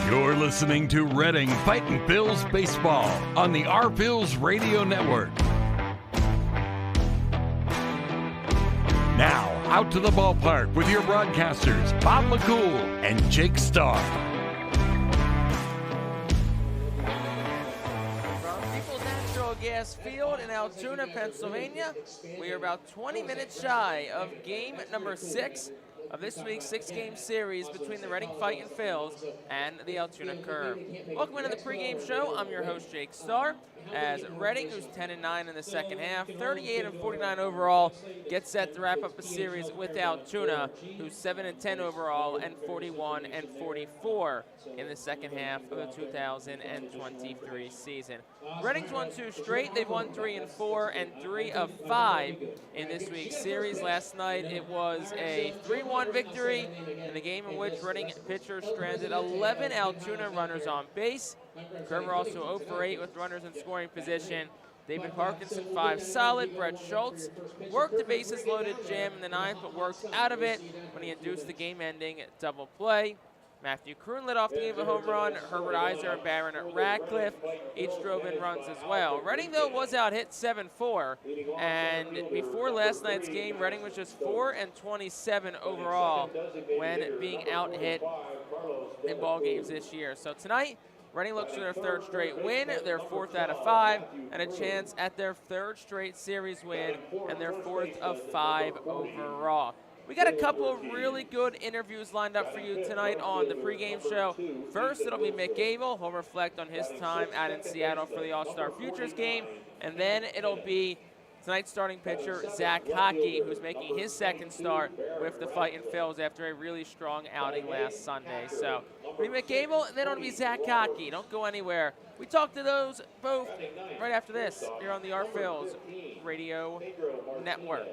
You're listening to Reading Fightin' Phillies Baseball on the Our Phillies Radio Network. Now, out to the ballpark with your broadcasters, Bob McCool and Jake Starr. From People's Natural Gas Field in Altoona, Pennsylvania, we are about 20 minutes shy of game number 6 of this week's 6-game series between the Reading Fightin' Phillies and the Altoona Curve. Welcome into the pregame show. I'm your host, Jake Starr, as Reading, who's 10-9 in the second half, 38-49 overall, gets set to wrap up the series with Altoona, who's 7-10 overall and 41-44 in the second half of the 2023 season. Reading's won 2 straight. They've won 3 and 4 and 3 of 5 in this week's series. Last night it was a 3-1 victory in the game in which Reading pitcher stranded 11 Altoona runners on base. Curve were also 0 for 8 with runners in scoring position. David Parkinson 5 solid. Brett Schultz worked the bases loaded jam in the 9th, but worked out of it when he induced the game-ending double play. Matthew Kroon led off the game with a home run. Herbert Iser and Barron Radcliffe each drove in runs as well. Reading, though, was out hit 7-4. And before last night's game, Reading was just 4-27 overall when being out hit in ball games this year. So tonight, Reading looks for their 3rd straight win, their 4th out of 5, and a chance at their 3rd straight series win and their 4th of 5 overall. We got a couple of really good interviews lined up for you tonight on the pregame show. First, it'll be Mick Gable. He'll reflect on his time out in Seattle for the All-Star Futures game. And then it'll be tonight's starting pitcher, Zach Hockey, who's making his 2nd start with the Fightin' Phillies after a really strong outing last Sunday. So, it'll be Mick Gable, and then it'll be Zach Hockey. Don't go anywhere. We talk to those both right after this here on the Our Phillies Radio Network.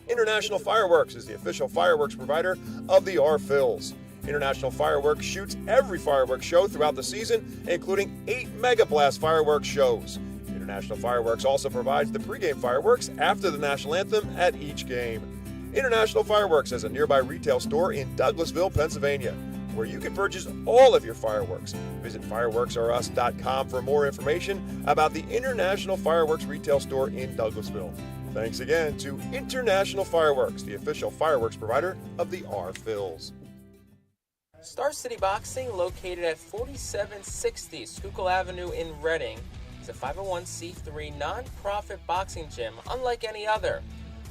International Fireworks is the official fireworks provider of the Our Phillies. International Fireworks shoots every fireworks show throughout the season, including 8 Mega Blast fireworks shows. International Fireworks also provides the pregame fireworks after the national anthem at each game. International Fireworks has a nearby retail store in Douglasville, Pennsylvania, where you can purchase all of your fireworks. Visit fireworksorus.com for more information about the International Fireworks retail store in Douglasville. Thanks again to International Fireworks, the official fireworks provider of the Our Phillies. Star City Boxing, located at 4760 Schuylkill Avenue in Reading, is a 501c3 non-profit boxing gym unlike any other.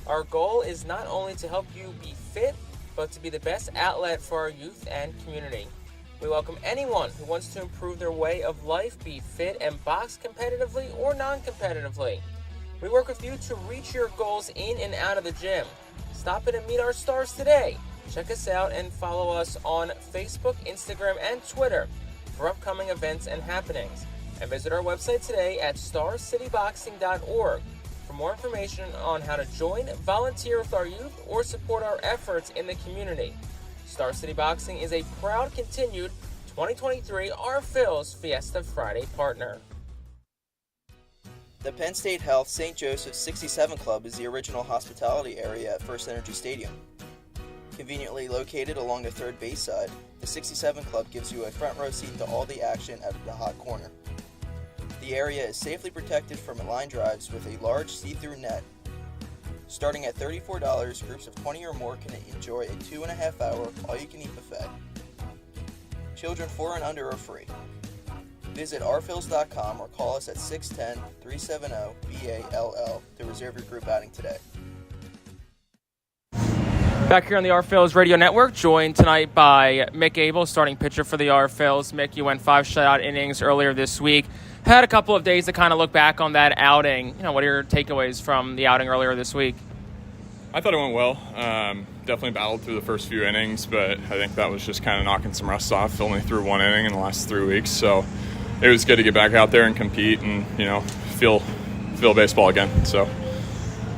Our goal is not only to help you be fit, but to be the best outlet for our youth and community. We welcome anyone who wants to improve their way of life, be fit, and box competitively or non-competitively. We work with you to reach your goals in and out of the gym. Stop in and meet our stars today. Check us out and follow us on Facebook, Instagram, and Twitter for upcoming events and happenings. And visit our website today at starcityboxing.org for more information on how to join, volunteer with our youth, or support our efforts in the community. Star City Boxing is a proud continued 2023 Our Phillies Fiesta Friday partner. The Penn State Health St. Joseph's 67 Club is the original hospitality area at First Energy Stadium. Conveniently located along the third base side, the 67 Club gives you a front row seat to all the action at the hot corner. The area is safely protected from line drives with a large see-through net. Starting at $34, groups of 20 or more can enjoy a 2.5-hour all-you-can-eat buffet. Children 4 and under are free. Visit ourphillies.com or call us at 610-370-BALL to reserve your group outing today. Back here on the Our Phillies Radio Network, joined tonight by Mick Gable, starting pitcher for the Our Phillies. Mick, you went 5 shutout innings earlier this week. Had a couple of days to kind of look back on that outing. What are your takeaways from the outing earlier this week? I thought it went well. Definitely battled through the first few innings, but I think that was just kind of knocking some rust off. Only threw 1 inning in the last 3 weeks, so it was good to get back out there and compete and, feel baseball again. So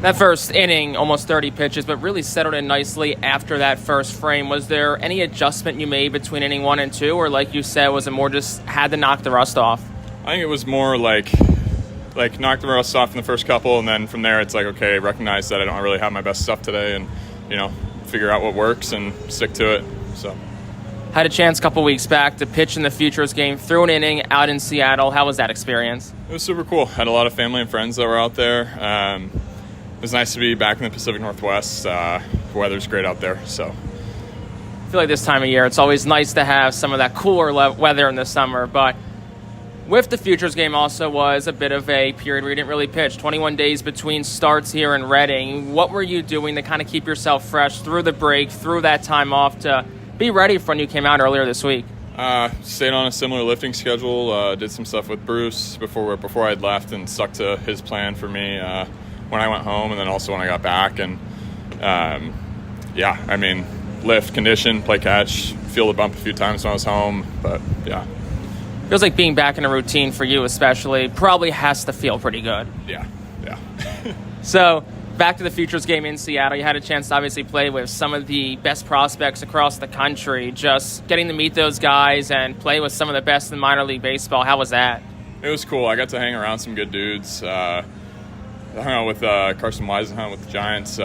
that first inning, almost 30 pitches, but really settled in nicely after that first frame. Was there any adjustment you made between inning 1 and 2, or like you said, was it more just had to knock the rust off? I think it was more like like knock the rust off in the first couple, and then from there it's like, okay, recognize that I don't really have my best stuff today, and figure out what works and stick to it. So Had a chance a couple weeks back to pitch in the Futures game, threw an inning out in Seattle. How was that experience? It was super cool. Had a lot of family and friends that were out there. It was nice to be back in the Pacific Northwest. The weather's great out there, so. I feel like this time of year, it's always nice to have some of that cooler weather in the summer, but with the Futures game also was a bit of a period where you didn't really pitch. 21 days between starts here in Reading. What were you doing to kind of keep yourself fresh through the break, through that time off to be ready for when you came out earlier this week? Stayed on a similar lifting schedule. Did some stuff with Bruce before I'd left, and stuck to his plan for me when I went home, and then also when I got back. And lift, condition, play catch, feel the bump a few times when I was home, but yeah. Feels like being back in a routine for you especially probably has to feel pretty good. Yeah. So, back to the Futures game in Seattle. You had a chance to obviously play with some of the best prospects across the country. Just getting to meet those guys and play with some of the best in minor league baseball. How was that? It was cool. I got to hang around some good dudes. I hung out with Carson Weisenhunt with the Giants,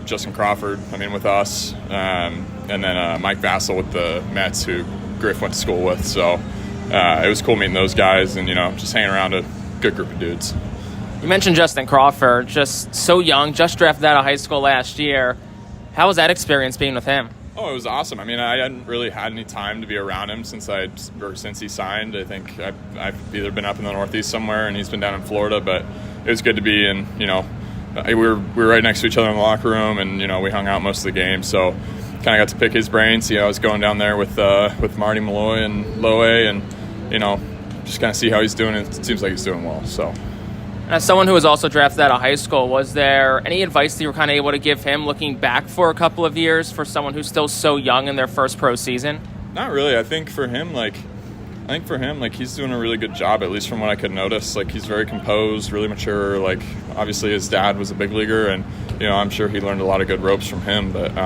Justin Crawford, with us, and then Mike Vassell with the Mets, who Griff went to school with. So it was cool meeting those guys and, just hanging around a good group of dudes. You mentioned Justin Crawford, just so young, just drafted out of high school last year. How was that experience being with him? Oh, it was awesome. I hadn't really had any time to be around him since he signed. I think I've either been up in the Northeast somewhere and he's been down in Florida, but it was good to be in, we were right next to each other in the locker room, and, we hung out most of the game. So kind of got to pick his brain, see how I was going down there with Marty Malloy and Loe, and, just kind of see how he's doing. It seems like he's doing well, so. As someone who was also drafted out of high school, was there any advice that you were kind of able to give him looking back for a couple of years for someone who's still so young in their first pro season? Not really. I think for him, he's doing a really good job, at least from what I could notice. He's very composed, really mature. Obviously his dad was a big leaguer, and, I'm sure he learned a lot of good ropes from him. But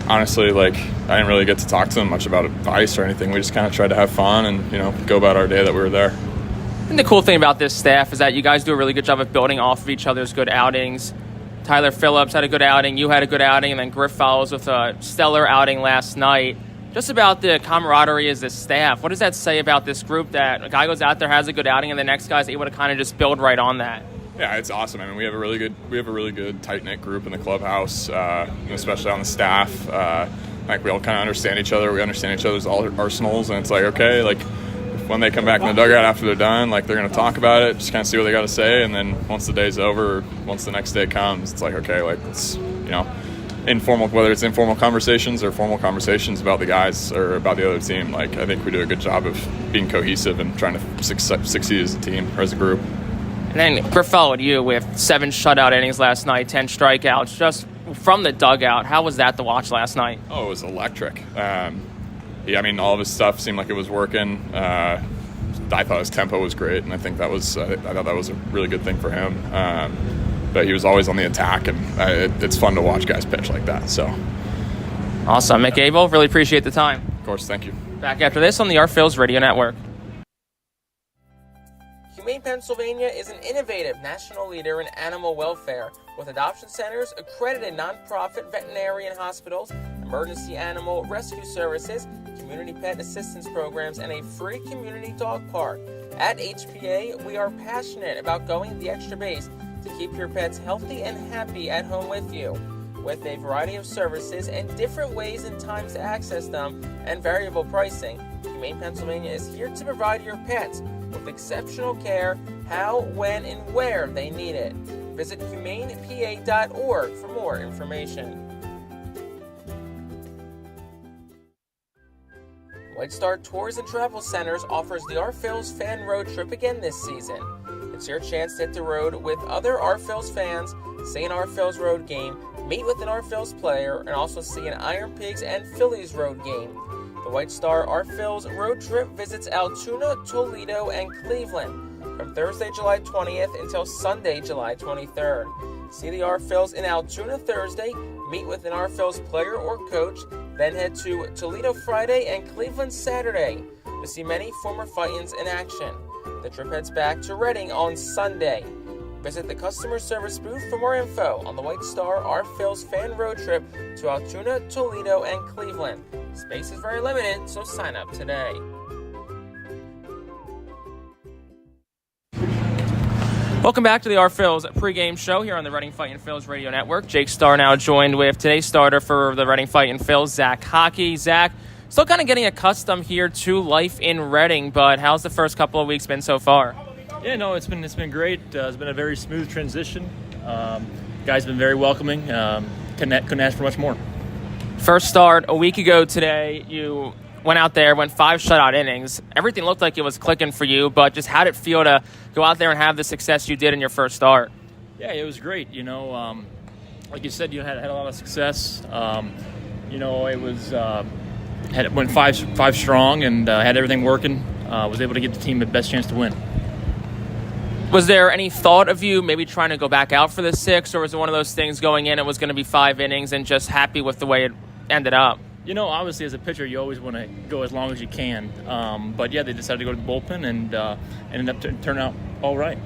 honestly, I didn't really get to talk to him much about advice or anything. We just kind of tried to have fun and, go about our day that we were there. And the cool thing about this staff is that you guys do a really good job of building off of each other's good outings. Tyler Phillips had a good outing, you had a good outing, and then Griff follows with a stellar outing last night. Just about the camaraderie as this staff, what does that say about this group, that a guy goes out there, has a good outing, and the next guy's able to kind of just build right on that? Yeah, it's awesome. We have a really good tight-knit group in the clubhouse, especially on the staff. We all kind of understand each other. We understand each other's arsenals, and it's okay, when they come back in the dugout after they're done, they're going to talk about it, just kind of see what they got to say, and then once the day's over, or once the next day comes, it's it's, informal, whether it's informal conversations or formal conversations about the guys or about the other team. I think we do a good job of being cohesive and trying to succeed as a team or as a group. And then Griff followed you with 7 shutout innings last night, 10 strikeouts. Just from the dugout, how was that to watch last night? Oh, it was electric. All of his stuff seemed like it was working. I thought his tempo was great, and I think I thought that was a really good thing for him. But he was always on the attack, and it's fun to watch guys pitch like that. So awesome. Mick Abel, really appreciate the time. Of course, thank you. Back after this on the Our Phillies Radio Network. Humane Pennsylvania is an innovative national leader in animal welfare with adoption centers, accredited nonprofit veterinarian hospitals, emergency animal rescue services, community pet assistance programs, and a free community dog park. At HPA, we are passionate about going the extra base to keep your pets healthy and happy at home with you. With a variety of services and different ways and times to access them and variable pricing, Humane Pennsylvania is here to provide your pets with exceptional care, how, when, and where they need it. Visit humanepa.org for more information. White Star Tours and Travel Centers offers the Our Phillies fan road trip again this season. It's your chance to hit the road with other Our Phillies fans, see an Our Phillies road game, meet with an Our Phillies player, and also see an Iron Pigs and Phillies road game. The White Star Our Phillies road trip visits Altoona, Toledo, and Cleveland from Thursday, July 20th until Sunday, July 23rd. See the Our Phillies in Altoona Thursday, meet with an Our Phillies player or coach, then head to Toledo Friday and Cleveland Saturday to see many former Fightins in action. The trip heads back to Reading on Sunday. Visit the customer service booth for more info on the White Star Our Phil's fan road trip to Altoona, Toledo, and Cleveland. Space is very limited, so sign up today. Welcome back to the Our Phil's pregame show here on the Reading Fightin' Phillies radio network. Jake Starr now joined with today's starter for the Reading Fightin' Phillies, Zach Hockey. Zach, still kind of getting accustomed here to life in Reading, but how's the first couple of weeks been so far? Yeah, no, it's been great. It's been a very smooth transition. Guys been very welcoming. Couldn't ask for much more. First start a week ago today. You went out there, went 5 shutout innings. Everything looked like it was clicking for you, but just how did it feel to go out there and have the success you did in your first start? Yeah, it was great. Like you said, you had a lot of success. It was went five strong and had everything working. Was able to give the team the best chance to win. Was there any thought of you maybe trying to go back out for the 6th, or was it one of those things going in, it was going to be 5 innings and just happy with the way it ended up? Obviously as a pitcher, you always want to go as long as you can. But yeah, they decided to go to the bullpen and ended up turning out all right.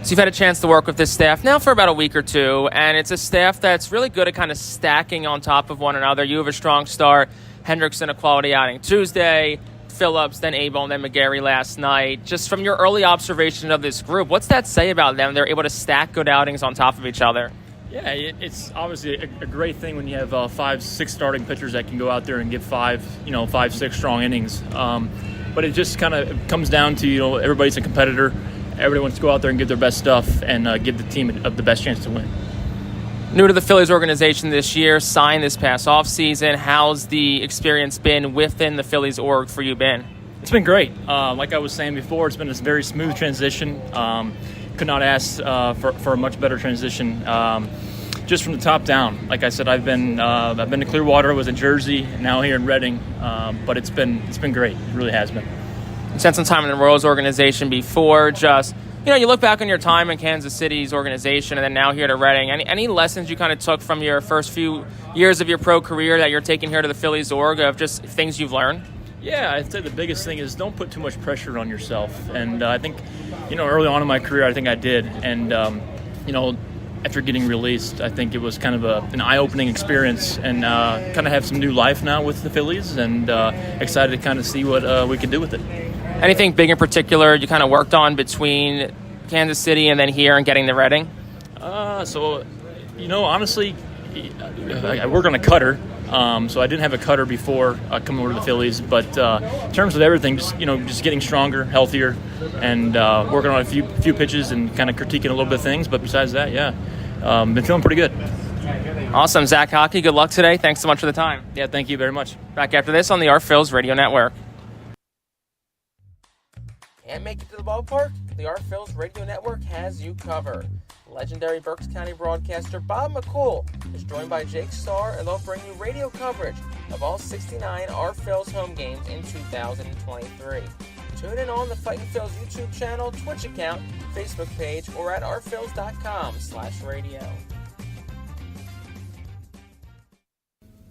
So you've had a chance to work with this staff now for about a week or two, and it's a staff that's really good at kind of stacking on top of one another. You have a strong start. Hendrickson, a quality outing Tuesday. Phillips, then Abel, and then McGarry last night. Just from your early observation of this group, what's that say about them? They're able to stack good outings on top of each other. Yeah, it's obviously a great thing when you have 5-6 starting pitchers that can go out there and give 5-6 strong innings. But it just kind of comes down to, everybody's a competitor. Everybody wants to go out there and give their best stuff and give the team the best chance to win. New to the Phillies organization this year, signed this past offseason. How's the experience been within the Phillies org for you been? It's been great. Like I was saying before, it's been a very smooth transition. Could not ask for a much better transition. Just from the top down. Like I said, I've been to Clearwater, was in Jersey, now here in Reading. But it's been great. It really has been. You spent some time in the Royals organization before. Just you look back on your time in Kansas City's organization and then now here to Reading. Any lessons you kind of took from your first few years of your pro career that you're taking here to the Phillies org of just things you've learned? Yeah, I'd say the biggest thing is don't put too much pressure on yourself. And I think, early on in my career, I think I did. And, after getting released, I think it was kind of an eye-opening experience and kind of have some new life now with the Phillies and excited to kind of see what we can do with it. Anything big in particular you kind of worked on between Kansas City and then here and getting to Reading? Honestly, I work on a cutter. So I didn't have a cutter before coming over to the Phillies, but in terms of everything, just getting stronger, healthier, and working on a few pitches and kind of critiquing a little bit of things. But besides that, been feeling pretty good. Awesome, Zach Hockey. Good luck today. Thanks so much for the time. Yeah, thank you very much. Back after this on the Our Phil's radio network. Can't make it to the ballpark? The Our Phil's radio network has you covered. Legendary Berks County broadcaster Bob McCool is joined by Jake Starr, and they'll bring you radio coverage of all 69 Our Phil's home games in 2023. Tune in on the Fightin' Phil's YouTube channel, Twitch account, Facebook page, or at ourphils.com/radio.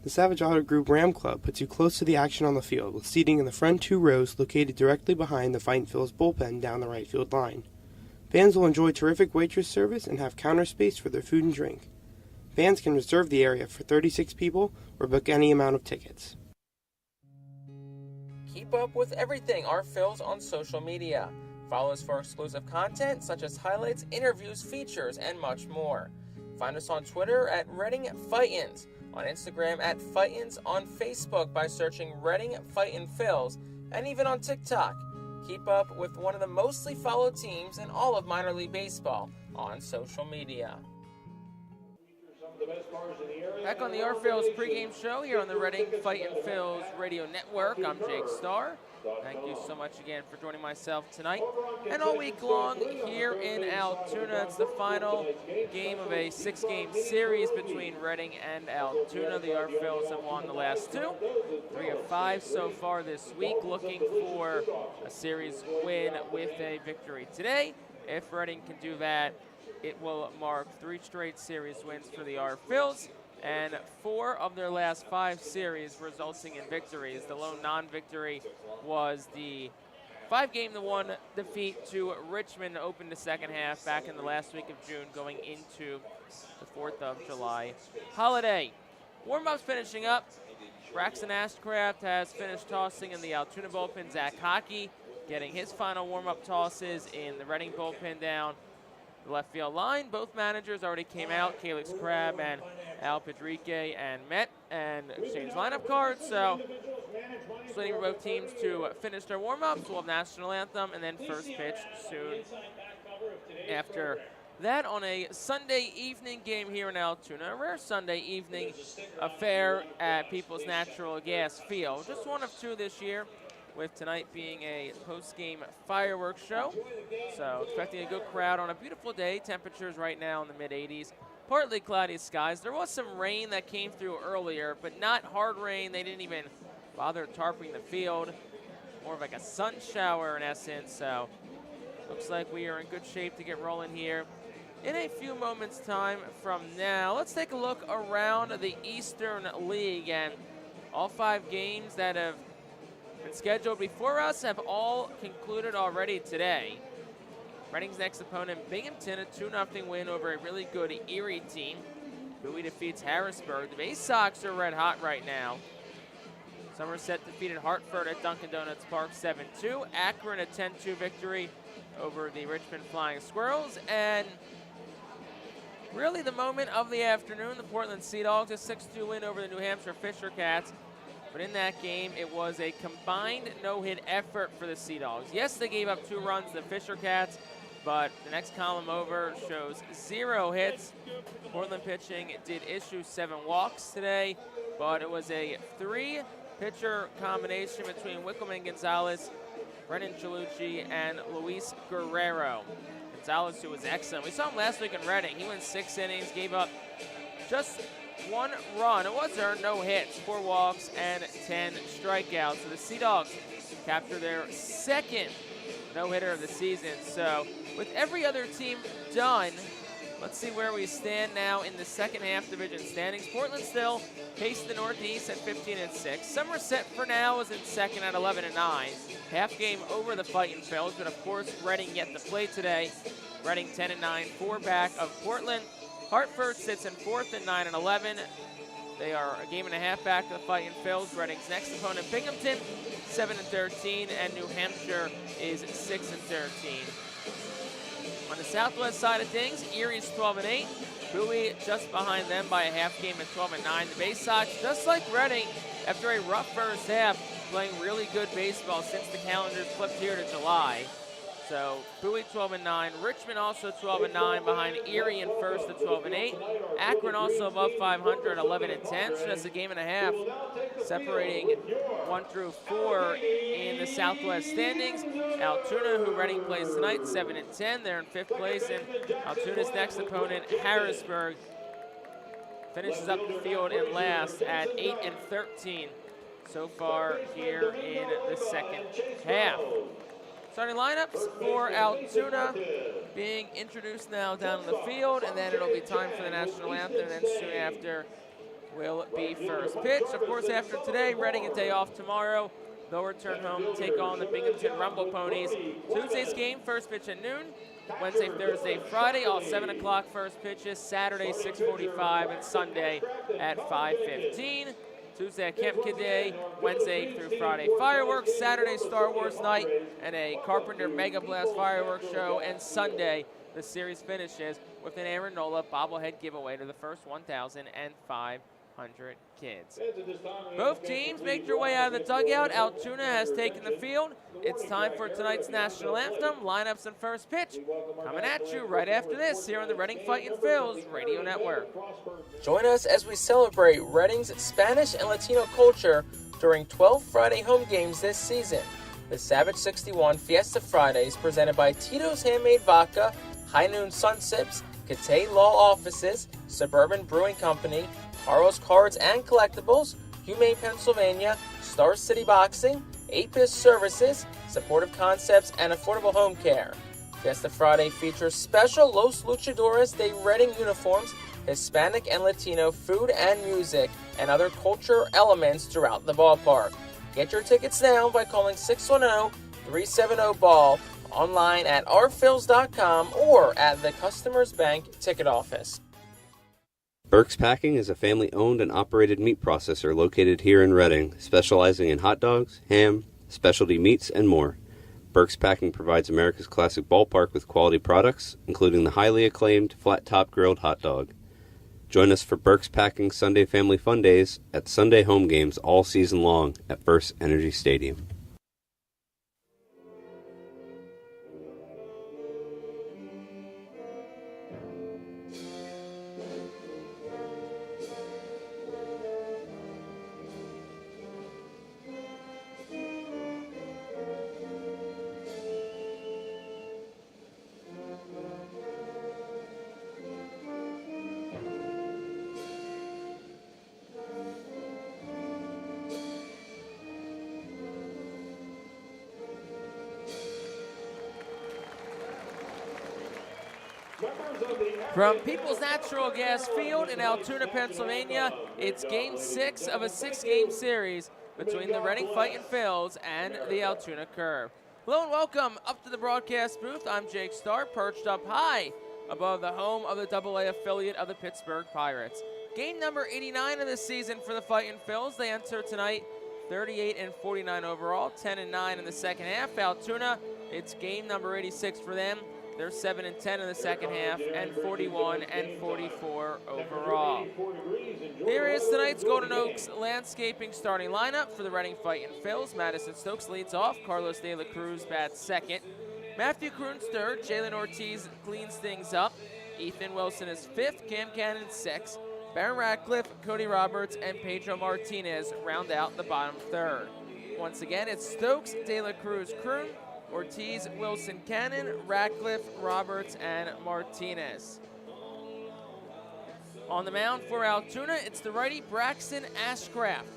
The Savage Auto Group Ram Club puts you close to the action on the field with seating in the front 2 rows located directly behind the Fightin' Phil's bullpen down the right field line. Fans will enjoy terrific waitress service and have counter space for their food and drink. Fans can reserve the area for 36 people or book any amount of tickets. Keep up with everything Our Phil's on social media. Follow us for exclusive content such as highlights, interviews, features, and much more. Find us on Twitter at Reading Fightins, on Instagram at Fightins, on Facebook by searching Reading Fightin' Phil's, and even on TikTok. Keep up with one of the mostly followed teams in all of minor league baseball on social media. Back on the Our Phil's pregame show here on the Reading Fightin' Phil's radio network. I'm Jake Starr. Thank you so much again for joining myself tonight and all week long here in Altoona. It's the final game of a 6-game series between Reading and Altoona. The Our Phil's have won the last 2, 3 of 5 so far this week, looking for a series win with a victory today. If Reading can do that, it will mark 3 straight series wins for the Our Phil's, and 4 of their last 5 series resulting in victories. The lone non-victory was the 5-1 defeat to Richmond to open the second half back in the last week of June going into the 4th of July holiday. Warm-ups finishing up. Braxton Ashcraft has finished tossing in the Altoona bullpen. Zach Hockey getting his final warm-up tosses in the Reading bullpen down the left field line. Both managers already came out, Calix Crabb and Al Pedrique, and met and exchanged lineup cards. So just waiting for both teams to finish their warm-ups. We'll have national anthem and then first pitch soon after that on a Sunday evening game here in Altoona. A rare Sunday evening affair at People's Natural Gas Field. Just one of two this year, with tonight being a post-game fireworks show. So expecting a good crowd on a beautiful day. Temperatures right now in the mid-80s. Partly cloudy skies. There was some rain that came through earlier, but not hard rain. They didn't even bother tarping the field. More of like a sun shower in essence. So looks like we are in good shape to get rolling here in a few moments' time from now. Let's take a look around the Eastern League, and all 5 games that have been scheduled before us have all concluded already today. Reading's next opponent, Binghamton, a 2-0 win over a really good Erie team. Bowie defeats Harrisburg. The Bay Sox are red hot right now. Somerset defeated Hartford at Dunkin' Donuts Park 7-2. Akron a 10-2 victory over the Richmond Flying Squirrels. And really the moment of the afternoon, the Portland Sea Dogs, a 6-2 win over the New Hampshire Fisher Cats. But in that game, it was a combined no-hit effort for the Sea Dogs. Yes, they gave up 2 runs to the Fisher Cats, but the next column over shows 0 hits. Portland pitching did issue 7 walks today, but it was a 3-pitcher combination between Wickelman Gonzalez, Brennan Chalucci, and Luis Guerrero. Gonzalez, who was excellent. We saw him last week in Reading. He went 6 innings, gave up just 1 run. It was earned, no hits, 4 walks, and 10 strikeouts. So the Sea Dogs capture their 2nd no-hitter of the season. So with every other team done, let's see where we stand now in the second half division standings. Portland still paced the Northeast at 15-6. Somerset for now is in second at 11-9. Half game over the Fightin Phillies, but of course Reading yet to play today. Reading 10-9, 4 back of Portland. Hartford sits in 4th at 9-11. They are a game and a half back to the Fightin Phillies. Reading's next opponent, Binghamton, 7-13, and New Hampshire is 6-13. On the southwest side of things, Erie's 12-8. Bowie just behind them by a half game at 12-9. The Bay Sox, just like Reading, after a rough first half, playing really good baseball since the calendars flipped here to July. So Bowie 12-9, Richmond also 12-9 behind Erie in first at 12-8. Akron also above 500 at 11-10. So that's a game and a half separating 1 through 4 in the Southwest standings. Altoona, who Reading plays tonight, 7-10. They're in 5th place, and Altoona's next opponent, Harrisburg, finishes up the field in last at 8-13 so far here in the second half. Starting lineups for Altoona being introduced now down in the field, and then it'll be time for the national anthem, and then soon after will be first pitch. Of course, after today, Reading a day off tomorrow. They'll return home to take on the Binghamton Rumble Ponies. Tuesday's game, first pitch at noon. Wednesday, Thursday, Friday, all 7 o'clock first pitches. Saturday, 6:45, and Sunday at 5:15. Tuesday at Camp Kid Day, Wednesday through Friday fireworks, Saturday Star Wars night, and a Carpenter Mega Blast fireworks show, and Sunday the series finishes with an Aaron Nola bobblehead giveaway to the first 1,500 kids. Both teams make their way out of the dugout. Altoona has taken the field. It's time for tonight's national anthem, lineups, and first pitch. Coming at you right after this here on the Reading Fightin Phillies Radio Network. Join us as we celebrate Reading's Spanish and Latino culture during 12 Friday home games this season. The Savage 61 Fiesta Fridays presented by Tito's Handmade Vodka, High Noon Sun Sips, Catay Law Offices, Suburban Brewing Company, Carl's Cards and Collectibles, Humane Pennsylvania, Star City Boxing, Apis Services, Supportive Concepts, and Affordable Home Care. Fiesta Friday features special Los Luchadores de Reading uniforms, Hispanic and Latino food and music, and other cultural elements throughout the ballpark. Get your tickets now by calling 370 ball, online at rphils.com or at the Customers Bank ticket office. Burke's Packing is a family-owned and operated meat processor located here in Reading, specializing in hot dogs, ham, specialty meats, and more. Burke's Packing provides America's classic ballpark with quality products, including the highly acclaimed flat-top grilled hot dog. Join us for Burke's Packing Sunday Family Fun Days at Sunday home games all season long at First Energy Stadium. From People's Natural Gas Field in Altoona, Pennsylvania, it's Game 6 of a 6-game series between the Reading Fightin Phils and the Altoona Curve. Hello and welcome up to the broadcast booth. I'm Jake Starr, perched up high above the home of the AA affiliate of the Pittsburgh Pirates. Game number 89 of the season for the Fightin Phils. They enter tonight 38-49 overall, 10-9 in the second half. Altoona, it's game number 86 for them. They're 7-10 in the second half and 41-44 overall. Here is tonight's Golden Oaks Landscaping starting lineup for the Reading Fightin Phils. Madison Stokes leads off. Carlos De La Cruz bats second. Matthew Kroon's third. Jalen Ortiz cleans things up. Ethan Wilson is fifth. Cam Cannon sixth. Baron Ratcliffe, Cody Roberts, and Pedro Martinez round out the bottom third. Once again, it's Stokes, De La Cruz, Kroon, Ortiz, Wilson, Cannon, Ratcliffe, Roberts, and Martinez. On the mound for Altoona, it's the righty Braxton Ashcraft.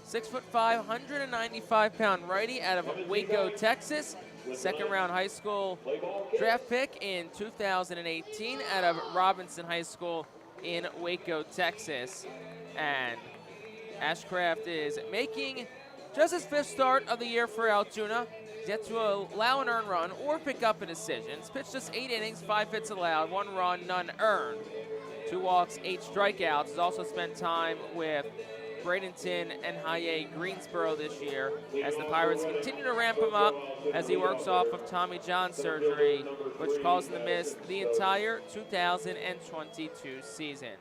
6'5", 195-pound righty out of Waco, Texas. Second-round high school draft pick in 2018 out of Robinson High School in Waco, Texas. And Ashcraft is making just his fifth start of the year for Altoona. Yet to allow an earned run or pick up a decision. He's pitched just 8 innings, 5 hits allowed, 1 run, none earned. 2 walks, 8 strikeouts. He's also spent time with Bradenton and Haye Greensboro this year as the Pirates continue to ramp him up as he works off of Tommy John surgery, which caused him to miss the entire 2022 season.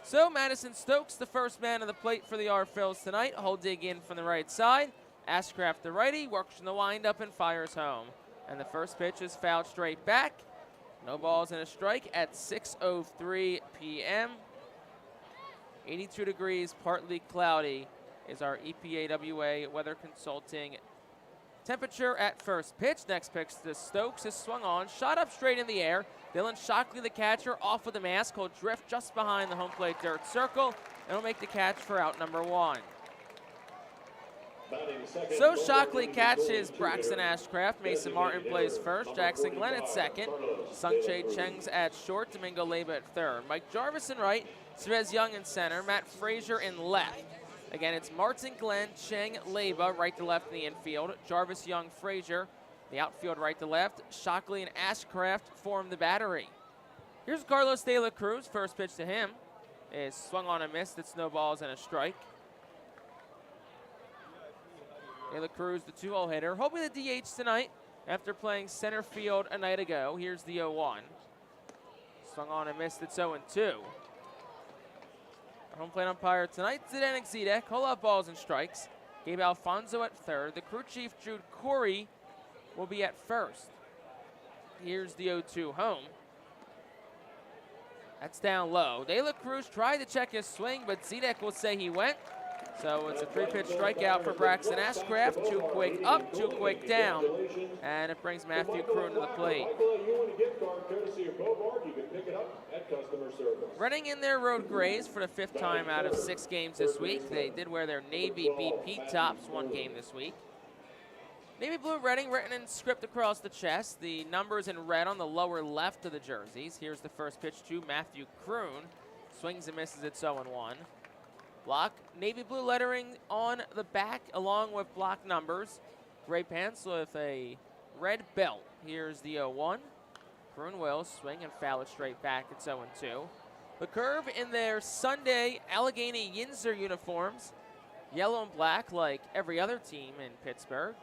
So Madison Stokes, the first man on the plate for the R-Phils tonight. He'll dig in from the right side. Ashcraft, the righty, works from the windup and fires home. And the first pitch is fouled straight back. No balls and a strike at 6:03 p.m. 82 degrees, partly cloudy is our EPAWA weather consulting temperature at first pitch. Next pitch to Stokes is swung on, shot up straight in the air. Dylan Shockley, the catcher, off with the mask. He'll drift just behind the home plate dirt circle, and he'll make the catch for out number 1. So Shockley catches Braxton Ashcraft. Mason Martin plays first. Jackson Glenn at second. Sungchae Cheng's at short. Domingo Leyva at third. Mike Jarvis in right. Cerez Young in center. Matt Frazier in left. Again, it's Martin, Glenn, Cheng, Leyva, right to left in the infield. Jarvis, Young, Frazier, the outfield right to left. Shockley and Ashcraft form the battery. Here's Carlos De La Cruz. First pitch to him is swung on and missed. It's no balls and a strike. De La Cruz, the 2-hole hitter, hoping the DH tonight after playing center field a night ago. Here's the 0-1. Swung on and missed. It's 0-2. Our home plate umpire tonight, Zdenek Zedek. He'll have balls and strikes. Gabe Alfonso at third. The crew chief, Jude Corey, will be at first. Here's the 0-2 home. That's down low. De La Cruz tried to check his swing, but Zedek will say he went. So it's a 3-pitch strikeout for Braxton Ashcraft. 2 quick up, 2 quick down. And it brings Matthew Kroon to the plate. Running in their road grays for the 5th time out of 6 games this week. They did wear their navy BP tops 1 game this week. Navy blue Reading written in script across the chest. The numbers in red on the lower left of the jerseys. Here's the first pitch to Matthew Kroon. Swings and misses. It's 0-1. Block, navy blue lettering on the back along with block numbers. gray pants with a red belt. Here's the 0-1. Kroon will swing and foul it straight back. It's 0-2. The Curve in their Sunday Allegheny Yinzer uniforms. Yellow and black like every other team in Pittsburgh.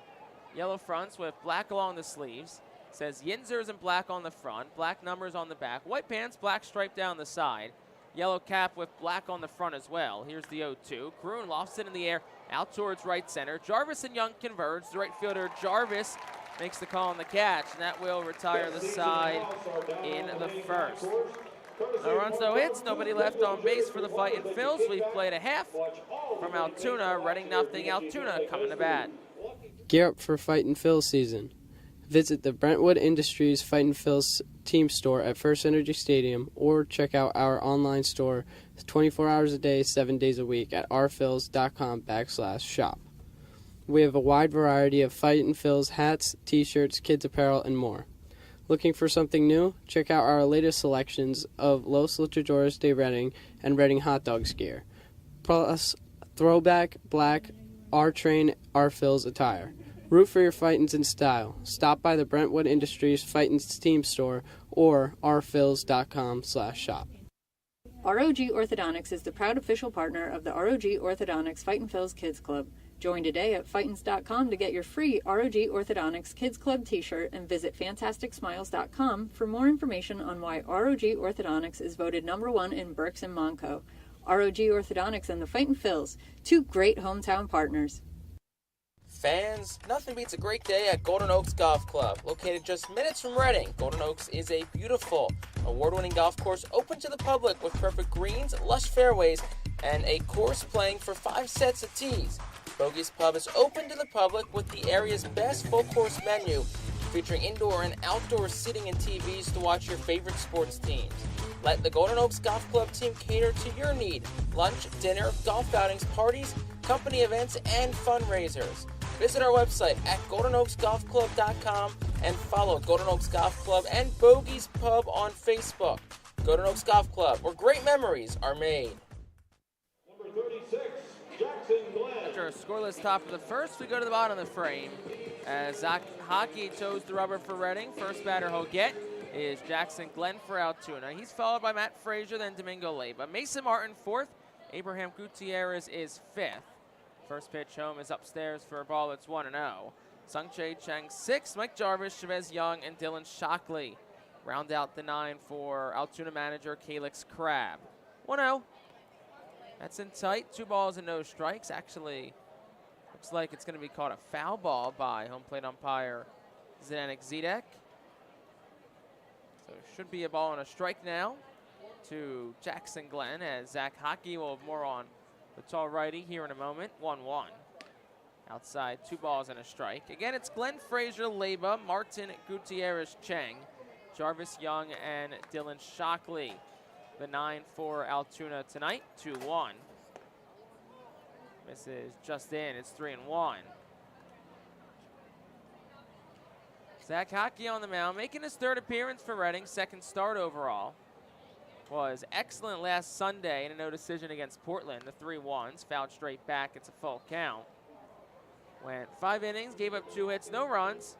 Yellow fronts with black along the sleeves. Says Yinzers in black on the front, black numbers on the back. White pants, black stripe down the side. Yellow cap with black on the front as well. Here's the 0-2. Kroon lofts it in the air out towards right center. Jarvis and Young converge. The right fielder Jarvis makes the call on the catch, and that will retire the side in the first. No runs, no hits, nobody left on base for the Fightin' Phils. We've played a half from Altoona. Reading nothing. Altoona coming to bat. Gear up for Fightin' Phils season. Visit the Brentwood Industries Fightin' Phils team store at First Energy Stadium or check out our online store 24 hours a day, 7 days a week at rphils.com/shop. We have a wide variety of Fightin' Phils hats, t-shirts, kids apparel, and more. Looking for something new? Check out our latest selections of Los Luchadores de Reading and Reading hot dogs gear, plus throwback black R-Train R-Phils attire. Root for your Fightins in style. Stop by the Brentwood Industries Fightins team store or rphils.com/shop. ROG Orthodontics is the proud official partner of the ROG Orthodontics Fightin' Phils Kids Club. Join today at Fightins.com to get your free ROG Orthodontics Kids Club t-shirt and visit FantasticSmiles.com for more information on why ROG Orthodontics is voted #1 in Berks and Monco. ROG Orthodontics and the Fightin' Phils, two great hometown partners. Fans, nothing beats a great day at Golden Oaks Golf Club. Located just minutes from Reading, Golden Oaks is a beautiful, award-winning golf course open to the public with perfect greens, lush fairways, and a course playing for 5 sets of tees. Bogey's Pub is open to the public with the area's best full-course menu, featuring indoor and outdoor seating and TVs to watch your favorite sports teams. Let the Golden Oaks Golf Club team cater to your need. Lunch, dinner, golf outings, parties, company events, and fundraisers. Visit our website at GoldenOaksGolfClub.com and follow Golden Oaks Golf Club and Bogey's Pub on Facebook. Golden Oaks Golf Club, where great memories are made. Number 36, Jackson Glenn. After a scoreless top of the first, we go to the bottom of the frame as Zach Hockey toes the rubber for Reading. First batter he'll get is Jackson Glenn for Altoona. He's followed by Matt Frazier, then Domingo Leyba. Mason Martin 4th. Abraham Gutierrez is 5th. First pitch home is upstairs for a ball. It's 1-0. Sung-Chae Chang 6th. Mike Jarvis, Chavez Young, and Dylan Shockley round out the 9 for Altoona manager Calix Crabb. 1-0. That's in tight. 2 balls and no strikes. Actually, looks like it's going to be called a foul ball by home plate umpire Zdenek Zedek. So it should be a ball and a strike now to Jackson Glenn, as Zach Hockey will have more on the tall righty here in a moment. 1-1. Outside, 2 balls and a strike. Again, it's Glenn, Frazier, Leyba, Martin, Gutierrez, Chang, Jarvis Young, and Dylan Shockley. The 9 for Altoona tonight. 2-1. This is just in. It's 3-1. Zach Hockey on the mound, making his 3rd appearance for Reading, 2nd start overall. Was excellent last Sunday in a no decision against Portland. The 3-1s, fouled straight back. It's a full count. Went 5 innings, gave up 2 hits, no runs.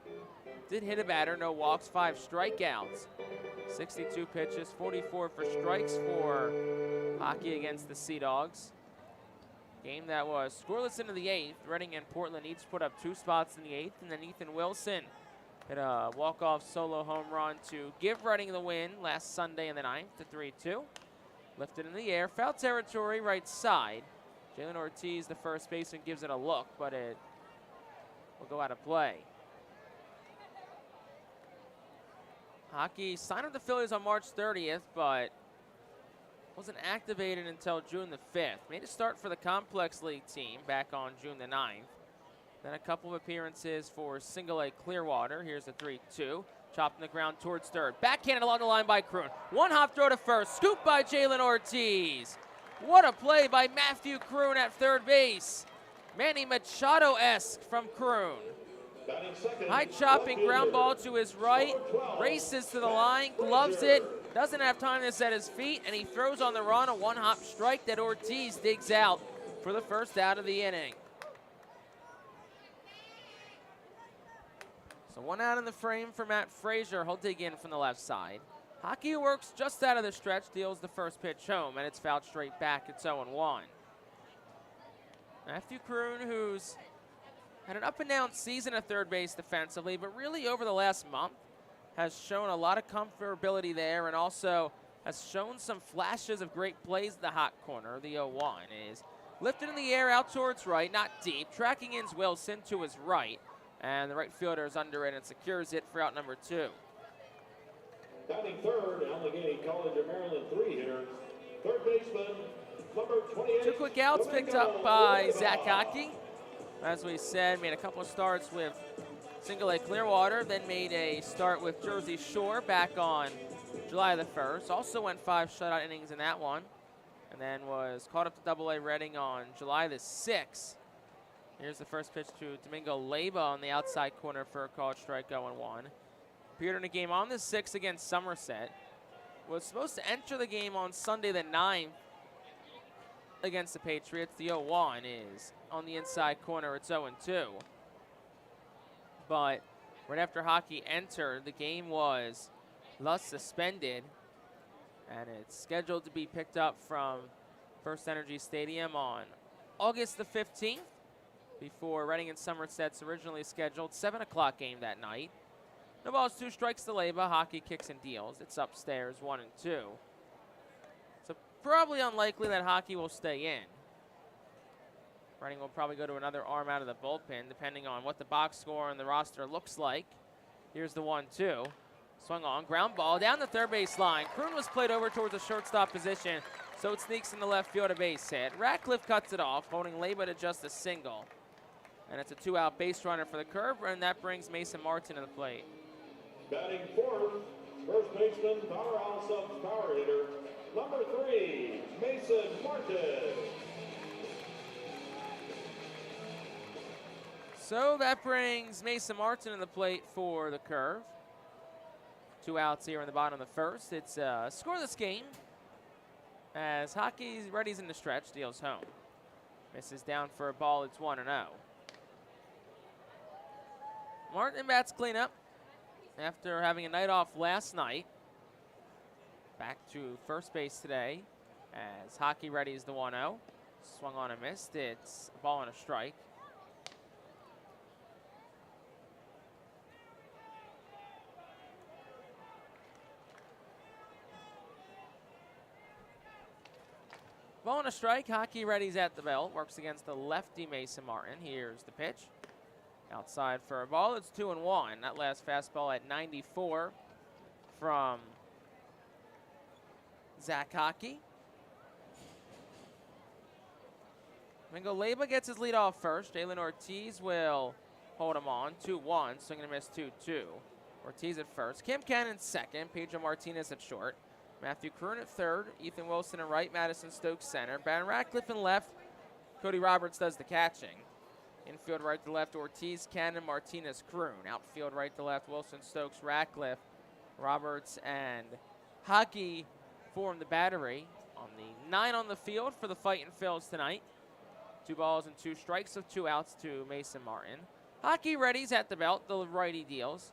Did hit a batter, no walks, 5 strikeouts. 62 pitches, 44 for strikes for Hockey against the Sea Dogs. Game that was scoreless into the 8th. Reading and Portland each put up 2 spots in the 8th, and then Ethan Wilson hit a walk-off solo home run to give Reading the win last Sunday in the 9th to 3-2. Lifted in the air, foul territory, right side. Jalen Ortiz, the first baseman, gives it a look, but it will go out of play. Hockey signed with the Phillies on March 30th, but wasn't activated until June the 5th. Made a start for the Complex League team back on June the 9th. Then a couple of appearances for Single A Clearwater. Here's the 3-2. Chopped in the ground towards 3rd. Backhanded along the line by Kroon. 1 hop throw to 1st. Scoop by Jalen Ortiz. What a play by Matthew Kroon at 3rd base. Manny Machado-esque from Kroon. High chopping ground ball to his right. Races to the line. Gloves it. Doesn't have time to set his feet. And he throws on the run. A 1 hop strike that Ortiz digs out for the first out of the inning. So 1 out in the frame for Matt Frazier. He'll dig in from the left side. Hockey works just out of the stretch, deals the first pitch home, and it's fouled straight back. It's 0-1. Matthew Kroon, who's had an up-and-down season at third base defensively, but really over the last month has shown a lot of comfortability there and also has shown some flashes of great plays in the hot corner. The 0-1 is lifted in the air out towards right, not deep. Tracking in's Wilson to his right, and the right fielder is under it and secures it for out number 2. Batting third, Allegheny College of Maryland 3-hitter, third baseman, number 28. 2 quick outs picked up by Zach Hockey. As we said, made a couple of starts with Single A Clearwater, then made a start with Jersey Shore back on July the 1st. Also went 5 shutout innings in that one, and then was caught up to Double-A Reading on July the 6th. Here's the first pitch to Domingo Leyva on the outside corner for a called strike, 0-1. Appeared in a game on the 6th against Somerset. Was supposed to enter the game on Sunday the 9th against the Patriots. The 0-1 is on the inside corner. It's 0-2. But right after Hockey entered, the game was thus suspended, and it's scheduled to be picked up from First Energy Stadium on August the 15th before Reading and Somerset's originally scheduled 7 o'clock game that night. No balls, 2 strikes to Leyva. Hockey kicks and deals. It's upstairs, 1-2. So probably unlikely that Hockey will stay in. Reading will probably go to another arm out of the bullpen, depending on what the box score and the roster looks like. Here's the 1-2. Swung on, ground ball down the third base line. Kroon was played over towards the shortstop position, so it sneaks in the left field, a base hit. Ratcliffe cuts it off, holding Leyva to just a single. And it's a 2-out base runner for the curve, and that brings Mason Martin to the plate. Batting fourth, first baseman, powerhouse of power hitter, number 3, Mason Martin. So that brings Mason Martin to the plate for the curve. 2 outs here in the bottom of the first. It's a scoreless game as Hockey Ready's in the stretch, deals home. Misses down for a ball. It's 1-0. Martin bats cleanup after having a night off last night. Back to first base today as Hockey Ready's the 1-0. Swung on and missed. It's a ball and a strike. Ball and a strike. Hockey Ready's at the belt. Works against the lefty Mason Martin. Here's the pitch. Outside for a ball. It's 2-1. That last fastball at 94 from Zach Hockey. Domingo Leyva gets his lead off first. Jalen Ortiz will hold him on. 2-1. Swing and a miss 2-2. Ortiz at first. Cam Cannon second. Pedro Martinez at short. Matthew Kroon at third, Ethan Wilson at right, Madison Stokes center, Baron Ratcliffe in left, Cody Roberts does the catching. Infield right to left, Ortiz, Cannon, Martinez, Kroon. Outfield right to left, Wilson, Stokes, Ratcliffe, Roberts, and Hockey form the battery. On the 9 on the field for the Fightin' Phils tonight. 2 balls and 2 strikes of 2 outs to Mason Martin. Hockey Ready's at the belt, the righty deals.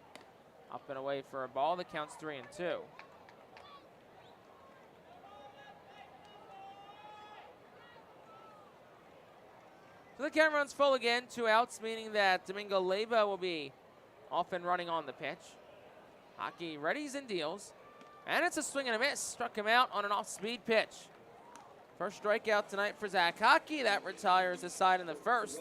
Up and away for a ball that counts 3-2. So the count runs full again, 2 outs, meaning that Domingo Leyva will be off and running on the pitch. Hockey Ready's and deals. And it's a swing and a miss. Struck him out on an off-speed pitch. First strikeout tonight for Zach Hockey. That retires his side in the first.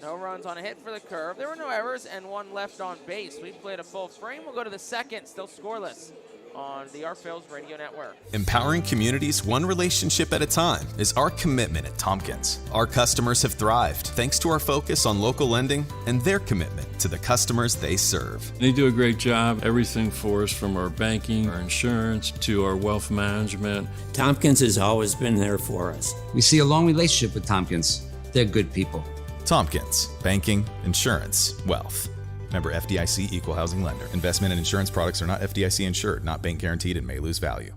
No runs on a hit for the curve. There were no errors and 1 left on base. We played a full frame. We'll go to the second, still scoreless on the Our Phil's Radio Network. Empowering communities one relationship at a time is our commitment at Tompkins. Our customers have thrived thanks to our focus on local lending and their commitment to the customers they serve. They do a great job. Everything for us, from our banking, our insurance, to our wealth management. Tompkins has always been there for us. We see a long relationship with Tompkins. They're good people. Tompkins, banking, insurance, wealth. Member FDIC Equal Housing Lender. Investment and insurance products are not FDIC insured, not bank guaranteed, and may lose value.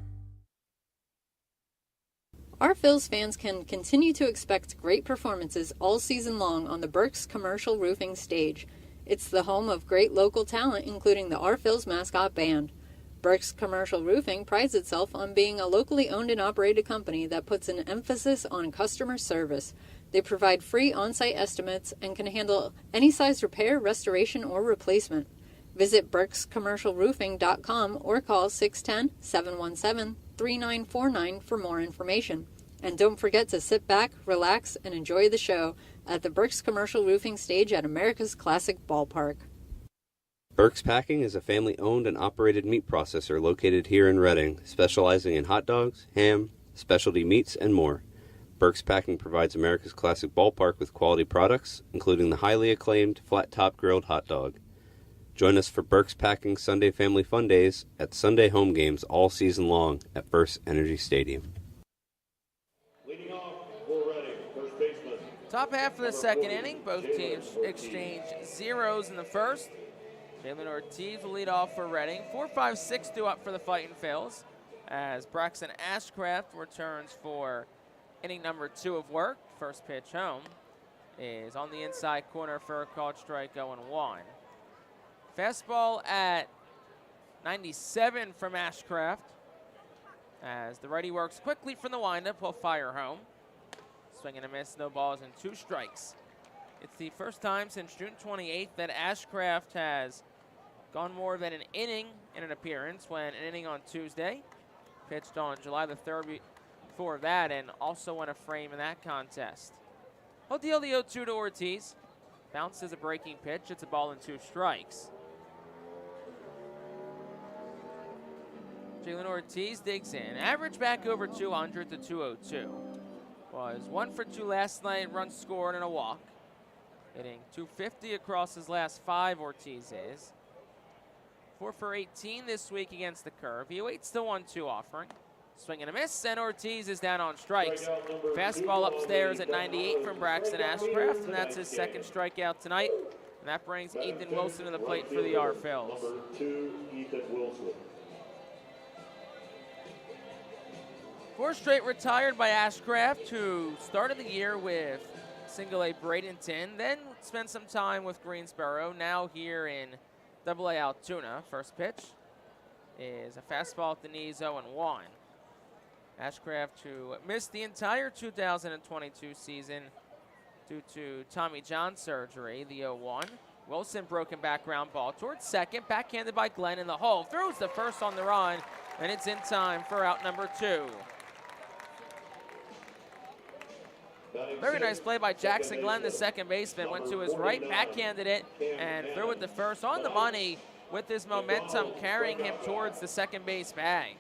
Our Phil's fans can continue to expect great performances all season long on the Burke's commercial roofing stage. It's the home of great local talent, including the Our Phil's mascot band. Burke's Commercial Roofing prides itself on being a locally owned and operated company that puts an emphasis on customer service. They provide free on-site estimates and can handle any size repair, restoration, or replacement. Visit burkscommercialroofing.com or call 610-717-3949 for more information. And don't forget to sit back, relax, and enjoy the show at the Burke's Commercial Roofing stage at America's Classic Ballpark. Burke's Packing is a family-owned and operated meat processor located here in Reading, specializing in hot dogs, ham, specialty meats, and more. Burke's Packing provides America's Classic Ballpark with quality products, including the highly acclaimed flat-top grilled hot dog. Join us for Burke's Packing Sunday Family Fun Days at Sunday home games all season long at First Energy Stadium. Leading off for Reading, first baseman. Top half of the second inning, both teams exchange zeros in the first. Jalen Ortiz will lead off for Reading. 4-5-6 due up for the Fightin' Phils as Braxton Ashcraft returns for inning number 2 of work. First pitch home is on the inside corner for a called strike, 0-1. Fastball at 97 from Ashcraft as the righty works quickly from the windup. He'll fire home. Swing and a miss, no balls and 2 strikes. It's the first time since June 28th that Ashcraft has gone more than an inning in an appearance, when an inning on Tuesday, pitched on July the 3rd before that, and also won a frame in that contest. He'll deal the 0-2 to Ortiz. Bounces a breaking pitch. It's a ball and 2 strikes. Jalen Ortiz digs in. Average back over 200 to 202. Was 1 for 2 last night, runs scored and a walk. Hitting .250 across his last 5, Ortiz is. 4 for 18 this week against the curve. He awaits the 1-2 offering. Swing and a miss, and Ortiz is down on strikes. Fastball upstairs at 98 from Braxton Ashcraft, and that's his second strikeout tonight. And that brings Ethan Wilson to the plate for the Our Phils. Number 2, Ethan Wilson. 4 straight retired by Ashcraft, who started the year with single-A Bradenton, then spent some time with Greensboro, now here in Double-A Altoona. First pitch is a fastball at the knees, 0-1. Ashcraft, who missed the entire 2022 season due to Tommy John surgery, the 0-1. Wilson, broken back ground ball towards second, backhanded by Glenn in the hole. Throws the first on the run, and it's in time for out number 2. Very nice play by Jackson Glenn, the second baseman. Went to his right, backhanded it, and threw it to first on the money with his momentum carrying him towards the second base bag.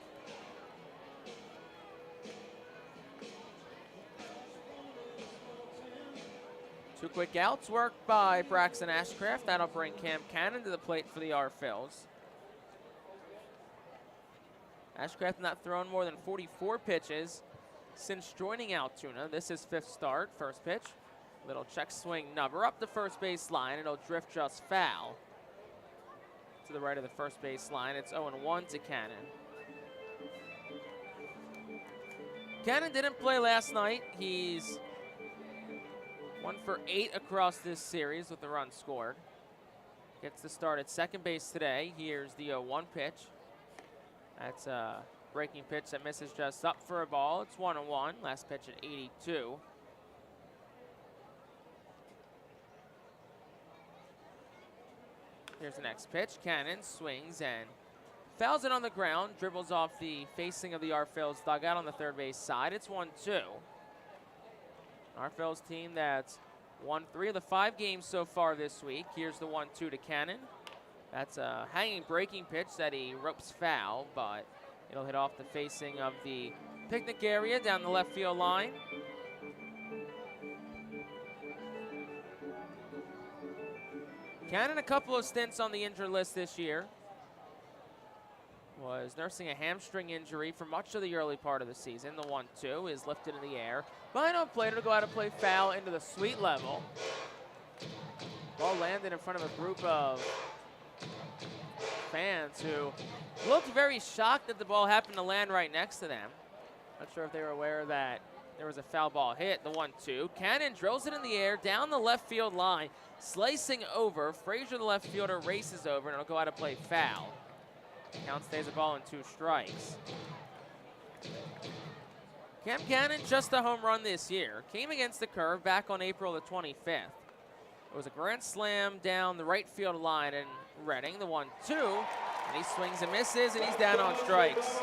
Two quick outs worked by Braxton Ashcraft. That'll bring Cam Cannon to the plate for the Our Phils. Ashcraft not thrown more than 44 pitches since joining Altoona. This is 5th start. First pitch, little check swing nubber up the first base line. It'll drift just foul to the right of the first base line. It's 0-1 to Cannon. Cannon didn't play last night. He's 1 for 8 across this series with the run scored. Gets the start at second base today. Here's the 0-1 pitch. That's a breaking pitch that misses just up for a ball. It's 1-1. Last pitch at 82. Here's the next pitch. Cannon swings and fouls it on the ground. Dribbles off the facing of the Our Phils dugout on the third base side. It's 1-2. Our Phils team that's won 3 of the 5 games so far this week. Here's the 1-2 to Cannon. That's a hanging breaking pitch that he ropes foul, but it'll hit off the facing of the picnic area down the left field line. Cannon, a couple of stints on the injured list this year. Was nursing a hamstring injury for much of the early part of the season. The 1-2 is lifted in the air. Behind on play to go out and play foul into the sweet level. Ball landed in front of a group of fans who looked very shocked that the ball happened to land right next to them. Not sure if they were aware that There was a foul ball hit, the 1-2. Cannon drills it in the air, down the left field line, slicing over. Frazier, the left fielder, races over, and it'll go out of play foul. Count stays a ball and 2 strikes. Cam Cannon, just a home run this year. Came against the curve back on April the 25th. It was a grand slam down the right field line in Reading, the 1-2. And he swings and misses, and he's down on strikes.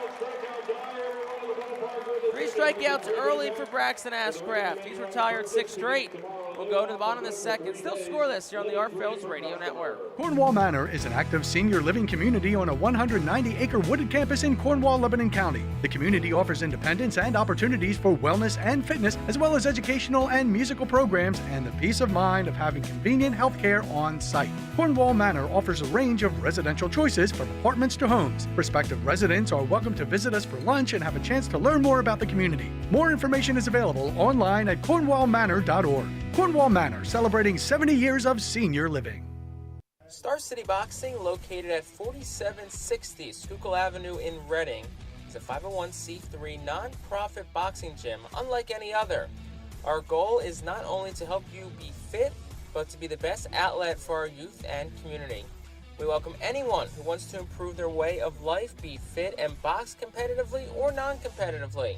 3 strikeouts early for Braxton Ashcraft. He's retired 6 straight. We'll go to the bottom of the second. Still scoreless here on the Phillies Radio Network. Cornwall Manor is an active senior living community on a 190-acre wooded campus in Cornwall, Lebanon County. The community offers independence and opportunities for wellness and fitness, as well as educational and musical programs, and the peace of mind of having convenient health care on site. Cornwall Manor offers a range of residential choices from apartments to homes. Prospective residents are welcome to visit us for lunch and have a chance to learn more about the community. More information is available online at cornwallmanor.org. Cornwall Manor, celebrating 70 years of senior living. Star City Boxing, located at 4760 Schuylkill Avenue in Reading, is a 501c3 non-profit boxing gym unlike any other. Our goal is not only to help you be fit, but to be the best outlet for our youth and community. We welcome anyone who wants to improve their way of life, be fit, and box competitively or non-competitively.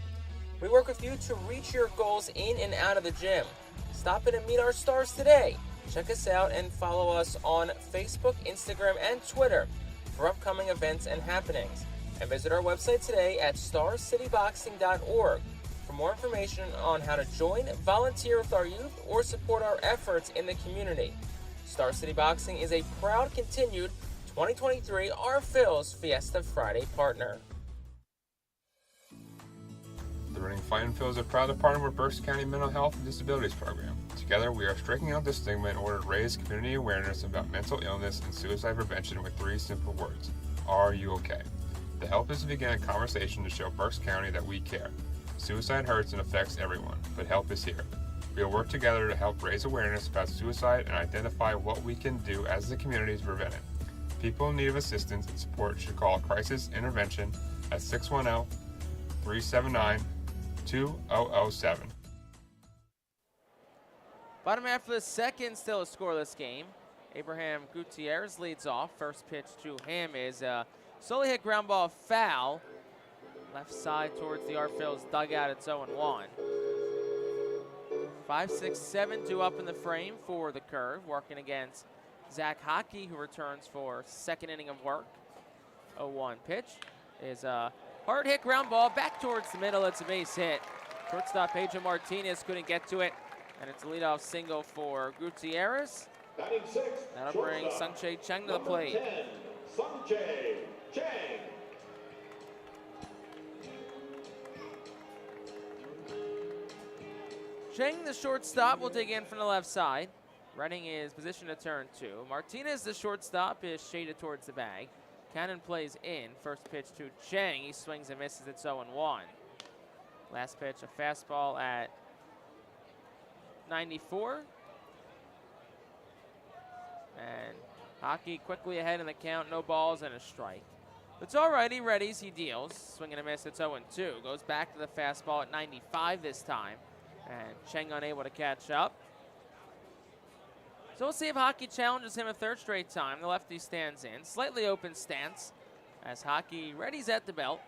We work with you to reach your goals in and out of the gym. Stop in and meet our stars today. Check us out and follow us on Facebook, Instagram, and Twitter for upcoming events and happenings. And visit our website today at starcityboxing.org for more information on how to join, volunteer with our youth, or support our efforts in the community. Star City Boxing is a proud continued 2023 Phillies Fiesta Friday partner. The Reading Fightin Phillies are proud to partner with Berks County Mental Health and Disabilities Program. Together, we are striking out the stigma in order to raise community awareness about mental illness and suicide prevention with 3 simple words. Are you okay? The help is to begin a conversation to show Berks County that we care. Suicide hurts and affects everyone, but help is here. We will work together to help raise awareness about suicide and identify what we can do as the community to prevent it. People in need of assistance and support should call Crisis Intervention at 610-379-2007. Bottom half of the second, still a scoreless game. Abraham Gutierrez leads off. First pitch to him is a slowly hit ground ball foul. Left side towards the Phillies dugout. It's 0-1. 5, 6, 7 due up in the frame for the curve, working against Zach Hockey, who returns for second inning of work. 0-1 pitch is a hard hit ground ball back towards the middle. It's a base hit. Shortstop Pedro Martinez couldn't get to it, and it's a leadoff single for Gutierrez. That'll bring Sungchae Cheng to the plate. 10, Sungchae Cheng. Cheng, the shortstop, will dig in from the left side. Reading is positioned to turn 2. Martinez, the shortstop, is shaded towards the bag. Cannon plays in. First pitch to Cheng. He swings and misses. It's 0-1. Last pitch, a fastball at 94. And Hockey quickly ahead in the count. No balls and a strike. It's all right. He readies. He deals. Swing and a miss. It's 0-2. Goes back to the fastball at 95 this time. And Cheng unable to catch up. So we'll see if Hockey challenges him a third straight time. The lefty stands in. Slightly open stance as Hockey readies at the belt.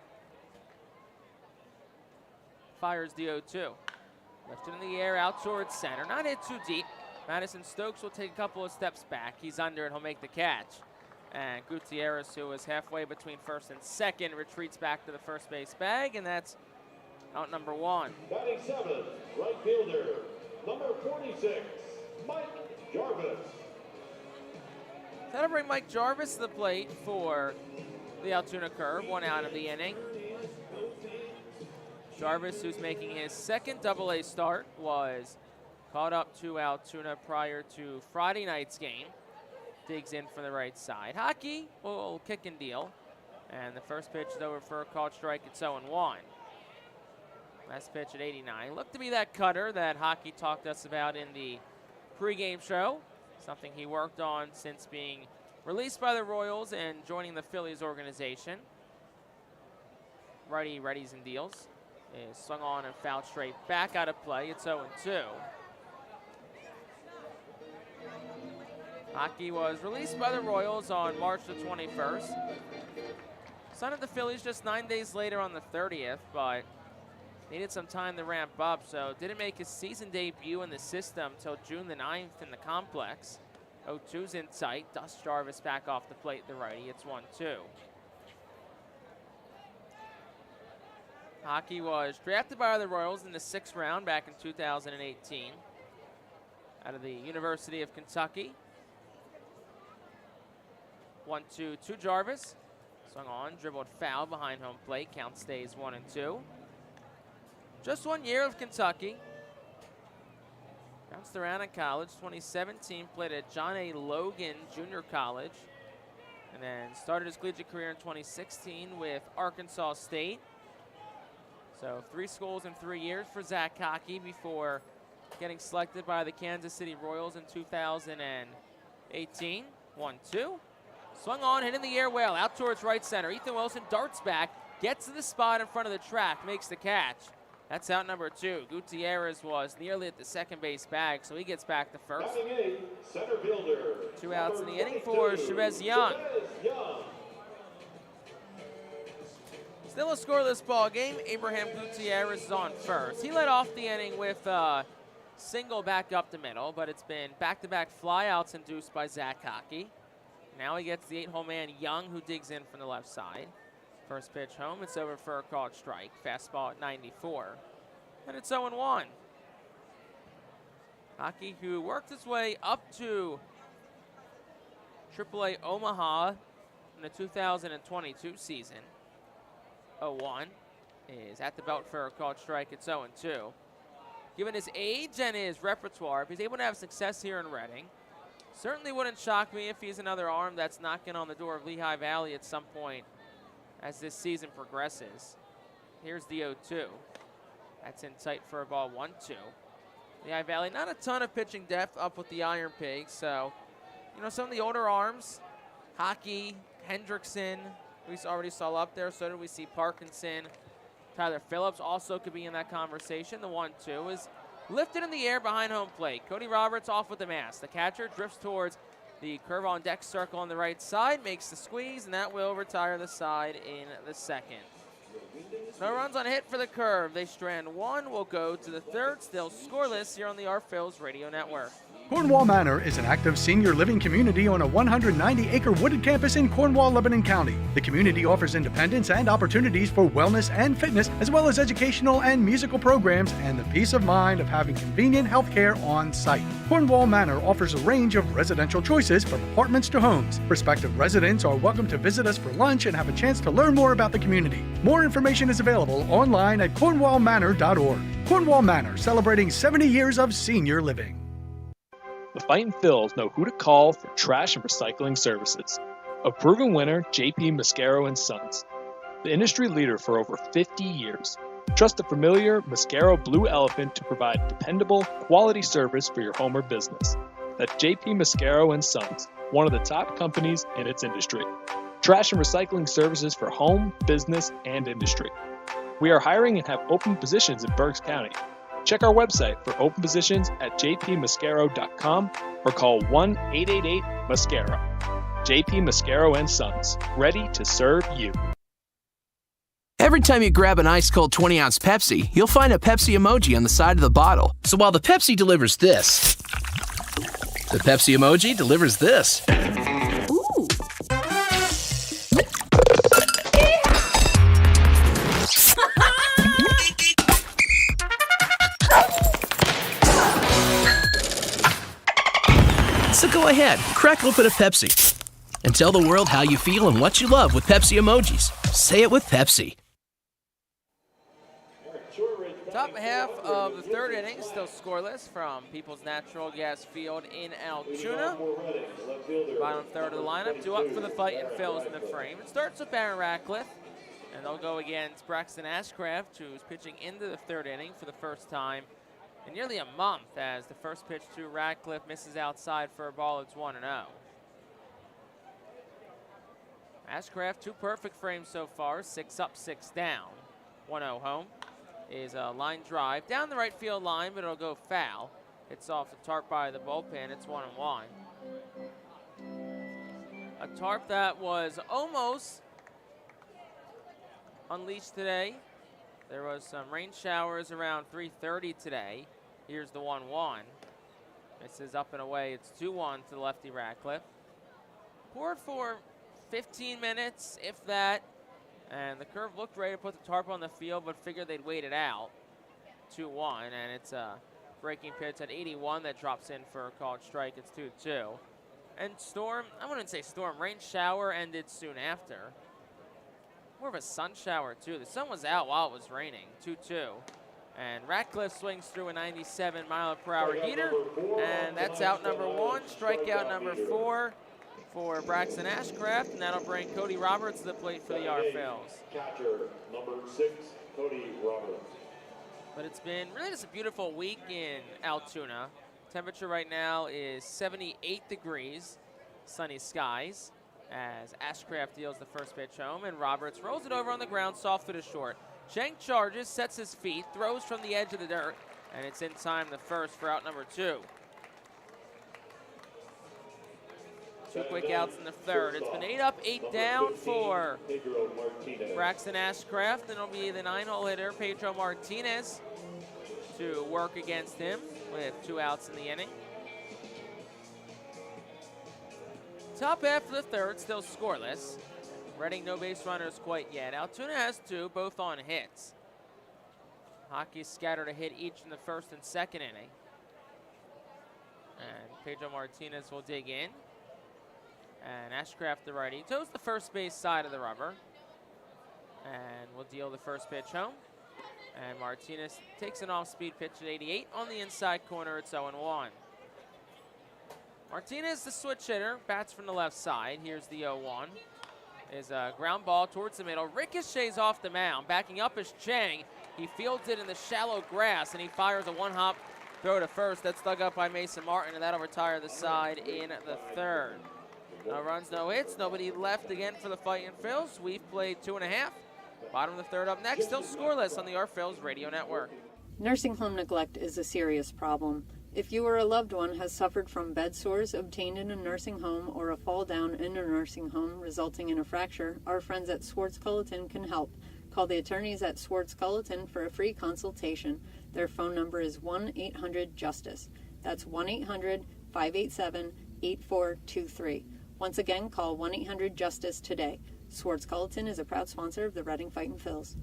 Fires the 0-2. Lifted in the air out towards center. Not hit too deep. Madison Stokes will take a couple of steps back. He's under and he'll make the catch. And Gutierrez, who is halfway between first and second, retreats back to the first base bag, and that's out number 1. Batting 7th, right fielder, number 46, Mike Jarvis. That'll bring Mike Jarvis to the plate for the Altoona curve. 1 out of the inning. Jarvis, who's making his second AA start, was caught up to Altoona prior to Friday night's game. Digs in from the right side. Hockey will kick and deal. And the first pitch is over for a called strike. It's 0-1. Last pitch at 89. Looked to be that cutter that Hockey talked to us about in the pregame show. Something he worked on since being released by the Royals and joining the Phillies organization. Righty readies and deals. is swung on and fouled straight back out of play. It's 0-2. Hockey was released by the Royals on March the 21st. Signed at the Phillies just 9 days later on the 30th, but needed some time to ramp up, so didn't make his season debut in the system till June the 9th in the complex. 0-2's in sight. Dust Jarvis back off the plate, the righty. It's 1-2. Hockey was drafted by the Royals in the 6th round back in 2018 out of the University of Kentucky. 1-2 to Jarvis. Swung on, dribbled foul behind home plate. Count stays 1-2. Just 1 year of Kentucky. Bounced around in college. 2017 played at John A. Logan Junior College. And then started his collegiate career in 2016 with Arkansas State. So 3 schools in 3 years for Zach Hockey before getting selected by the Kansas City Royals in 2018. 1-2. Swung on, hit in the air well, out towards right center. Ethan Wilson darts back, gets to the spot in front of the track, makes the catch. That's out number 2. Gutierrez was nearly at the second base bag, so he gets back to first. Center fielder. 2 outs in the inning for Chavez Young. Still a scoreless ball game. Abraham Gutierrez is on first. He led off the inning with a single back up the middle, but it's been back-to-back flyouts induced by Zach Hockey. Now he gets the 8-hole man Young, who digs in from the left side. First pitch home, it's over for a called strike. Fastball at 94. And it's 0-1. Hockey, who worked his way up to AAA Omaha in the 2022 season. 0-1 is at the belt for a called strike. It's 0-2. Given his age and his repertoire, if he's able to have success here in Reading, certainly wouldn't shock me if he's another arm that's knocking on the door of Lehigh Valley at some point as this season progresses. Here's the 0-2. That's in sight for a ball 1-2. Lehigh Valley, not a ton of pitching depth up with the Iron Pigs, so, you know, some of the older arms, Hockey, Hendrickson, we already saw up there, so did we see Parkinson. Tyler Phillips also could be in that conversation. The 1-2 is lifted in the air behind home plate. Cody Roberts off with the mask. The catcher drifts towards the curve on deck circle on the right side, makes the squeeze, and that will retire the side in the second. No runs on hit for the curve. They strand 1. Will go to the 3rd. Still scoreless here on the Phillies Radio Network. Cornwall Manor is an active senior living community on a 190-acre wooded campus in Cornwall, Lebanon County. The community offers independence and opportunities for wellness and fitness, as well as educational and musical programs, and the peace of mind of having convenient health care on site. Cornwall Manor offers a range of residential choices from apartments to homes. Prospective residents are welcome to visit us for lunch and have a chance to learn more about the community. More information is available online at cornwallmanor.org. Cornwall Manor, celebrating 70 years of senior living. The Fightin' Phils know who to call for trash and recycling services. A proven winner, J.P. Mascaro & Sons. The industry leader for over 50 years. Trust the familiar Mascaro Blue Elephant to provide dependable, quality service for your home or business. That's J.P. Mascaro & Sons, one of the top companies in its industry. Trash and recycling services for home, business, and industry. We are hiring and have open positions in Berks County. Check our website for open positions at jpmascaro.com or call 1-888-MASCARO. JP Mascaro & Sons, ready to serve you. Every time you grab an ice-cold 20-ounce Pepsi, you'll find a Pepsi emoji on the side of the bottle. So while the Pepsi delivers this, the Pepsi emoji delivers this. Ooh. So go ahead, crack open a Pepsi and tell the world how you feel and what you love with Pepsi emojis. Say it with Pepsi. Top half of the 3rd inning, still scoreless from People's Natural Gas Field in Altoona. Bottom 3rd of the lineup, 2 up for the Fightin' Phils in the frame. It starts with Barron Ratcliffe, and they'll go against Braxton Ashcraft, who's pitching into the 3rd inning for the first time in nearly a month, as the first pitch to Ratcliffe misses outside for a ball. It's 1-0. Ashcraft, 2 perfect frames so far, 6 up, 6 down. 1-0 home. is a line drive down the right field line, but it'll go foul. It's off the tarp by the bullpen. It's 1-1. A tarp that was almost unleashed today. There was some rain showers around 3:30 today. Here's the 1-1. This is up and away. It's 2-1 to the lefty Ratcliffe. Poured for 15 minutes, if that. And the curve looked ready to put the tarp on the field, but figured they'd wait it out. 2-1, and it's a breaking pitch at 81 that drops in for a called strike. It's 2-2. And storm, I wouldn't say storm, rain shower ended soon after. More of a sun shower, too. The sun was out while it was raining. 2-2. And Ratcliffe swings through a 97-mile-per-hour heater, and that's out number 1. Strikeout number 4 for Braxton Ashcraft, and that'll bring Cody Roberts to the plate for the R-Phils. Catcher, number 6, Cody Roberts. But it's been really just a beautiful week in Altoona. Temperature right now is 78 degrees, sunny skies, as Ashcraft deals the first pitch home, and Roberts rolls it over on the ground, soft to the short. Schenk charges, sets his feet, throws from the edge of the dirt, and it's in time the first for out number 2. 2 quick outs in the third. It's been 8 up, 8 down for Braxton Ashcraft, and it'll be the 9-hole hitter, Pedro Martinez, to work against him with 2 outs in the inning. Top half of the third, still scoreless. Reading no base runners quite yet. Altoona has 2, both on hits. Hockey scattered a hit each in the first and second inning. And Pedro Martinez will dig in. And Ashcraft, the righty, toes the first base side of the rubber. And will deal the first pitch home. And Martinez takes an off-speed pitch at 88 on the inside corner. It's 0-1. Martinez, the switch hitter, bats from the left side. Here's the 0-1. Is a ground ball towards the middle. Ricochets off the mound. Backing up is Chang. He fields it in the shallow grass, and he fires a one-hop throw to first. That's dug up by Mason Martin, and that'll retire the side in the third. No runs, no hits. Nobody left again for the Fightin' Phils. We've played 2.5. Bottom of the third up next. Still scoreless on the R-Phils Radio Network. Nursing home neglect is a serious problem. If you or a loved one has suffered from bed sores obtained in a nursing home or a fall down in a nursing home resulting in a fracture, our friends at Swartz Culleton can help. Call the attorneys at Swartz Culleton for a free consultation. Their phone number is 1-800-JUSTICE. That's 1-800-587-8423. Once again, call 1-800-JUSTICE today. Swartz Culleton is a proud sponsor of the Reading Fightin' Phils.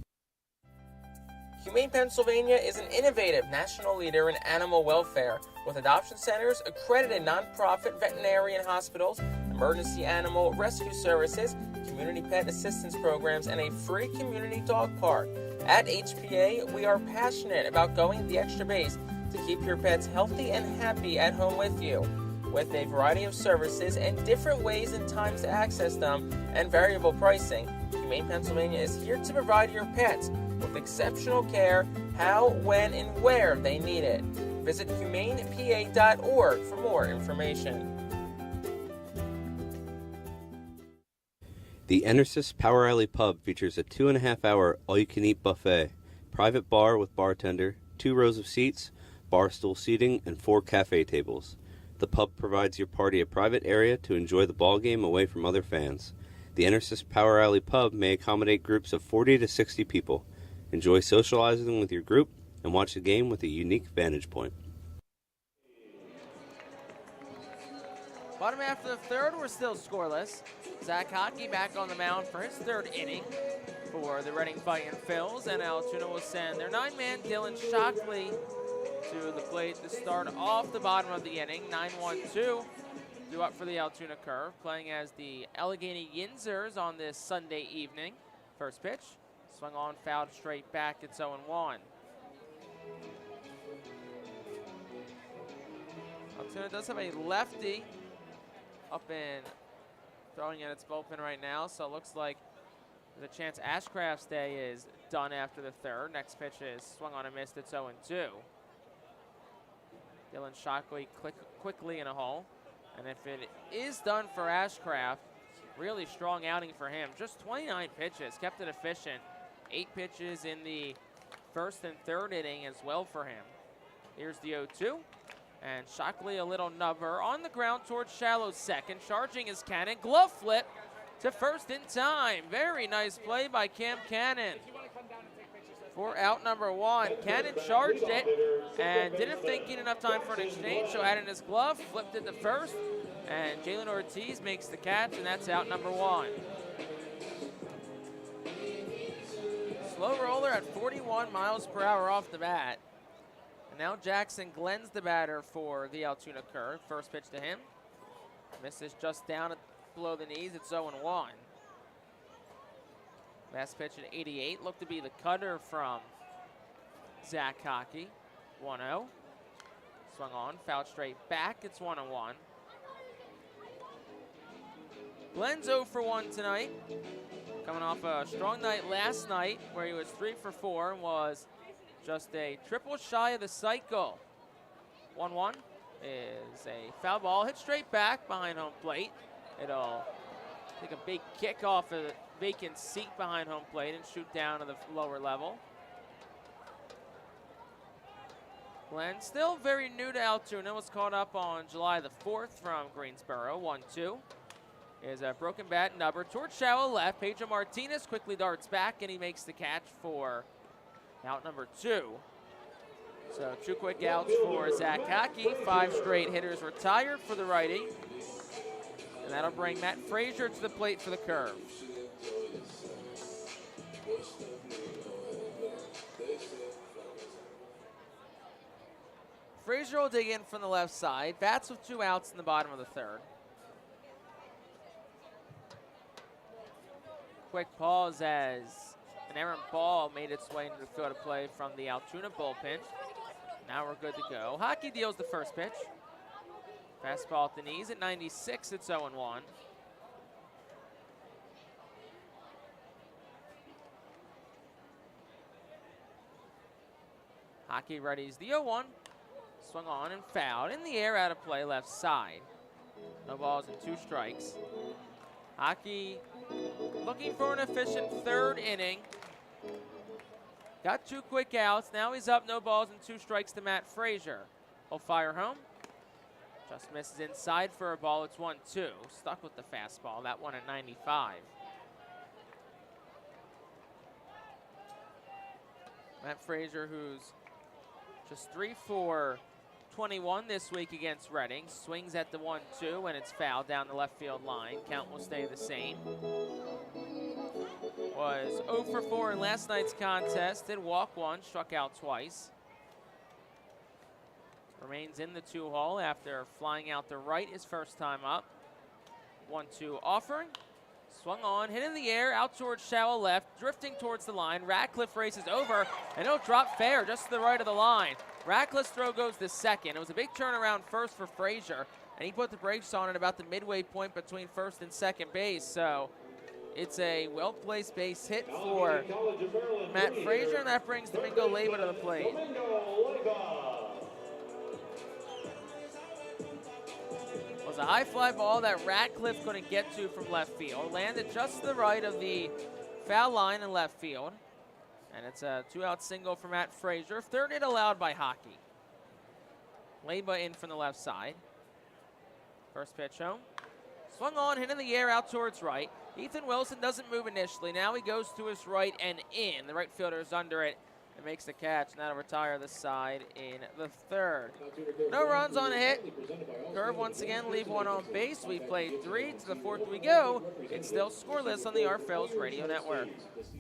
Humane Pennsylvania is an innovative national leader in animal welfare with adoption centers, accredited nonprofit veterinarian hospitals, emergency animal rescue services, community pet assistance programs, and a free community dog park. At HPA, we are passionate about going the extra base to keep your pets healthy and happy at home with you. With a variety of services and different ways and times to access them and variable pricing, Humane Pennsylvania is here to provide your pets with exceptional care, how, when, and where they need it. Visit humanepa.org for more information. The Enersys Power Alley Pub features a 2.5-hour all-you-can-eat buffet, private bar with bartender, 2 rows of seats, bar stool seating, and 4 cafe tables. The pub provides your party a private area to enjoy the ball game away from other fans. The Enersys Power Alley Pub may accommodate groups of 40 to 60 people. Enjoy socializing with your group and watch the game with a unique vantage point. Bottom half of the third, we're still scoreless. Zach Hockey back on the mound for his third inning for the Reading Fightin' Phils, and Altoona will send their 9-man Dylan Shockley to the plate to start off the bottom of the inning. 9-1-2 due up for the Altoona curve, playing as the Allegheny Yinzers on this Sunday evening. First pitch, swung on, fouled straight back. It's 0-1. Altoona does have a lefty up and throwing at its bullpen right now, so it looks like there's a chance Ashcraft's day is done after the third. Next pitch is swung on and missed. It's 0-2. Dylan Shockley quickly in a hole. And if it is done for Ashcraft, really strong outing for him. Just 29 pitches, kept it efficient. 8 pitches in the first and third inning as well for him. Here's the 0-2. And Shockley a little nubber on the ground towards shallow second. Charging is Cannon. Glove flip to first in time. Very nice play by Cam Cannon for out number 1. Cannon charged it and didn't think he had enough time for an exchange, so had in his glove, flipped it to first, and Jalen Ortiz makes the catch, and that's out number 1. Slow roller at 41 miles per hour off the bat. And now Jackson Glenn's the batter for the Altoona Curve. First pitch to him. Misses just down below the knees. It's 0-1. Last pitch at 88 looked to be the cutter from Zach Hockey. 1-0. Swung on, fouled straight back. It's 1-1. Glenn's 0 for 1 tonight. Coming off a strong night last night where he was 3 for 4 and was just a triple shy of the cycle. 1-1 is a foul ball hit straight back behind home plate. It'll take a big kick off of the vacant seat behind home plate and shoot down to the lower level. Glenn, still very new to Altoona, was called up on July the 4th from Greensboro. 1-2 is a broken bat nubber towards shallow left. Pedro Martinez quickly darts back and he makes the catch for out number 2. So 2 quick outs for Zach Hockey. 5 straight hitters retired for the righty. And that'll bring Matt Frazier to the plate for the Curve. Frazier will dig in from the left side. Bats with 2 outs in the bottom of the 3rd. Quick pause as an errant ball made its way into the field of play from the Altoona bullpen. Now we're good to go. Hockey deals the first pitch. Fastball at the knees at 96. It's 0-1. Hockey readies the 0-1. Swung on and fouled. In the air, out of play, left side. No balls and 2 strikes. Hockey looking for an efficient 3rd inning. Got 2 quick outs. Now he's up, no balls and 2 strikes to Matt Frazier. He'll fire home. Just misses inside for a ball. It's 1-2. Stuck with the fastball. That one at 95. Matt Frazier, who's just 3 for 21 this week against Reading. Swings at the 1-2 and it's fouled down the left field line. Count will stay the same. Was 0 for 4 in last night's contest. Did walk 1, struck out twice. Remains in the 2 hole after flying out to right his first time up. 1-2 offering. Swung on, hit in the air, out towards shallow left, drifting towards the line. Ratcliffe races over, and it'll drop fair just to the right of the line. Ratcliffe's throw goes to second. It was a big turnaround first for Frazier, and he put the brakes on at about the midway point between first and second base. So it's a well-placed base hit for Matt Frazier, and that brings Domingo Leyva to the plate. Was a high fly ball that Ratcliffe couldn't get to from left field. Landed just to the right of the foul line in left field. And it's a 2-out single for Matt Frazier. 3rd hit allowed by Hockey. Leyva in from the left side. First pitch home. Swung on, hit in the air out towards right. Ethan Wilson doesn't move initially. Now he goes to his right and in. The right fielder is under it and makes the catch. And that'll retire the side in the 3rd. No runs on a hit. Curve once again leave 1 on base. We played 3 to the 4th we go. It's still scoreless on the Phillies Radio Network.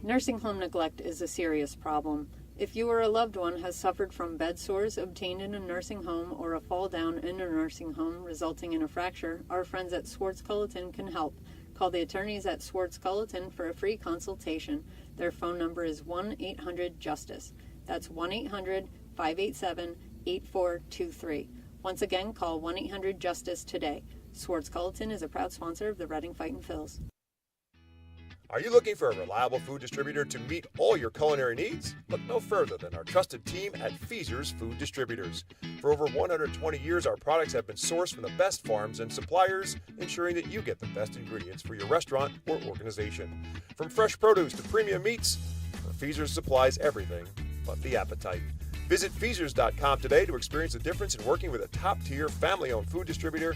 Nursing home neglect is a serious problem. If you or a loved one has suffered from bed sores obtained in a nursing home or a fall down in a nursing home resulting in a fracture, our friends at Swartz Culleton can help. Call the attorneys at Swartz Culleton for a free consultation. Their phone number is 1-800-JUSTICE. That's 1-800-587-8423. Once again, call 1-800-JUSTICE today. Swartz Culleton is a proud sponsor of the Reading Fightin' Phils. Are you looking for a reliable food distributor to meet all your culinary needs? Look no further than our trusted team at Feaser's Food Distributors. For over 120 years, our products have been sourced from the best farms and suppliers, ensuring that you get the best ingredients for your restaurant or organization. From fresh produce to premium meats, Feaser's supplies everything but the appetite. Visit Feasers.com today to experience the difference in working with a top-tier, family-owned food distributor.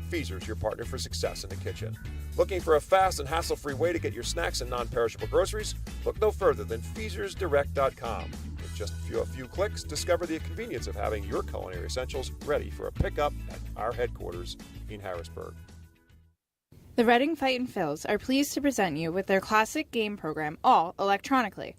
Feasers, your partner for success in the kitchen. Looking for a fast and hassle-free way to get your snacks and non-perishable groceries? Look no further than FeasersDirect.com. With just a few clicks, discover the convenience of having your culinary essentials ready for a pickup at our headquarters in Harrisburg. The Reading Fightin' Phils are pleased to present you with their classic game program, all electronically.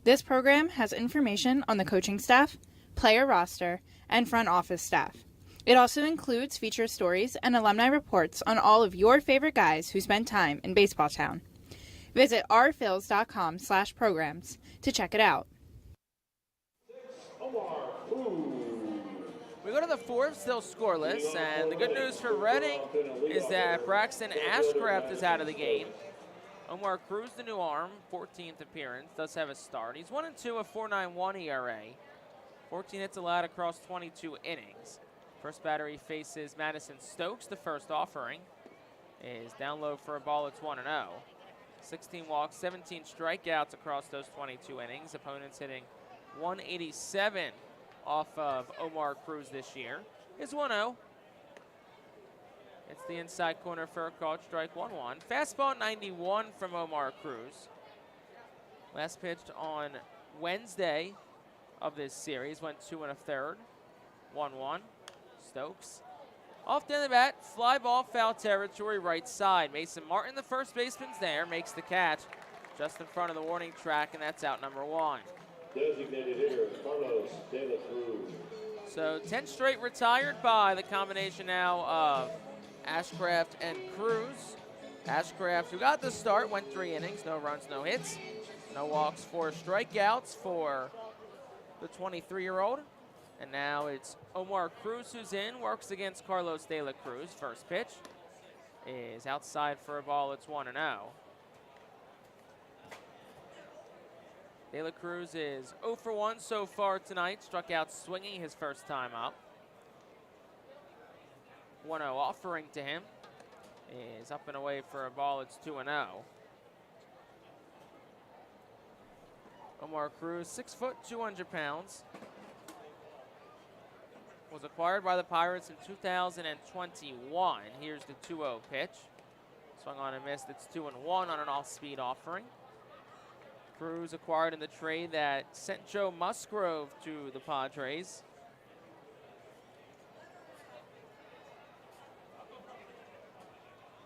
This program has information on the coaching staff, player roster, and front office staff. It also includes feature stories and alumni reports on all of your favorite guys who spent time in baseball town. Visit ourphils.com/programs to check it out. We go to the fourth, still scoreless, and the good news for Reading is that Braxton Ashcraft is out of the game. Omar Cruz, the new arm, 14th appearance, does have a start. He's 1-2, a 4.91 ERA. 14 hits allowed across 22 innings. First batter he faces Madison Stokes, the first offering. Is down low for a ball, it's 1-0. 16 walks, 17 strikeouts across those 22 innings. Opponents hitting 187 off of Omar Cruz this year. It's 1-0. It's the inside corner for a called strike, 1-1. Fastball 91 from Omar Cruz. Last pitched on Wednesday of this series, went 2 1/3, 1-1. Stokes off the end of the bat, fly ball, foul territory, right side. Mason Martin, the first baseman's there, makes the catch just in front of the warning track, and that's out number 1. Designated hitter, Carlos De La Cruz. So 10 straight retired by the combination now of Ashcraft and Cruz. Ashcraft, who got the start, went 3 innings, no runs, no hits, no walks, 4 strikeouts for the 23-year-old. And now it's Omar Cruz who's in, works against Carlos De La Cruz. First pitch is outside for a ball, it's 1-0. De La Cruz is 0 for 1 so far tonight, struck out swinging his first time up. 1-0 offering to him is up and away for a ball, it's 2-0. Omar Cruz, 6 foot, 200 pounds. Was acquired by the Pirates in 2021. Here's the 2-0 pitch. Swung on and missed, it's 2-1 on an off-speed offering. Cruz acquired in the trade that sent Joe Musgrove to the Padres.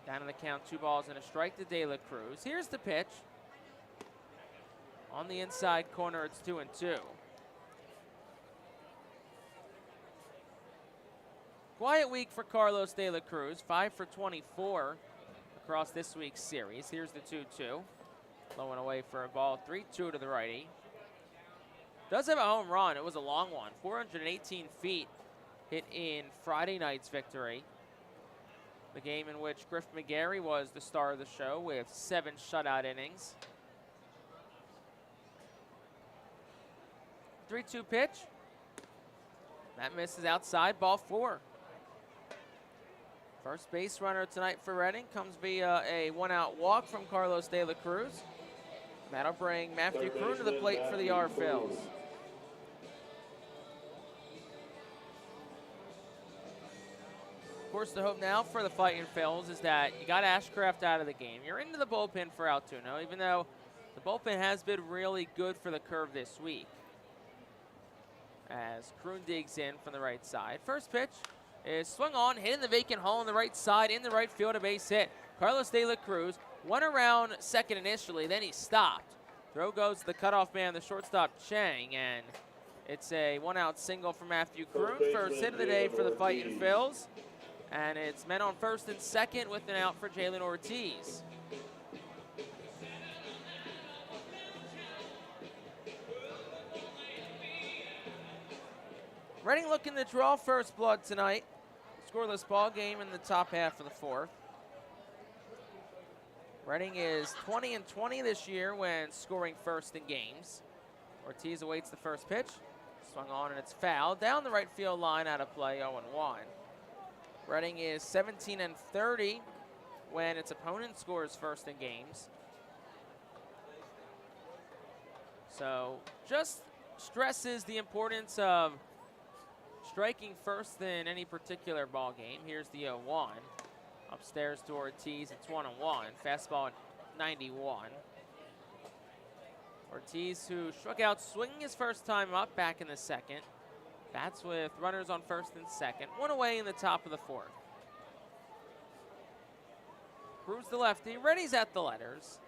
Down in the count, 2 balls and a strike to De La Cruz. Here's the pitch. On the inside corner, it's 2-2. Quiet week for Carlos De La Cruz, 5 for 24 across this week's series. Here's the 2-2. Low and away for a ball, 3-2 to the righty. Does have a home run. It was a long one, 418 feet, hit in Friday night's victory. The game in which Griff McGarry was the star of the show with 7 shutout innings. 3-2 pitch. That misses outside, ball 4. First base runner tonight for Reading comes via a 1-out walk from Carlos De La Cruz. That'll bring Matthew Kroon to the plate for the Phils. Of course, the hope now for the Fightin' Phils is that you got Ashcraft out of the game. You're into the bullpen for Altoona, even though the bullpen has been really good for the curve this week. As Kroon digs in from the right side. First pitch is swung on, hit in the vacant hole on the right side, in the right field, a base hit. Carlos De La Cruz went around second initially, then he stopped. Throw goes to the cutoff man, the shortstop Chang, and it's a 1-out single for Matthew Kroon. First hit of the day for the Fightin' Phils. And it's men on first and second with an out for Jalen Ortiz. Reading looking to draw first blood tonight. Scoreless ball game in the top half of the 4th. Reading is 20-20 this year when scoring first in games. Ortiz awaits the first pitch. Swung on and it's foul. Down the right field line, out of play, 0-1. Reading is 17-30 when its opponent scores first in games. So just stresses the importance of striking first in any particular ball game. Here's the 0-1. Upstairs to Ortiz, it's 1-1. Fastball at 91. Ortiz, who struck out swinging his first time up back in the second. Bats with runners on first and second. One away in the top of the fourth. Cruz the lefty, Reddy's at the letters.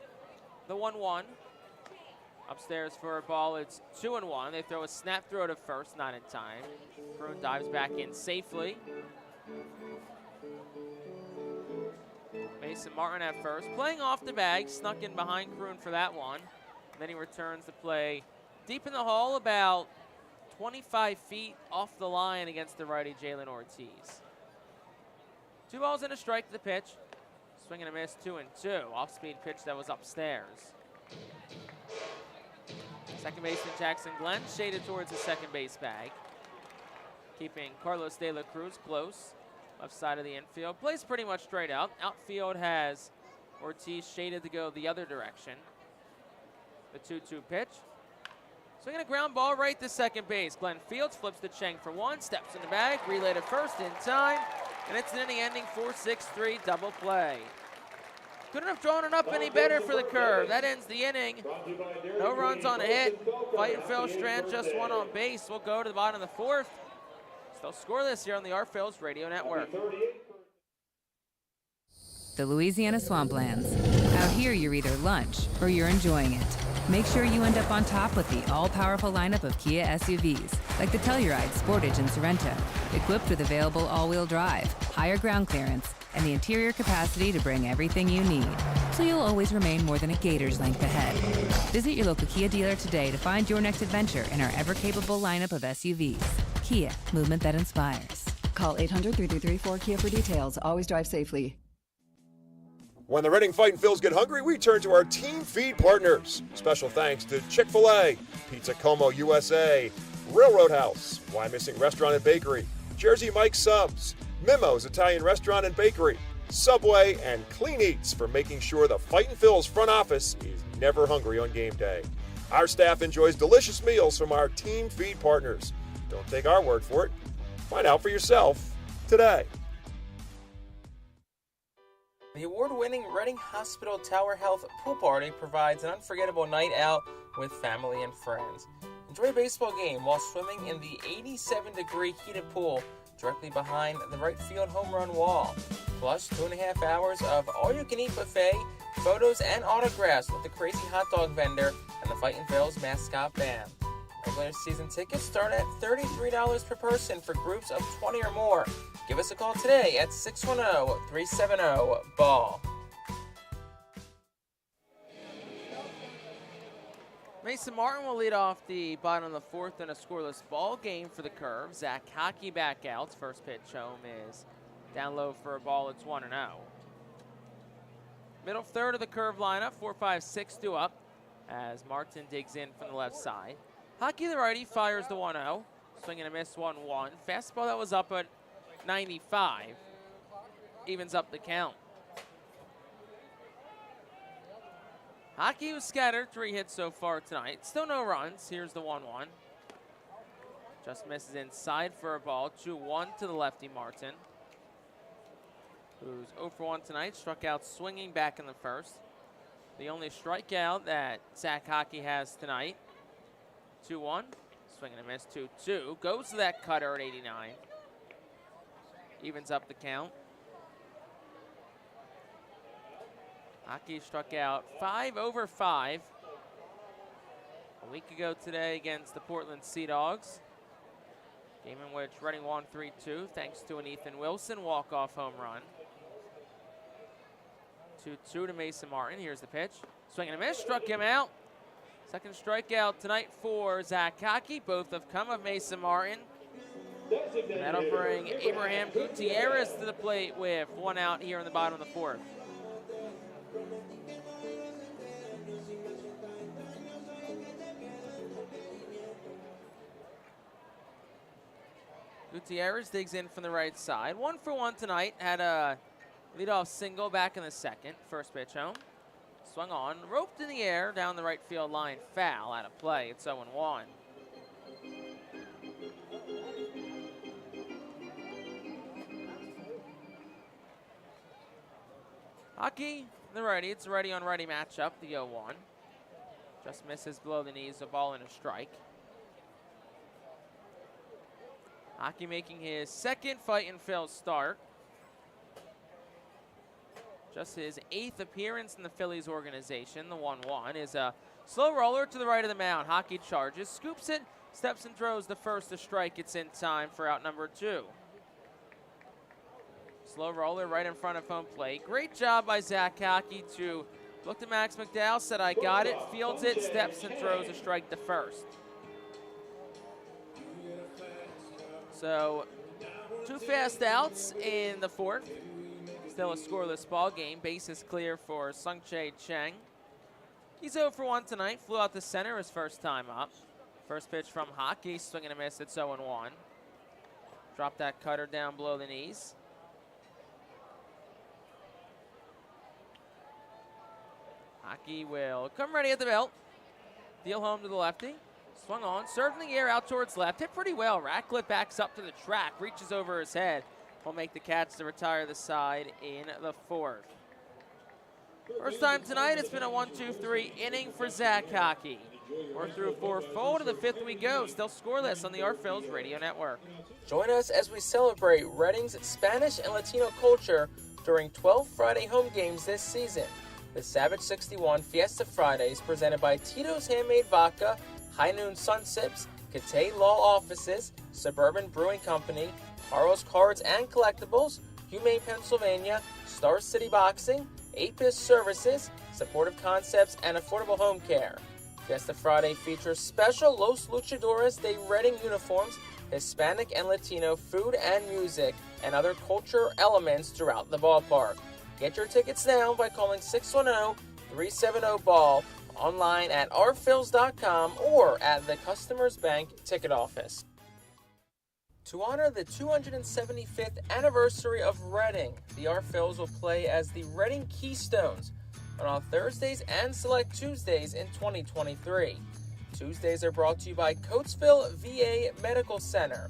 The 1-1. Upstairs for a ball, it's 2-1. They throw a snap throw to first, not in time. Kroon dives back in safely. Mason Martin at first, playing off the bag, snuck in behind Kroon for that one. Then he returns to play deep in the hole, about 25 feet off the line against the righty Jalen Ortiz. 2 balls and a strike to the pitch. Swing and a miss, 2-2. Off-speed pitch that was upstairs. Second baseman Jackson Glenn shaded towards the second base bag, keeping Carlos De La Cruz close. Left side of the infield. Plays pretty much straight out. Outfield has Ortiz shaded to go the other direction. The 2-2 pitch. Swinging a ground ball right to second base. Glenn Fields flips to Cheng for one. Steps in the bag. Relay to first in time. And it's an inning-ending 4-6-3 double play. Couldn't have drawn it up any better for the Curve. That ends the inning. No runs on a hit. Fightin' Phil Strand just one on base. We'll go to the bottom of the fourth. Still scoreless here on the Phillies Radio Network. The Louisiana Swamplands. Out here, you're either lunch or you're enjoying it. Make sure you end up on top with the all-powerful lineup of Kia SUVs, like the Telluride, Sportage, and Sorento, equipped with available all-wheel drive, higher ground clearance, and the interior capacity to bring everything you need, so you'll always remain more than a gator's length ahead. Visit your local Kia dealer today to find your next adventure in our ever-capable lineup of SUVs. Kia, movement that inspires. Call 800-3334-KIA for details. Always drive safely. When the Reading Fightin' Phils get hungry, we turn to our team feed partners. Special thanks to Chick-fil-A, Pizza Como USA, Railroad House, Why Missing Restaurant and Bakery, Jersey Mike's Subs, Mimo's Italian Restaurant and Bakery, Subway, and Clean Eats for making sure the Fightin' Phils front office is never hungry on game day. Our staff enjoys delicious meals from our team feed partners. Don't take our word for it. Find out for yourself today. The award-winning Reading Hospital Tower Health Pool Party provides an unforgettable night out with family and friends. Enjoy a baseball game while swimming in the 87-degree heated pool directly behind the right field home run wall. Plus 2.5 hours of all-you-can-eat buffet, photos, and autographs with the crazy hot dog vendor and the Fightin' Phils mascot band. Regular season tickets start at $33 per person for groups of 20 or more. Give us a call today at 610-370-BALL. Mason Martin will lead off the bottom of the fourth in a scoreless ball game for the Curve. Zach Hockey back out. First pitch home is down low for a ball. It's 1-0. Middle third of the Curve lineup, 4-5-6 due up as Martin digs in from the left side. Hockey, the righty, fires the 1-0. Swing and a miss, 1-1. Fastball that was up at 95. Evens up the count. Hockey was scattered, 3 hits so far tonight. Still no runs. Here's the 1-1. Just misses inside for a ball. 2-1 to the lefty Martin, who's 0 for 1 tonight. Struck out swinging back in the first. The only strikeout that Zach Hockey has tonight. 2-1. Swing and a miss, 2-2. Goes to that cutter at 89. Evens up the count. Hockey struck out 5 over 5 a week ago today against the Portland Sea Dogs. Game in which Reading won 3-2 thanks to an Ethan Wilson walk-off home run. 2-2 to Mason Martin. Here's the pitch. Swing and a miss, struck him out. Second strikeout tonight for Zach Hockey. Both have come of Mason Martin. And that'll bring Abraham Gutierrez to the plate with 1 out here in the bottom of the fourth. Gutierrez digs in from the right side. 1 for 1 tonight. Had a leadoff single back in the second. First pitch home. Swung on, roped in the air down the right field line. Foul out of play. It's 0-1. Hockey, the righty. It's a righty-on-righty matchup, the 0-1. Just misses below the knees, a ball and a strike. Hockey making his second Fightin' Phil start. Just his 8th appearance in the Phillies organization. The 1-1 is a slow roller to the right of the mound. Hockey charges, scoops it, steps and throws the first to strike. It's in time for out number 2. Slow roller right in front of home plate. Great job by Zach Hockey to look to Max McDowell, said I got it, fields it, steps and throws a strike to first. So 2 fast outs in the 4th. Still a scoreless ball game. Bases clear for Sungchae Cheng. He's 0 for 1 tonight. Flew out to center his first time up. First pitch from Hockey, swing and a miss. It's 0-1. Drop that cutter down below the knees. Hockey will come ready at the belt. Deal home to the lefty. Swung on, served in the air out towards left. Hit pretty well. Ratcliffe backs up to the track, reaches over his head. Will make the catch to retire the side in the 4th. First time tonight, it's been a 1-2-3 inning for Zach Hockey. We're through 4 full to the 5th we go. Still scoreless on the Art Phil's Radio Network. Join us as we celebrate Reading's Spanish and Latino culture during 12 Friday home games this season. The Savage 61 Fiesta Fridays presented by Tito's Handmade Vodka, High Noon Sunsips, Cathay Law Offices, Suburban Brewing Company, Carl's Cards and Collectibles, Humane Pennsylvania, Star City Boxing, Apis Services, Supportive Concepts, and Affordable Home Care. Fiesta Friday features special Los Luchadores de Reading uniforms, Hispanic and Latino food and music, and other culture elements throughout the ballpark. Get your tickets now by calling 610-370-BALL, online at rphils.com or at the Customers Bank ticket office. To honor the 275th anniversary of Reading, the Art Phil's will play as the Reading Keystones on Thursdays and select Tuesdays in 2023. Tuesdays are brought to you by Coatesville VA Medical Center.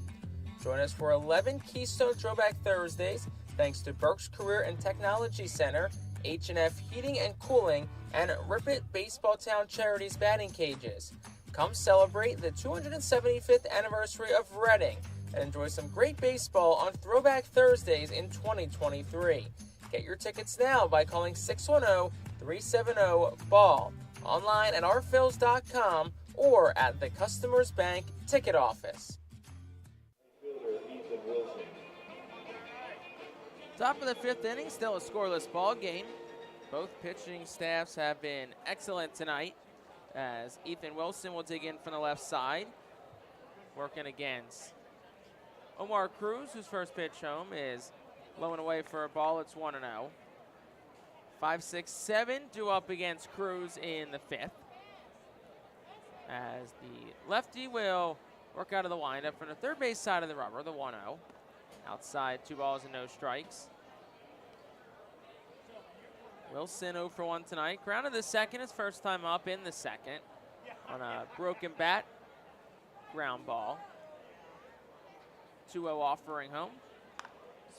Join us for 11 Keystone Throwback Thursdays thanks to Burke's Career and Technology Center, H&F Heating and Cooling, and Rip It Baseball Town Charities batting cages. Come celebrate the 275th anniversary of Reading and enjoy some great baseball on Throwback Thursdays in 2023. Get your tickets now by calling 610-370-BALL, online at rphils.com or at the Customers Bank ticket office. Top of the 5th inning, still a scoreless ball game. Both pitching staffs have been excellent tonight as Ethan Wilson will dig in from the left side, working against Omar Cruz, whose first pitch home is low and away for a ball. It's 1-0. 5-6-7 due up against Cruz in the 5th. As the lefty will work out of the windup from the third base side of the rubber, the 1-0. Outside, 2 balls and no strikes. Wilson 0 for 1 tonight. Grounded the second, his first time up in the second on a broken bat ground ball. 2-0 offering home.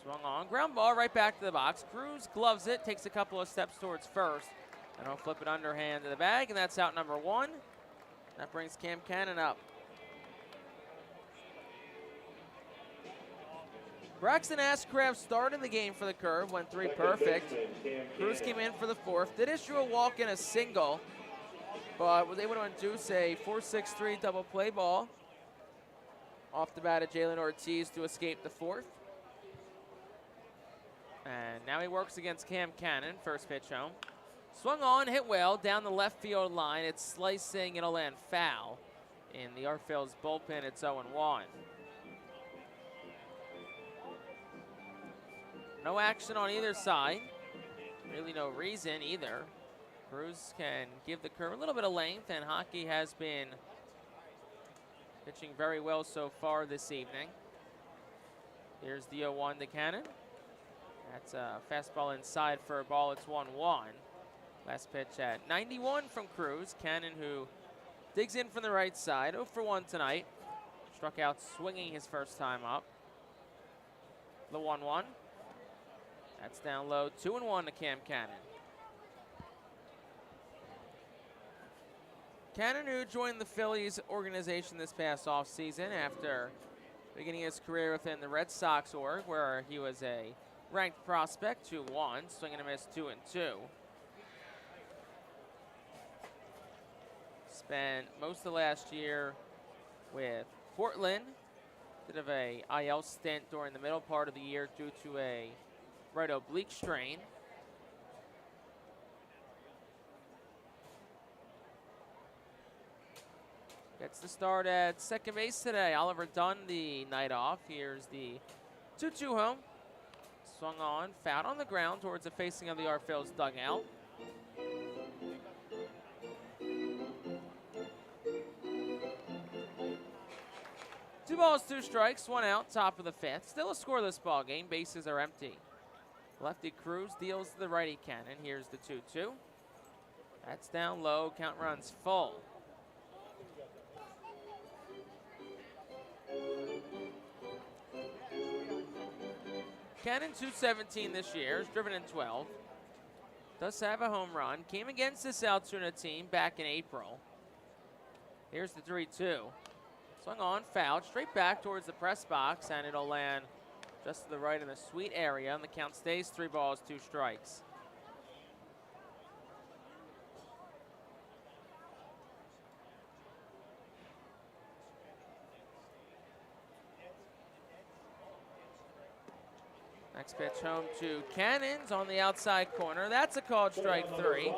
Swung on, ground ball right back to the box. Cruz gloves it, takes a couple of steps towards first, and he'll flip it underhand to the bag, and that's out number 1. That brings Cam Cannon up. Braxton Ashcraft started the game for the Curve, went 3 perfect. Cruz came in for the 4th, did issue a walk and a single, but was able to induce a 4-6-3 double play ball off the bat of Jalen Ortiz to escape the 4th. And now he works against Cam Cannon, first pitch home. Swung on, hit well, down the left field line. It's slicing, it'll land foul. In the Art Phil's bullpen, it's 0-1. No action on either side. Really no reason either. Cruz can give the Curve a little bit of length, and Hockey has been pitching very well so far this evening. Here's the 0-1 to Cannon. That's a fastball inside for a ball. It's 1-1. Last pitch at 91 from Cruz. Cannon, who digs in from the right side. 0 for 1 tonight. Struck out swinging his first time up. The 1-1. That's down low, 2-1 to Cam Cannon. Cannon, who joined the Phillies organization this past offseason after beginning his career within the Red Sox org, where he was a ranked prospect, 2-1, swing and a miss, 2-2. Spent most of last year with Portland. Bit of a IL stint during the middle part of the year due to a right oblique strain. Gets the start at second base today. Oliver Dunn the night off. Here's the 2-2 home. Swung on, fouled on the ground towards the facing of the Phillies dugout. Two balls, two strikes, one out, top of the fifth. Still a scoreless ball game. Bases are empty. Lefty Cruz deals to the righty Cannon. Here's the 2-2. That's down low. Count runs full. Cannon 217 this year, is driven in 12. Does have a home run. Came against this Altoona team back in April. Here's the 3-2. Swung on, fouled, straight back towards the press box, and it'll land just to the right in the sweet area, and the count stays 3 balls, 2 strikes. Next pitch home to Cannon's on the outside corner. That's a called strike 3.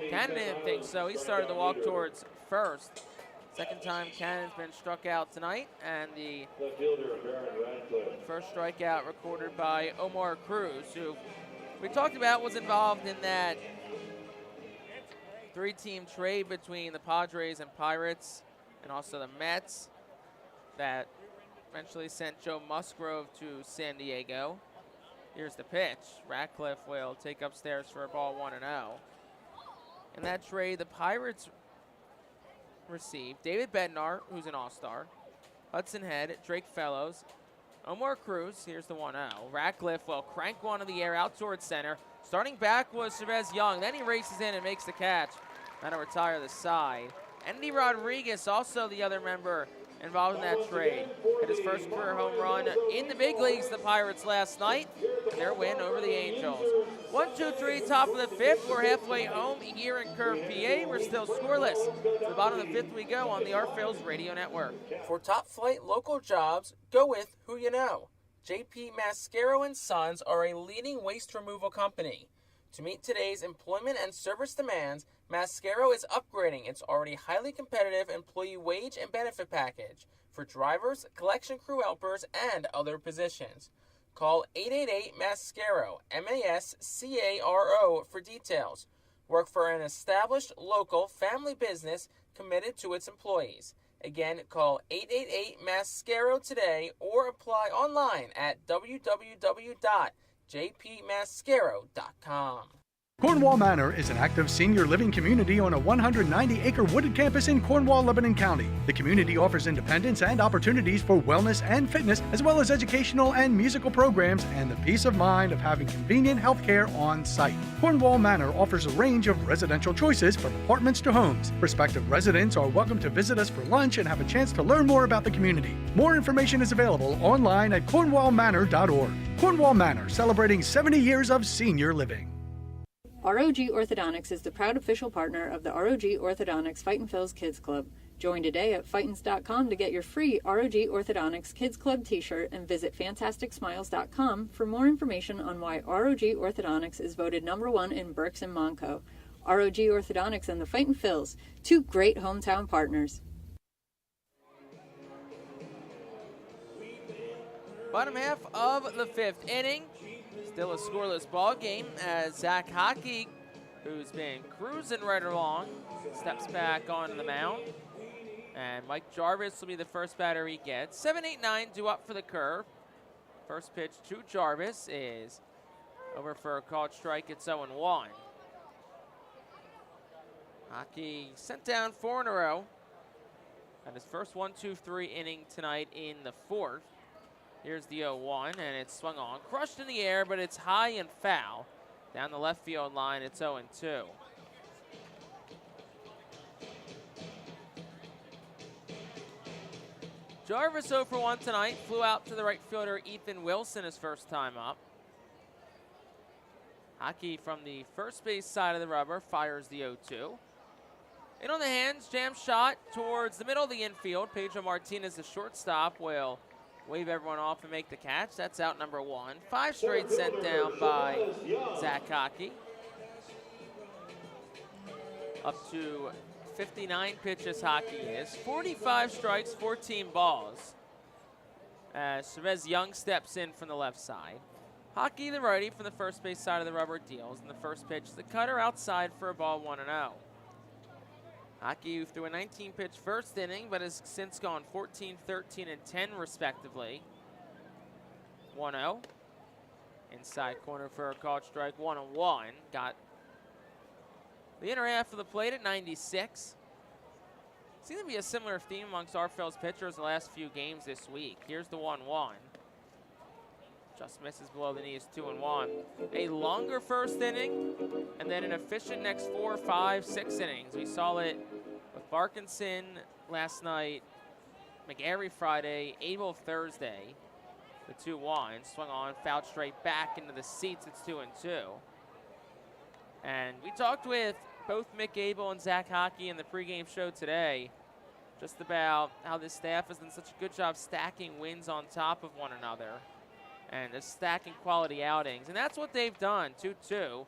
Cannon didn't think so. He started to walk towards first. Second time Cannon's been struck out tonight, and the first strikeout recorded by Omar Cruz, who we talked about was involved in that 3-team trade between the Padres and Pirates and also the Mets that eventually sent Joe Musgrove to San Diego. Here's the pitch. Ratcliffe will take upstairs for a ball 1-0. In that trade, the Pirates received David Bednar, who's an all-star, Hudson Head, Drake Fellows, Omar Cruz. Here's the 1-0. Ratcliffe will crank one in the air out towards center. Starting back was Chavez Young. Then he races in and makes the catch. That'll retire the side. Andy Rodriguez, also the other member involved in that trade. Hit his first career home run in the big leagues, the Pirates, last night. Their win over the Angels. 1-2-3, top of the fifth. We're halfway home here in Curve, PA. We're still scoreless. To the bottom of the fifth we go on the Phillies Radio Network. For top flight local jobs, go with who you know. JP Mascaro & Sons are a leading waste removal company. To meet today's employment and service demands, Mascaro is upgrading its already highly competitive employee wage and benefit package for drivers, collection crew helpers, and other positions. Call 888-MASCARO, M-A-S-C-A-R-O, for details. Work for an established local family business committed to its employees. Again, call 888-MASCARO today or apply online at www.jpmascaro.com. Cornwall Manor is an active senior living community on a 190-acre wooded campus in Cornwall, Lebanon County. The community offers independence and opportunities for wellness and fitness, as well as educational and musical programs, and the peace of mind of having convenient health care on site. Cornwall Manor offers a range of residential choices from apartments to homes. Prospective residents are welcome to visit us for lunch and have a chance to learn more about the community. More information is available online at cornwallmanor.org. Cornwall Manor, celebrating 70 years of senior living. ROG Orthodontics is the proud official partner of the ROG Orthodontics Fightin Phil's Kids Club. Join today at Fightins.com to get your free ROG Orthodontics Kids Club t-shirt and visit FantasticSmiles.com for more information on why ROG Orthodontics is voted #1 in Berks and Monco. ROG Orthodontics and the Fightin Phil's, two great hometown partners. Bottom half of the fifth inning. Still a scoreless ball game as Zach Hockey, who's been cruising right along, steps back onto the mound. And Mike Jarvis will be the first batter he gets. 7-8-9 due up for the curve. First pitch to Jarvis is over for a called strike. It's 0-1. Hockey sent down 4 in a row. Had his first 1-2-3 inning tonight in the fourth. Here's the 0-1, and it's swung on. Crushed in the air, but it's high and foul. Down the left field line, it's 0-2. Jarvis 0 for 1 tonight. Flew out to the right fielder Ethan Wilson his first time up. Hockey from the first base side of the rubber fires the 0-2. In on the hands, jam shot towards the middle of the infield. Pedro Martinez, the shortstop, will wave everyone off and make the catch. That's out number 1. 5 straight sent down by Zach Hockey. Up to 59 pitches Hockey is. 45 strikes, 14 balls. As Chavez Young steps in from the left side. Hockey, the righty, from the first base side of the rubber deals. And the first pitch, the cutter outside for a ball 1-0. Hockey, who threw a 19-pitch first inning, but has since gone 14, 13, and 10 respectively. 1-0. Inside corner for a called strike, 1-1. Got the inner half of the plate at 96. Seems to be a similar theme amongst Arfell's pitchers the last few games this week. Here's the 1-1. Just misses below the knees, 2-1. A longer first inning, and then an efficient next 4, 5, 6 innings. We saw it with Parkinson last night, McGarry Friday, Abel Thursday. The 2-1, swung on, fouled straight back into the seats, it's 2-2. And we talked with both Mick Abel and Zach Hockey in the pregame show today just about how this staff has done such a good job stacking wins on top of one another and just stacking quality outings. And that's what they've done, 2-2.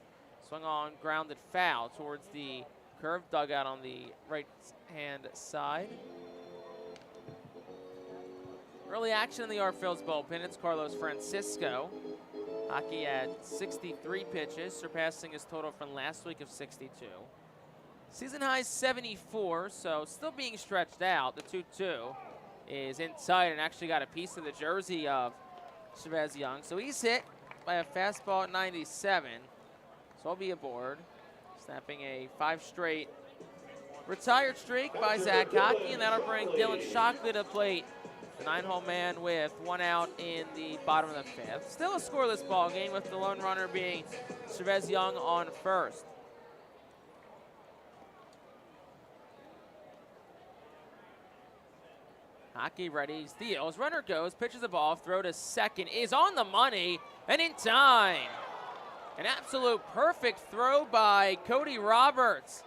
Swung on, grounded foul towards the curved dugout on the right-hand side. Early action in the Arfell's bullpen. It's Carlos Francisco. Hockey at 63 pitches, surpassing his total from last week of 62. Season high 74, so still being stretched out. The 2-2 is inside and actually got a piece of the jersey of Chavez Young. So he's hit by a fastball at 97. So I'll be aboard. Snapping a 5 straight retired streak by Zach Hockey, and that'll bring Dylan Shockley to plate. The 9-hole man with 1 out in the bottom of the 5th. Still a scoreless ball game with the lone runner being Chavez Young on first. Hockey ready, steals, runner goes, pitches the ball, throw to second, is on the money, and in time. An absolute perfect throw by Cody Roberts.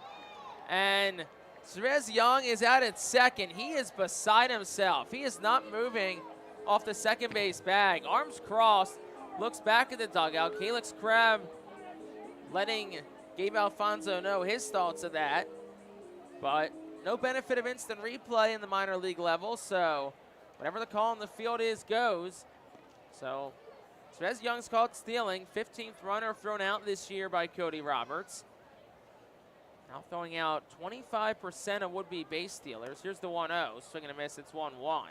And Chavez Young is out at second. He is beside himself. He is not moving off the second base bag. Arms crossed, looks back at the dugout. Calix Kreb letting Gabe Alfonso know his thoughts of that. But no benefit of instant replay in the minor league level, so whatever the call on the field is goes. So Chavez Young's caught stealing. 15th runner thrown out this year by Cody Roberts. Now throwing out 25% of would-be base stealers. Here's the 1-0. Swing and a miss. It's 1-1.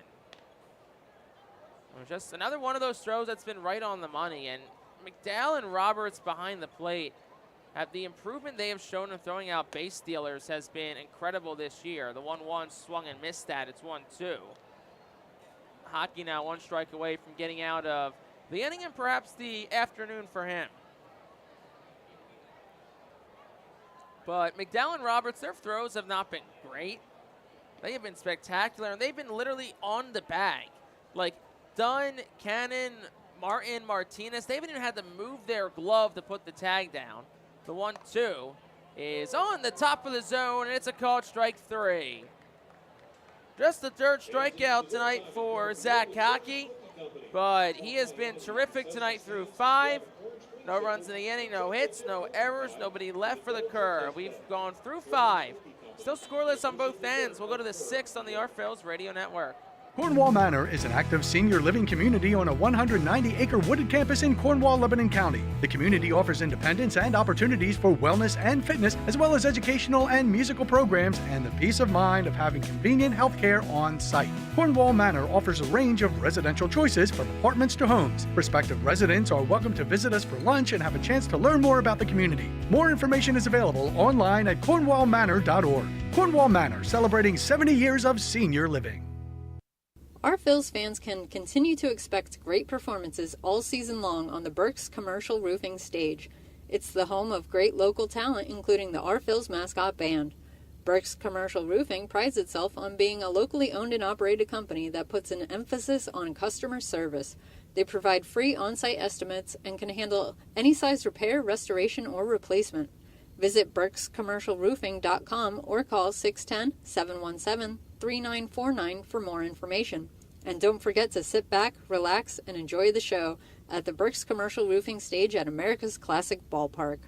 Just another one of those throws that's been right on the money. And McDowell and Roberts behind the plate have the improvement they have shown in throwing out base stealers has been incredible this year. The 1-1 swung and missed that. It's 1-2. Hockey now 1 strike away from getting out of the inning and perhaps the afternoon for him. But McDowell and Roberts, their throws have not been great. They have been spectacular, and they've been literally on the bag. Like Dunn, Cannon, Martin, Martinez, they haven't even had to move their glove to put the tag down. The 1-2 is on the top of the zone, and it's a called strike 3. Just the 3rd strikeout tonight for Zach Hockey, but he has been terrific tonight through 5. No runs in the inning, no hits, no errors, nobody left for the curve. We've gone through 5. Still scoreless on both ends. We'll go to the 6th on the Arfell's Radio Network. Cornwall Manor is an active senior living community on a 190-acre wooded campus in Cornwall, Lebanon County. The community offers independence and opportunities for wellness and fitness, as well as educational and musical programs and the peace of mind of having convenient health care on site. Cornwall Manor offers a range of residential choices from apartments to homes. Prospective residents are welcome to visit us for lunch and have a chance to learn more about the community. More information is available online at cornwallmanor.org. Cornwall Manor, celebrating 70 years of senior living. Our Phillies fans can continue to expect great performances all season long on the Burke's Commercial Roofing stage. It's the home of great local talent, including the Our Phillies mascot band. Burke's Commercial Roofing prides itself on being a locally owned and operated company that puts an emphasis on customer service. They provide free on-site estimates and can handle any size repair, restoration, or replacement. Visit burkscommercialroofing.com or call 610-717-3949 for more information. And don't forget to sit back, relax, and enjoy the show at the Burke's Commercial Roofing stage at America's Classic Ballpark.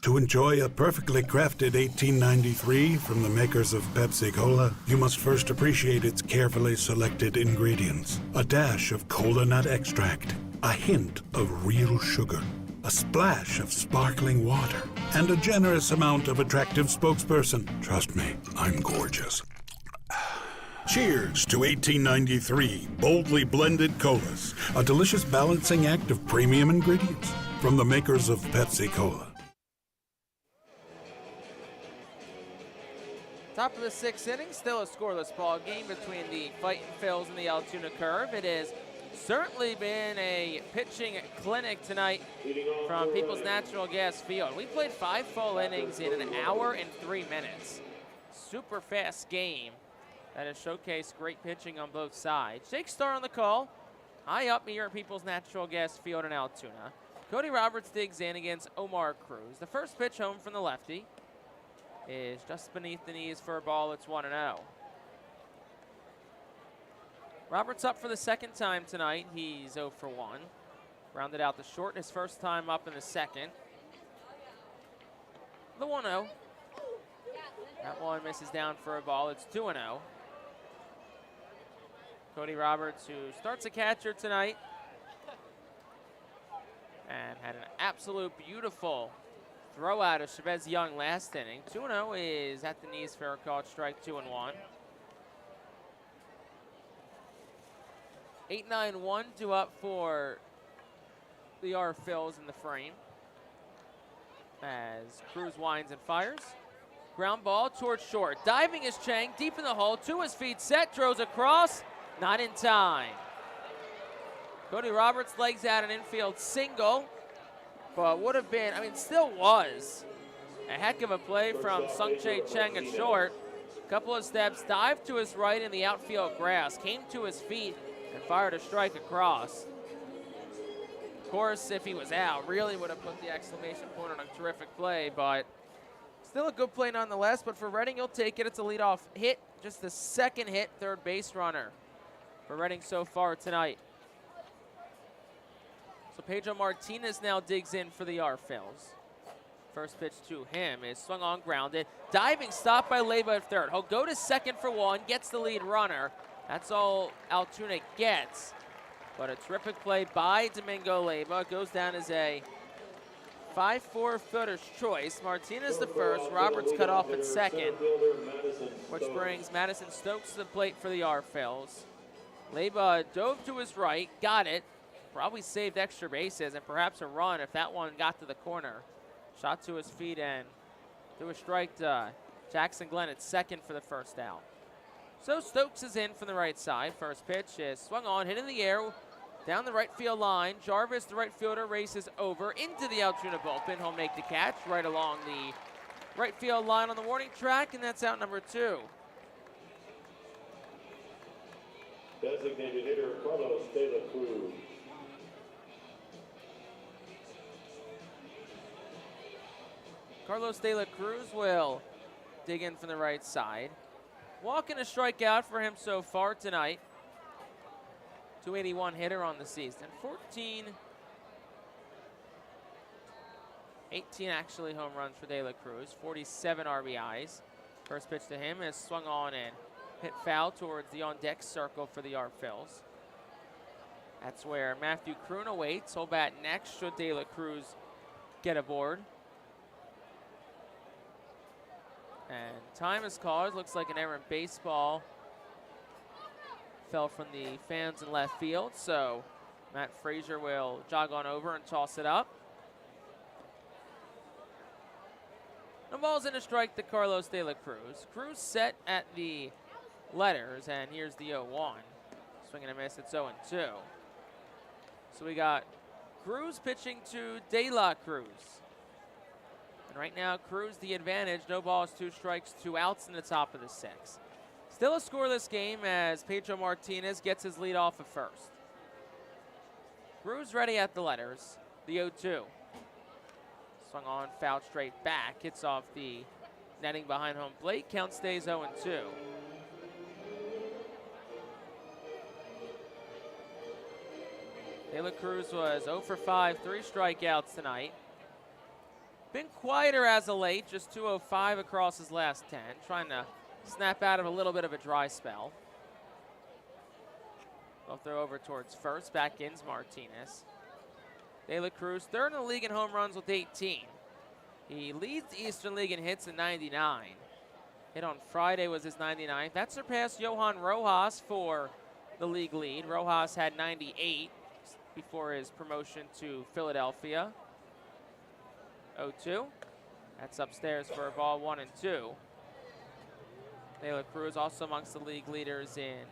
To enjoy a perfectly crafted 1893 from the makers of Pepsi Cola, you must first appreciate its carefully selected ingredients. A dash of cola nut extract, a hint of real sugar, a splash of sparkling water, and a generous amount of attractive spokesperson. Trust me, I'm gorgeous. Cheers to 1893 boldly blended colas, a delicious balancing act of premium ingredients from the makers of Pepsi Cola. Top of the 6th inning, still a scoreless ball game between the Fightin Phils and the Altoona Curve. It has certainly been a pitching clinic tonight from People's Natural Gas Field. We played 5 full innings in an hour and 3 minutes. Super fast game that has showcased great pitching on both sides. Jake Starr on the call. High up here at People's Natural Gas Field in Altoona. Cody Roberts digs in against Omar Cruz. The first pitch home from the lefty is just beneath the knees for a ball. It's 1-0. Roberts up for the second time tonight. He's 0 for 1. Rounded out the short, his first time up in the second. The 1-0. That one misses down for a ball. It's 2-0. Cody Roberts, who starts a catcher tonight and had an absolute beautiful throw out of Chavez Young last inning. 2-0 is at the knees for a called strike, 2-1. 8-9-1 due up for the R Phils in the frame as Cruz winds and fires. Ground ball towards short. Diving is Chang, deep in the hole, to his feet set, throws across, not in time. Cody Roberts legs out an infield single, but would have been, still was a heck of a play from Sungchae Chang at short. Couple of steps, dived to his right in the outfield grass, came to his feet and fired a strike across. Of course, if he was out, really would have put the exclamation point on a terrific play, but still a good play nonetheless. But for Reading, he'll take it. It's a leadoff hit, just the second hit, third base runner for Reading so far tonight. So Pedro Martinez now digs in for the R Phils. First pitch to him is swung on, grounded. Diving stop by Leyva at third. He'll go to second for 1, gets the lead runner. That's all Altoona gets. But a terrific play by Domingo Leyva. Goes down as a 5-4 fielder's choice. Martinez the first, Roberts cut off at second, which brings Madison Stokes to the plate for the R Phils. Leyva dove to his right, got it. Probably saved extra bases and perhaps a run if that one got to the corner. Shot to his feet and threw a strike to Jackson Glenn at second for the first out. So Stokes is in from the right side. First pitch is swung on, hit in the air, down the right field line. Jarvis, the right fielder, races over into the Altoona bullpen. He'll make the catch right along the right field line on the warning track, and that's out number 2. Designated hitter Carlos De La Cruz. Carlos De La Cruz will dig in from the right side. Walk and a strikeout for him so far tonight. 281 hitter on the season. 18 actually home runs for De La Cruz. 47 RBIs. First pitch to him is swung on and hit foul towards the on-deck circle for the R Phils. That's where Matthew Kroon awaits. He'll bat next should De La Cruz get aboard. And time is called. Looks like an errant baseball fell from the fans in left field. So Matt Frazier will jog on over and toss it up. No balls in a strike to Carlos De La Cruz. Cruz set at the letters, and here's the 0-1. Swing and a miss, it's 0-2. So we got Cruz pitching to De La Cruz. And right now, Cruz the advantage. No balls, 2 strikes, 2 outs in the top of the 6th. Still a scoreless game as Pedro Martinez gets his lead off at first. Cruz ready at the letters. The 0-2. Swung on, foul straight back. Hits off the netting behind home plate. Count stays 0-2. De La Cruz was 0 for 5, 3 strikeouts tonight. Been quieter as of late, just 205 across his last 10, trying to snap out of a little bit of a dry spell. They'll throw over towards first, back ins Martinez. De La Cruz, 3rd in the league in home runs with 18. He leads the Eastern League in hits at 99. Hit on Friday was his 99th. That surpassed Johan Rojas for the league lead. Rojas had 98 before his promotion to Philadelphia. 0-2. That's upstairs for a ball, 1-2. De La Cruz also amongst the league leaders in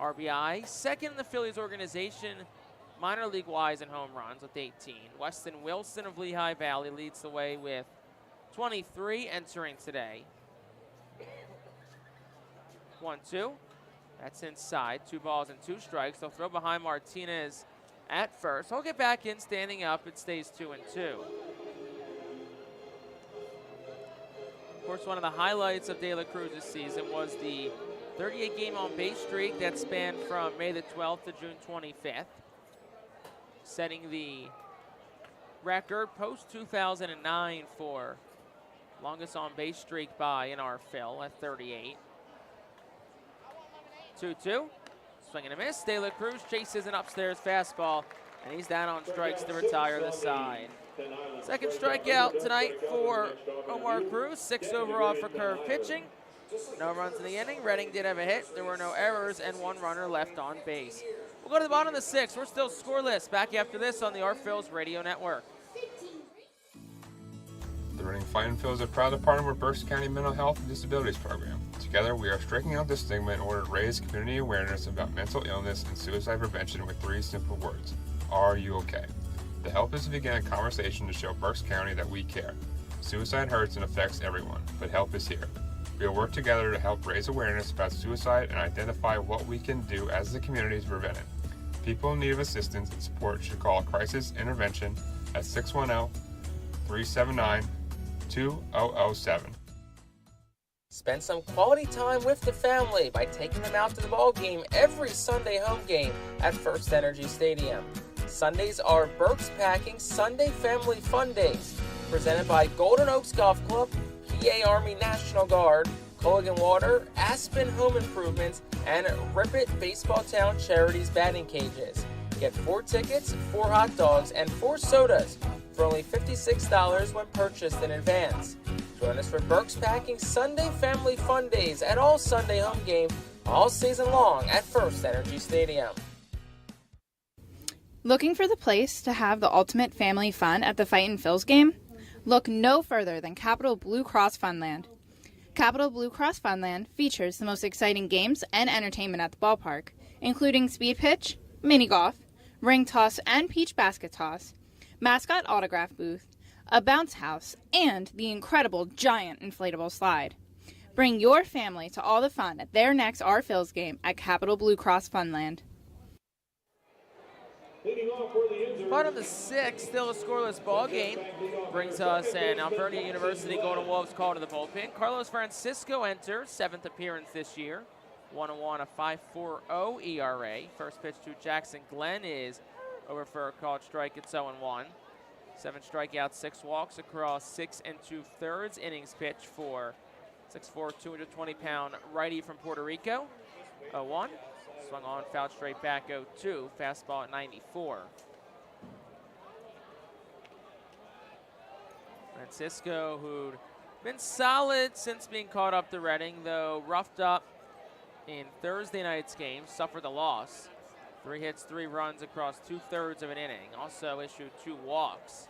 RBI. 2nd in the Phillies organization, minor league-wise in home runs with 18. Weston Wilson of Lehigh Valley leads the way with 23 entering today. 1-2. That's inside. 2 balls and 2 strikes. They'll throw behind Martinez at first. He'll get back in, standing up. It stays 2-2. Of course, one of the highlights of De La Cruz's season was the 38-game on-base streak that spanned from May the 12th to June 25th, setting the record post-2009 for longest on-base streak by an RFL at 38. 2-2. Swing and a miss. De La Cruz chases an upstairs fastball, and he's down on strikes to retire the side. 2nd strikeout tonight for Omar Cruz. 6 overall for curve pitching. No runs in the inning. Redding did have a hit. There were no errors and 1 runner left on base. We'll go to the bottom of the 6th. We're still scoreless. Back after this on the RFL's Radio Network. The Reading Fightin' Phillies are proud to partner with Berks County Mental Health and Disabilities Program. Together, we are striking out the stigma in order to raise community awareness about mental illness and suicide prevention with 3 simple words. Are you okay? The help is to begin a conversation to show Berks County that we care. Suicide hurts and affects everyone, but help is here. We will work together to help raise awareness about suicide and identify what we can do as a community to prevent it. People in need of assistance and support should call Crisis Intervention at 610-379-2007. Spend some quality time with the family by taking them out to the ball game every Sunday home game at First Energy Stadium. Sundays are Berks Packing Sunday Family Fun Days, presented by Golden Oaks Golf Club, PA Army National Guard, Culligan Water, Aspen Home Improvements, and Rip It Baseball Town Charities batting cages. Get 4 tickets, 4 hot dogs, and 4 sodas for only $56 when purchased in advance. Join us for Berks Packing Sunday Family Fun Days at all Sunday home games all season long at First Energy Stadium. Looking for the place to have the ultimate family fun at the Fightin' Phillies game? Look no further than Capital Blue Cross Funland. Capital Blue Cross Funland features the most exciting games and entertainment at the ballpark, including speed pitch, mini golf, ring toss and peach basket toss, mascot autograph booth, a bounce house, and the incredible giant inflatable slide. Bring your family to all the fun at their next RFLs game at Capital Blue Cross Funland. Bottom of the 6th, still a scoreless ball game. Brings us an Alberta University Golden Wolves call to the bullpen. Carlos Francisco enters, 7th appearance this year. 1-1, a 5.40 ERA. First pitch to Jackson Glenn is over for a called strike. It's 0-1. 7 strikeouts, 6 walks across 6 2/3 innings pitch for 6'4", 220-pound righty from Puerto Rico. 0-1. Swung on, fouled straight back, 0-2. Fastball at 94. Francisco, who'd been solid since being caught up to Reading, though roughed up in Thursday night's game, suffered a loss. 3 hits, 3 runs across 2/3 of an inning. Also issued 2 walks.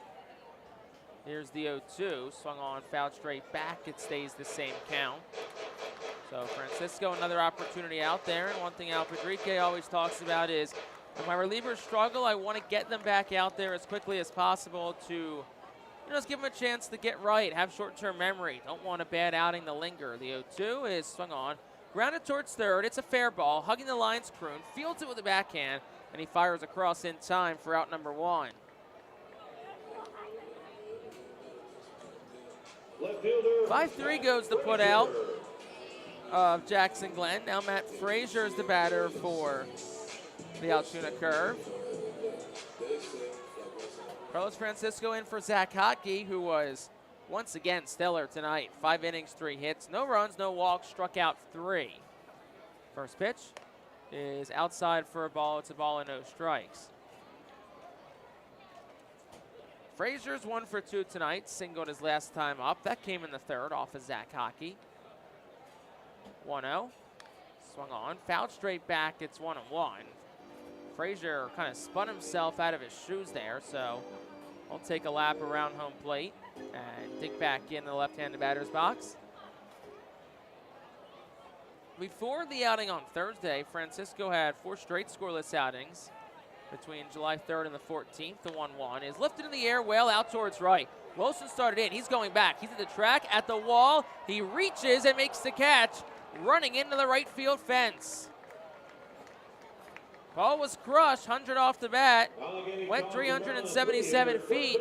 Here's the 0-2. Swung on, fouled straight back. It stays the same count. So Francisco, another opportunity out there. And one thing Al Padrique always talks about is, when my relievers struggle, I want to get them back out there as quickly as possible to just give them a chance to get right, have short-term memory. Don't want a bad outing to linger. The 0-2 is swung on. Grounded towards third. It's a fair ball. Hugging the lines, Kroon fields it with a backhand, and he fires across in time for out number 1. Left fielder. 5-3 goes the put out of Jackson Glenn. Now Matt Frazier is the batter for the Altoona Curve. Carlos Francisco in for Zach Hockey, who was once again stellar tonight. 5 innings, 3 hits, no runs, no walks, struck out 3. First pitch is outside for a ball. It's a ball and no strikes. Frazier's 1 for 2 tonight, singled his last time up. That came in the third off of Zach Hockey. 1-0, swung on, fouled straight back. It's 1-1. Frazier kind of spun himself out of his shoes there, so we'll take a lap around home plate and dig back in the left-handed batter's box. Before the outing on Thursday, Francisco had 4 straight scoreless outings between July 3rd and the 14th. The 1-1 is lifted in the air, well out towards right. Wilson started in. He's going back. He's at the track, at the wall. He reaches and makes the catch, running into the right field fence. Ball was crushed, 100 off the bat, went 377 feet,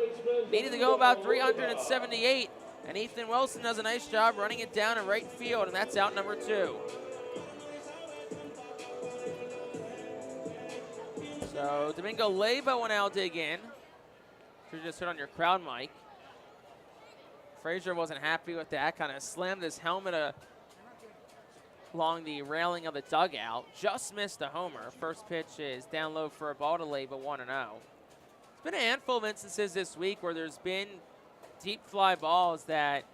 needed to go about 378, and Ethan Wilson does a nice job running it down in right field, and that's out number 2. So Domingo Leyba will now dig in. Should just hit on your crowd mic. Frazier wasn't happy with that, kind of slammed his helmet along the railing of the dugout. Just missed a homer. First pitch is down low for a ball to Leyba, 1-0. It's been a handful of instances this week where there's been deep fly balls that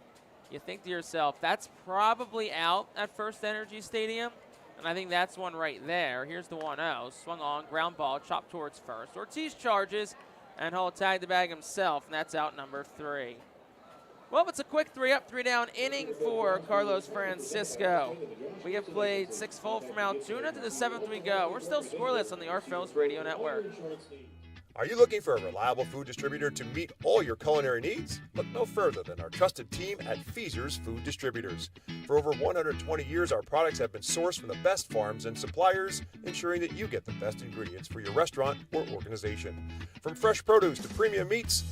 you think to yourself, that's probably out at First Energy Stadium. And I think that's one right there. Here's the 1-0. Swung on, ground ball, chopped towards first. Ortiz charges, and he'll tag the bag himself, and that's out number 3. Well, it's a quick 3-up, 3-down inning for Carlos Francisco. We have played 6 full from Altoona. To the 7th we go. We're still scoreless on the Our Phillies Radio Network. Are you looking for a reliable food distributor to meet all your culinary needs? Look no further than our trusted team at Feaser's Food Distributors. For over 120 years, our products have been sourced from the best farms and suppliers, ensuring that you get the best ingredients for your restaurant or organization. From fresh produce to premium meats,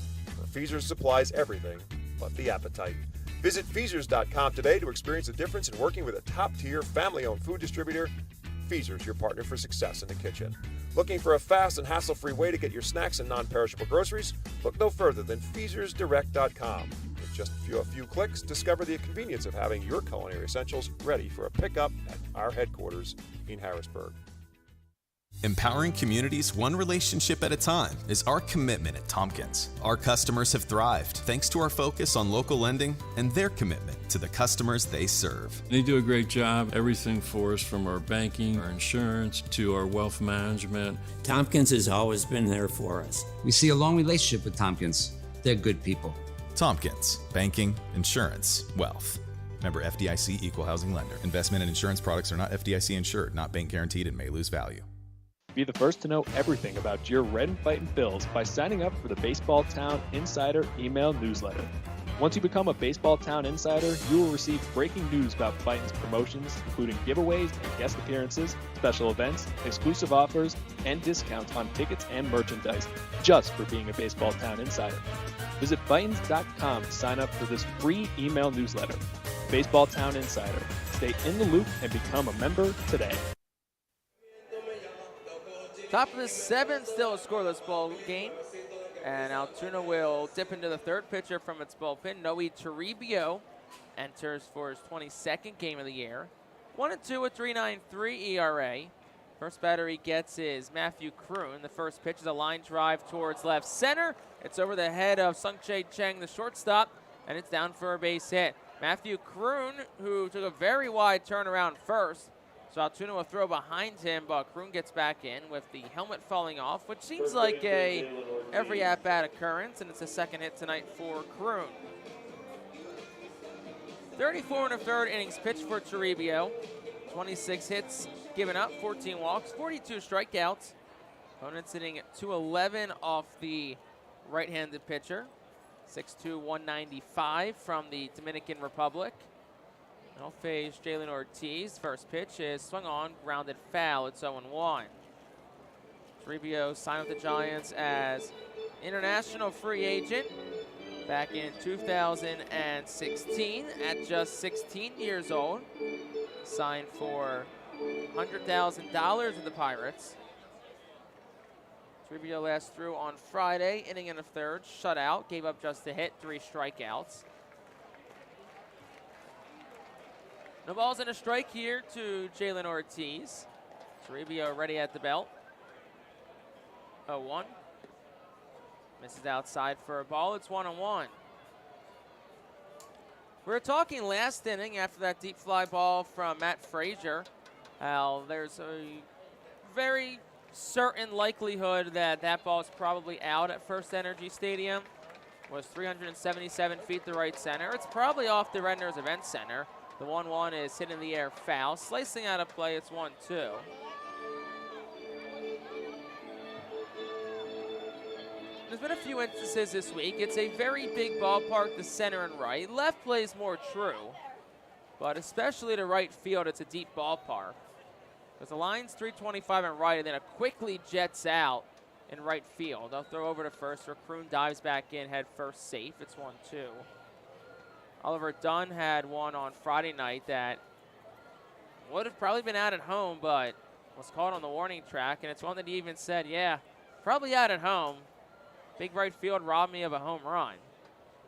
Feaser's supplies everything but the appetite. Visit Feasers.com today to experience the difference in working with a top-tier, family-owned food distributor. Feasers, your partner for success in the kitchen. Looking for a fast and hassle-free way to get your snacks and non-perishable groceries? Look no further than FeasersDirect.com. With just a few clicks, discover the convenience of having your culinary essentials ready for a pickup at our headquarters in Harrisburg. Empowering communities one relationship at a time is our commitment at Tompkins. Our customers have thrived thanks to our focus on local lending and their commitment to the customers they serve. They do a great job. Everything for us, from our banking, our insurance, to our wealth management. Tompkins has always been there for us. We see a long relationship with Tompkins. They're good people. Tompkins, banking, insurance, wealth. Member FDIC, equal housing lender. Investment and insurance products are not FDIC insured, not bank guaranteed, and may lose value. Be the first to know everything about your Red and Fightin' Phils by signing up for the Baseball Town Insider email newsletter. Once you become a Baseball Town Insider, you will receive breaking news about Fightin's promotions, including giveaways and guest appearances, special events, exclusive offers, and discounts on tickets and merchandise, just for being a Baseball Town Insider. Visit Fightins.com to sign up for this free email newsletter. Baseball Town Insider. Stay in the loop and become a member today. Top of the 7th, still a scoreless ball game. And Altoona will dip into the third pitcher from its bullpen. Noe Toribio enters for his 22nd game of the year. 1-2 with 3.93 ERA. First batter he gets is Matthew Kroon. The first pitch is a line drive towards left center. It's over the head of Sung-Chae Cheng, the shortstop, and it's down for a base hit. Matthew Kroon, who took a very wide turnaround first. So Altoona will throw behind him, but Kroon gets back in with the helmet falling off, which seems like a every at-bat occurrence, and it's a second hit tonight for Kroon. 34 1/3 innings pitched for Toribio. 26 hits given up, 14 walks, 42 strikeouts. Opponents hitting 211 off the right-handed pitcher. 6'2", 195 from the Dominican Republic. They'll face Jalen Ortiz. First pitch is swung on, grounded foul. It's 0-1. Toribio signed with the Giants as international free agent back in 2016 at just 16 years old. Signed for $100,000 with the Pirates. Toribio last threw on Friday, inning and a third, shutout, gave up just a hit, 3 strikeouts. No balls and a strike here to Jalen Ortiz. Toribio ready at the belt. 0-1. Misses outside for a ball. It's 1-1. We were talking last inning after that deep fly ball from Matt Frazier. There's a very certain likelihood that that ball is probably out at First Energy Stadium. It was 377 feet to right center. It's probably off the Redner's Event Center. The 1-1 is hit in the air foul. Slicing out of play, it's 1-2. There's been a few instances this week. It's a very big ballpark to center and right. Left plays more true, but especially to right field, it's a deep ballpark. Because the line's 325 and right, and then it quickly jets out in right field. They'll throw over to first, where Kroon dives back in, head first safe. It's 1-2. Oliver Dunn had one on Friday night that would have probably been out at home, but was caught on the warning track, and it's one that he even said, yeah, probably out at home. Big right field robbed me of a home run.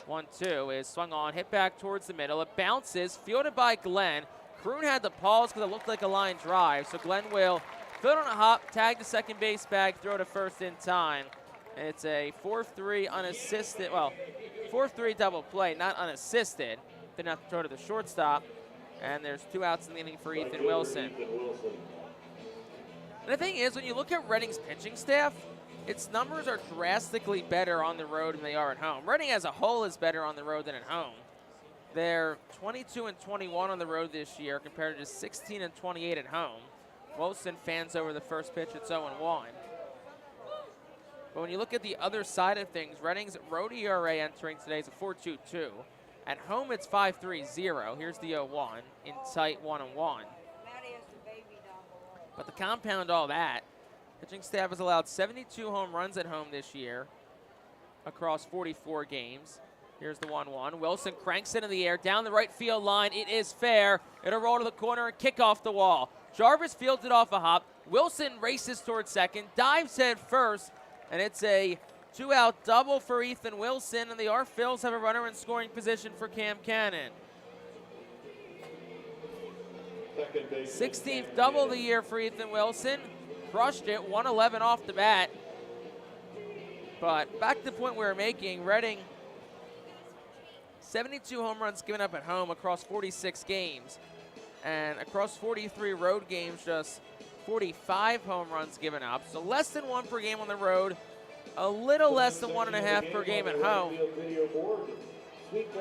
1-2 is swung on, hit back towards the middle. It bounces, fielded by Glenn. Kroon had to pause because it looked like a line drive, so Glenn will field on a hop, tag the second base bag, throw to first in time. And it's a 4-3 unassisted, well, 4-3 double play, not unassisted. Didn't have to throw to the shortstop. And there's 2 outs in the inning for Ethan Wilson. And the thing is, when you look at Reading's pitching staff, its numbers are drastically better on the road than they are at home. Reading as a whole is better on the road than at home. They're 22-21 on the road this year compared to 16-28 at home. Wilson fans over the first pitch. It's 0-1. But when you look at the other side of things, Reading's road ERA entering today is a 4.22. At home, it's 5.30. Here's the 0-1 in tight 1-1. But to compound all that, pitching staff has allowed 72 home runs at home this year across 44 games. Here's the 1-1. Wilson cranks it in the air down the right field line. It is fair. It'll roll to the corner and kick off the wall. Jarvis fields it off a hop. Wilson races towards second, dives head first, and it's a 2-out double for Ethan Wilson, and the Phillies have a runner in scoring position for Cam Cannon. 16th double of the year for Ethan Wilson. Crushed it, 111 off the bat. But back to the point we were making, Reading, 72 home runs given up at home across 46 games. And across 43 road games, just 45 home runs given up. So less than 1 per game on the road, a little less than 1.5 per game at home.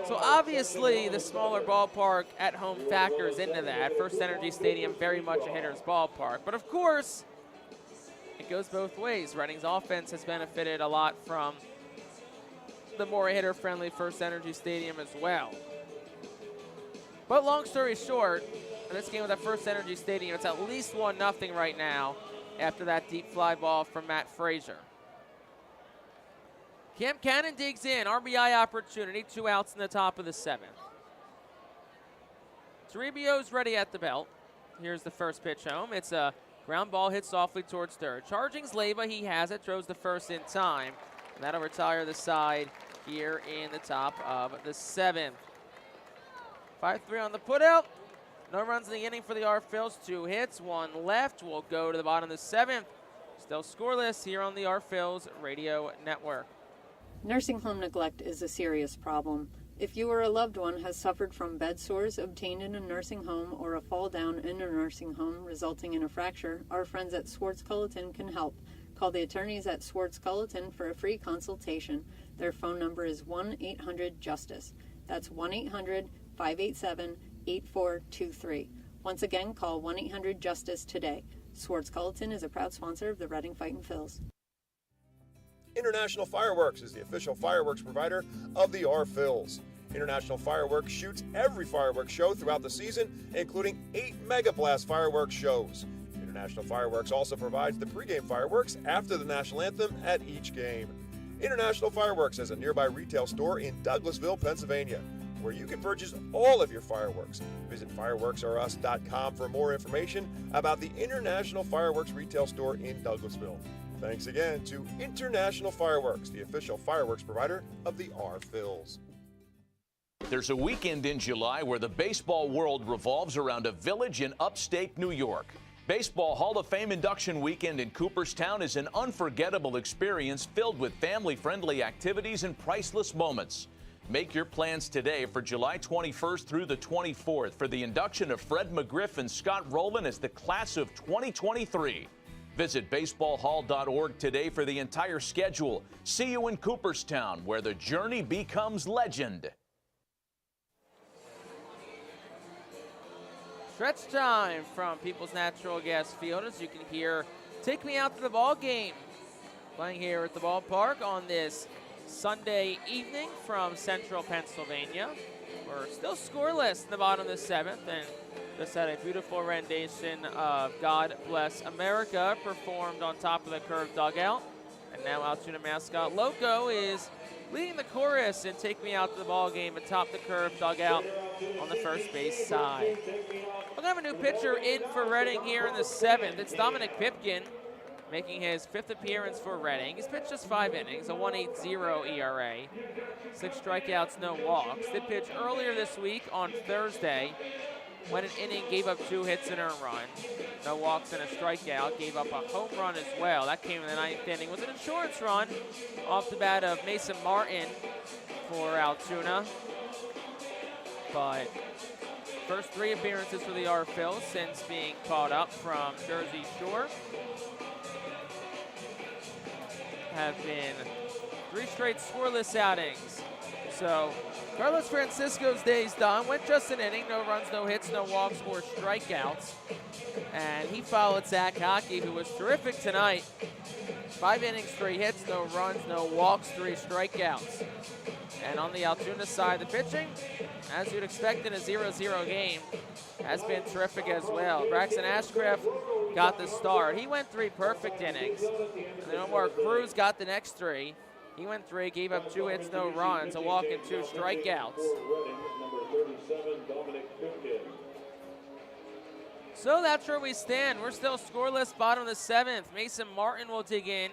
So obviously the smaller ballpark at home factors into that. First Energy Stadium, very much a hitter's ballpark. But of course, it goes both ways. Reading's offense has benefited a lot from the more hitter-friendly First Energy Stadium as well. But long story short, in this game with that First Energy Stadium, it's at least 1-0 right now after that deep fly ball from Matt Frazier. Cam Cannon digs in, RBI opportunity, 2 outs in the top of the 7th. Toribio's ready at the belt. Here's the first pitch home. It's a ground ball hit softly towards third. Charging Zleva, he has it, throws the first in time. And that'll retire the side here in the top of the 7th. 5-3 on the putout. No runs in the inning for the Phillies. 2 hits, 1 left. We'll go to the bottom of the 7th. Still scoreless here on the Phillies Radio Network. Nursing home neglect is a serious problem. If you or a loved one has suffered from bed sores obtained in a nursing home or a fall down in a nursing home resulting in a fracture, our friends at Swartz Culleton can help. Call the attorneys at Swartz Culleton for a free consultation. Their phone number is 1-800-JUSTICE. That's 1-800 587-8423. Once again, call 1-800-JUSTICE today. Swartz-Culleton is a proud sponsor of the Reading Fightin' Phils. International Fireworks is the official fireworks provider of the Phillies. International Fireworks shoots every fireworks show throughout the season, including 8 Mega Blast fireworks shows. International Fireworks also provides the pregame fireworks after the national anthem at each game. International Fireworks has a nearby retail store in Douglasville, Pennsylvania, where you can purchase all of your fireworks. Visit fireworksareus.com for more information about the International Fireworks retail store in Douglasville. Thanks again to International Fireworks, the official fireworks provider of the Phillies. There's a weekend in July where the baseball world revolves around a village in upstate New York. Baseball Hall of Fame induction weekend in Cooperstown is an unforgettable experience filled with family-friendly activities and priceless moments. Make your plans today for July 21st through the 24th for the induction of Fred McGriff and Scott Rowland as the class of 2023. Visit baseballhall.org today for the entire schedule. See you in Cooperstown, where the journey becomes legend. Stretch time from People's Natural Gas Field. As you can hear, Take Me Out to the Ball Game. Playing here at the ballpark on this Sunday evening from Central Pennsylvania. We're still scoreless in the bottom of the 7th, and just had a beautiful rendition of God Bless America performed on top of the curved dugout. And now Altoona mascot Loco is leading the chorus and Take Me Out to the Ball Game atop the curved dugout on the first base side. We're going to have a new pitcher in for Reading here in the 7th. It's Dominic Pipkin, making his 5th appearance for Reading. He's pitched just 5 innings, a 1.80 ERA, 6 strikeouts, no walks. Did pitch earlier this week on Thursday, went an inning, gave up 2 hits and an earned run, no walks and a strikeout, gave up a home run as well. That came in the 9th inning. It was an insurance run off the bat of Mason Martin for Altoona. But first 3 appearances for the Phillies since being called up from Jersey Shore have been 3 straight scoreless outings. So Carlos Francisco's day's done. Went just an inning, no runs, no hits, no walks, or strikeouts. And he followed Zach Hockey, who was terrific tonight. 5 innings, 3 hits, no runs, no walks, 3 strikeouts. And on the Altoona side, the pitching, as you'd expect in a 0-0 game, has been terrific as well. Braxton Ashcraft got the start. He went 3 perfect innings. And then Omar Cruz got the next 3. He went 3, gave up 2 hits, no runs, a walk and 2 strikeouts. So that's where we stand. We're still scoreless, bottom of the 7th. Mason Martin will dig in,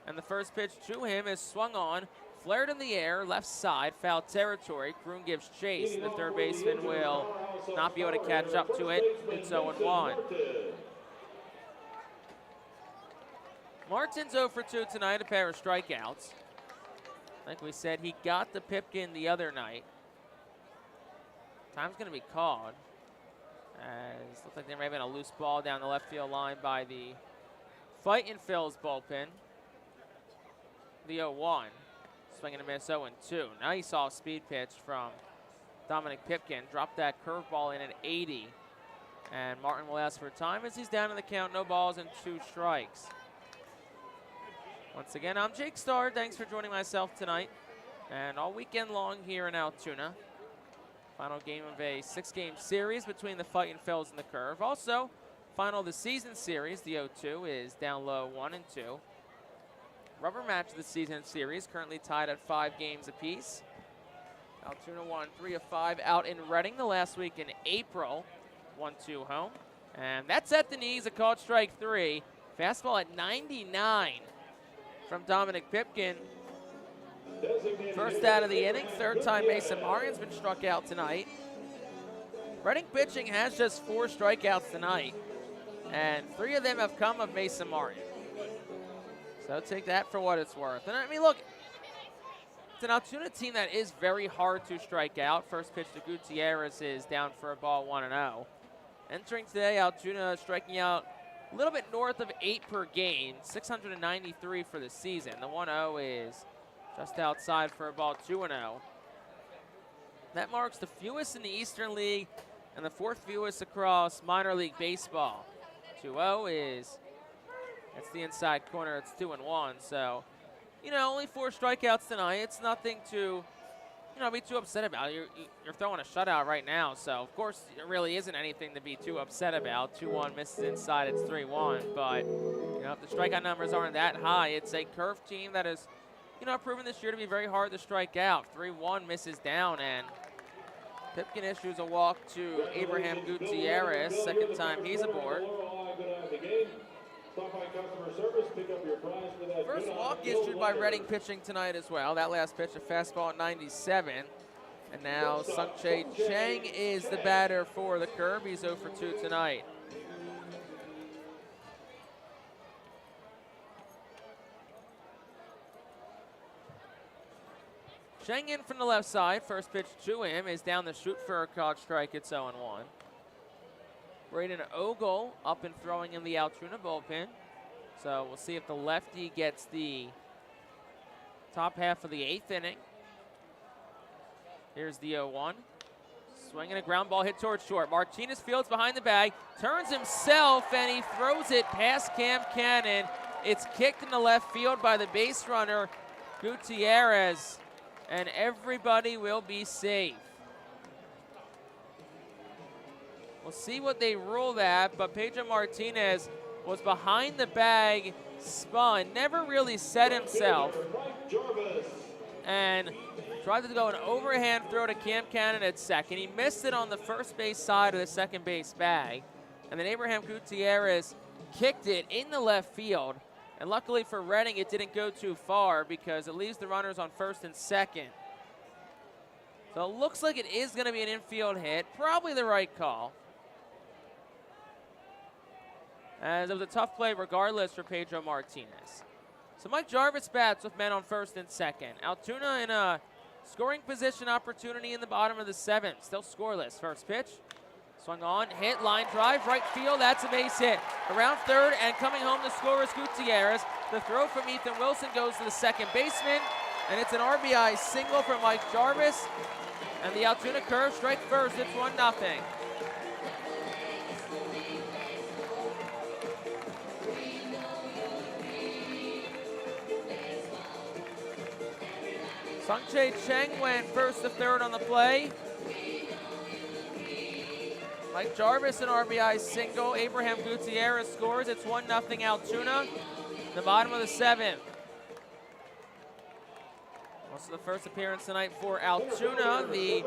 and the first pitch to him is swung on, flared in the air, left side, foul territory. Kroon gives chase. The third baseman will not be able to catch up to it. It's 0-1. Martin's 0 for 2 tonight, a pair of strikeouts. Like we said, he got the Pipkin the other night. Time's going to be called, as looks like there may have been a loose ball down the left field line by the Fightin' Phil's bullpen. The 0-1. Swinging a miss, 0-2. Nice off-speed pitch from Dominic Pipkin. Dropped that curveball in at 80. And Martin will ask for time as he's down in the count. No balls and 2 strikes. Once again, I'm Jake Starr. Thanks for joining myself tonight and all weekend long here in Altoona. Final game of a 6-game series between the Fightin' Phils and the Curve. Also, final of the season series, the 0-2, is down low 1-2. Rubber match of the season series, currently tied at 5 games apiece. Altoona won 3 of 5 out in Reading the last week in April, 1-2 home. And that's at the knees, a called strike 3. Fastball at 99 from Dominic Pipkin. First out of the inning, 3rd time Mason Martin's been struck out tonight. Reading pitching has just 4 strikeouts tonight, and 3 of them have come of Mason Martin. So take that for what it's worth. And I mean, look, it's an Altoona team that is very hard to strike out. First pitch to Gutierrez is down for a ball, 1-0. Entering today, Altoona striking out a little bit north of 8 per game, 693 for the season. The 1-0 is just outside for a ball, 2-0. That marks the fewest in the Eastern League and the 4th fewest across minor league baseball. 2-0 is, that's the inside corner. It's 2-1. So, you know, only 4 strikeouts tonight. It's nothing to, you know, be too upset about. You're throwing a shutout right now. So, of course, it really isn't anything to be too upset about. 2-1 misses inside. It's 3-1. But, you know, if the strikeout numbers aren't that high, it's a curved team that is, you know, proven this year to be very hard to strike out. 3-1 misses down, and Pipkin issues a walk to Abraham Gutierrez. Second time he's aboard. First walk issued by Reading pitching tonight as well. That last pitch, a fastball at 97. And now Sung-Chae Chang is the batter for the Curb. He's 0 for 2 tonight. Chang in from the left side. First pitch to him is down the chute for a called strike. It's 0-1. Braden Ogle up and throwing in the Altoona bullpen. So we'll see if the lefty gets the top half of the 8th inning. Here's the 0-1. Swinging a ground ball hit towards short. Martinez fields behind the bag, turns himself, and he throws it past Cam Cannon. It's kicked in the left field by the base runner, Gutierrez, and everybody will be safe. We'll see what they rule that, but Pedro Martinez was behind the bag, spun, never really set himself, and tried to go an overhand throw to Cam Cannon at second. He missed it on the first base side of the second base bag, and then Abraham Gutierrez kicked it in the left field. And luckily for Reading, it didn't go too far because it leaves the runners on first and second. So it looks like it is going to be an infield hit. Probably the right call. As it was a tough play regardless for Pedro Martinez. So Mike Jarvis bats with men on first and second. Altoona in a scoring position opportunity in the bottom of the 7th. Still scoreless. First pitch. Swung on, hit, line drive, right field, that's a base hit. Around third, and coming home to score is Gutierrez. The throw from Ethan Wilson goes to the second baseman, and it's an RBI single from Mike Jarvis. And the Altoona Curve strike first, it's 1-0. Sung-Chae Chang went first to third on the play. Mike Jarvis, an RBI single. Abraham Gutierrez scores. It's 1-0 Altoona. The bottom of the 7th. Also the first appearance tonight for Altoona, the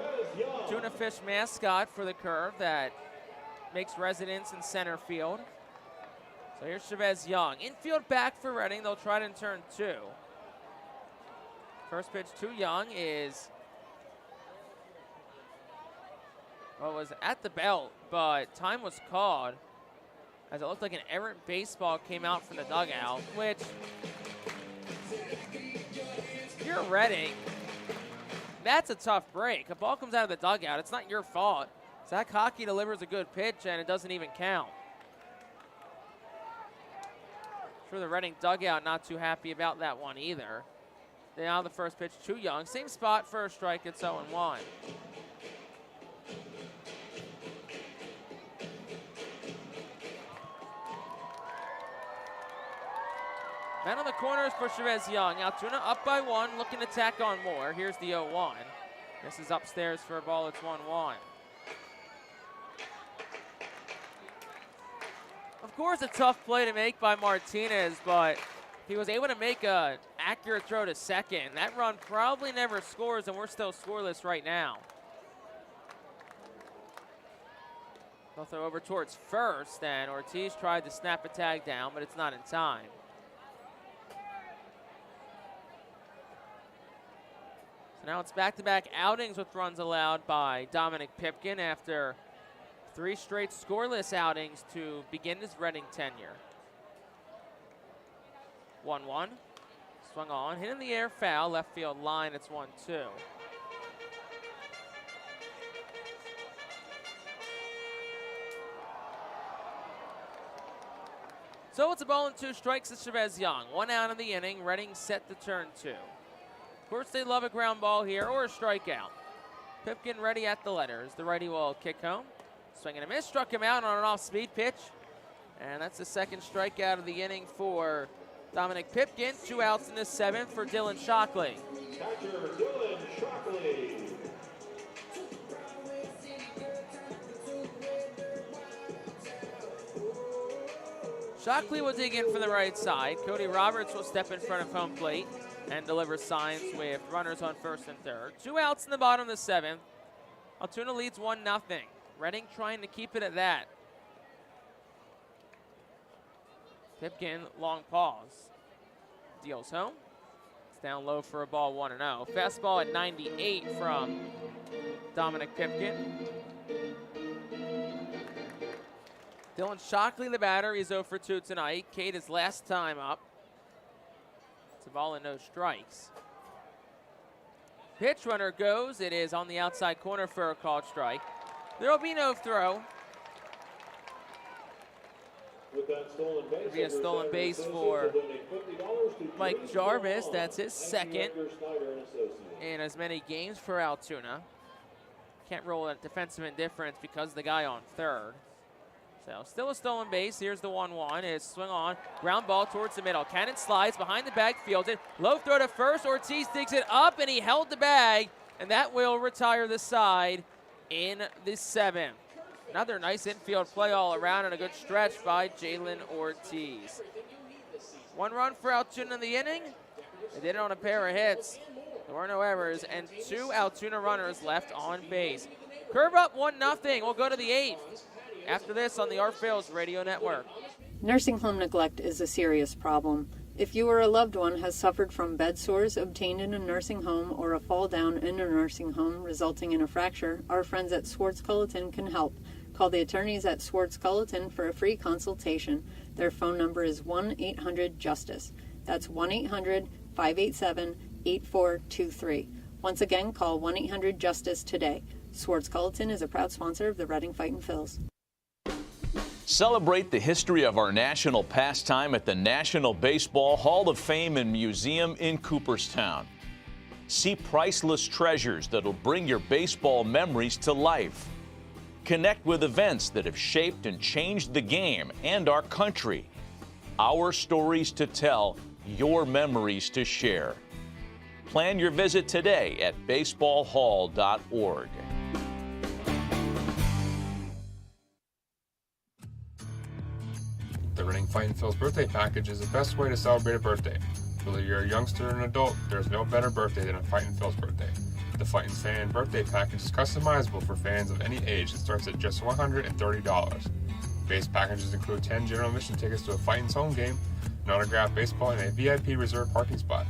tuna fish mascot for the Curve that makes residence in center field. So here's Chavez Young. Infield back for Reading. They'll try it in turn 2. First pitch to Young is, well, it was at the belt, but time was called as it looked like an errant baseball came out from the dugout, which, if you're Reading, that's a tough break. A ball comes out of the dugout. It's not your fault. Zach Hockey delivers a good pitch, and it doesn't even count. Sure, the Reading dugout not too happy about that one either. Now the first pitch to Young. Same spot for a strike. It's 0-1. Man on the corners for Chavez Young. Altoona up by 1, looking to tack on more. Here's the 0-1. This is upstairs for a ball. It's 1-1. Of course, a tough play to make by Martinez, but he was able to make an accurate throw to second. That run probably never scores, and we're still scoreless right now. They'll throw over towards first, and Ortiz tried to snap a tag down, but it's not in time. So now it's back-to-back outings with runs allowed by Dominic Pipkin after 3 straight scoreless outings to begin his Reading tenure. 1-1. Swung on, hit in the air, foul, left field line, it's 1-2. So it's a ball and 2 strikes to Chavez Young. 1 out in the inning, Reading set to turn 2. Of course, they love a ground ball here or a strikeout. Pipkin ready at the letters. The righty will kick home. Swing and a miss, struck him out on an off-speed pitch. And that's the second strikeout of the inning for Dominic Pipkin. 2 outs in the 7th for Dylan Shockley. Catcher Dylan Shockley. Shockley will dig in from the right side. Cody Roberts will step in front of home plate and deliver signs with runners on first and third. 2 outs in the bottom of the 7th. Altoona leads 1-0. Reading trying to keep it at that. Pipkin, long pause. Deals home. It's down low for a ball, 1-0. Fastball at 98 from Dominic Pipkin. Dylan Shockley, the batter. He's 0 for 2 tonight. Cade is last time up. It's a ball and no strikes. Pitch runner goes. It is on the outside corner for a called strike. There will be no throw. With that stolen base, It'll be a stolen base for Mike Jarvis. That's his second in as many games for Altoona. Can't roll a defensive indifference because the guy on third. So still a stolen base. Here's the 1-1. It's swing on. Ground ball towards the middle. Cannon slides behind the bag, fielded. Low throw to first. Ortiz digs it up, and he held the bag, and that will retire the side in the 7th. Another nice infield play all around and a good stretch by Jalen Ortiz. 1 run for Altoona in the inning. They did it on a pair of hits. There were no errors, and 2 Altoona runners left on base. Curve up 1-0. We'll go to the 8th. After this on the Our Phillies Radio Network. Nursing home neglect is a serious problem. If you or a loved one has suffered from bed sores obtained in a nursing home or a fall down in a nursing home resulting in a fracture, our friends at Swartz Culleton can help. Call the attorneys at Swartz Culleton for a free consultation. Their phone number is 1-800-JUSTICE. That's 1-800-587-8423. Once again, call 1-800-JUSTICE today. Swartz Culleton is a proud sponsor of the Reading Fightin' Phils. Celebrate the history of our national pastime at the National Baseball Hall of Fame and Museum in Cooperstown. See priceless treasures that'll bring your baseball memories to life. Connect with events that have shaped and changed the game and our country. Our stories to tell, your memories to share. Plan your visit today at baseballhall.org. The Reading Fightin' Phil's birthday package is the best way to celebrate a birthday. Whether you're a youngster or an adult, there's no better birthday than a Fightin' Phil's birthday. The Fightin' Fan birthday package is customizable for fans of any age and starts at just $130. Base packages include 10 general admission tickets to a Fightin's home game, an autographed baseball, and a VIP reserved parking spot.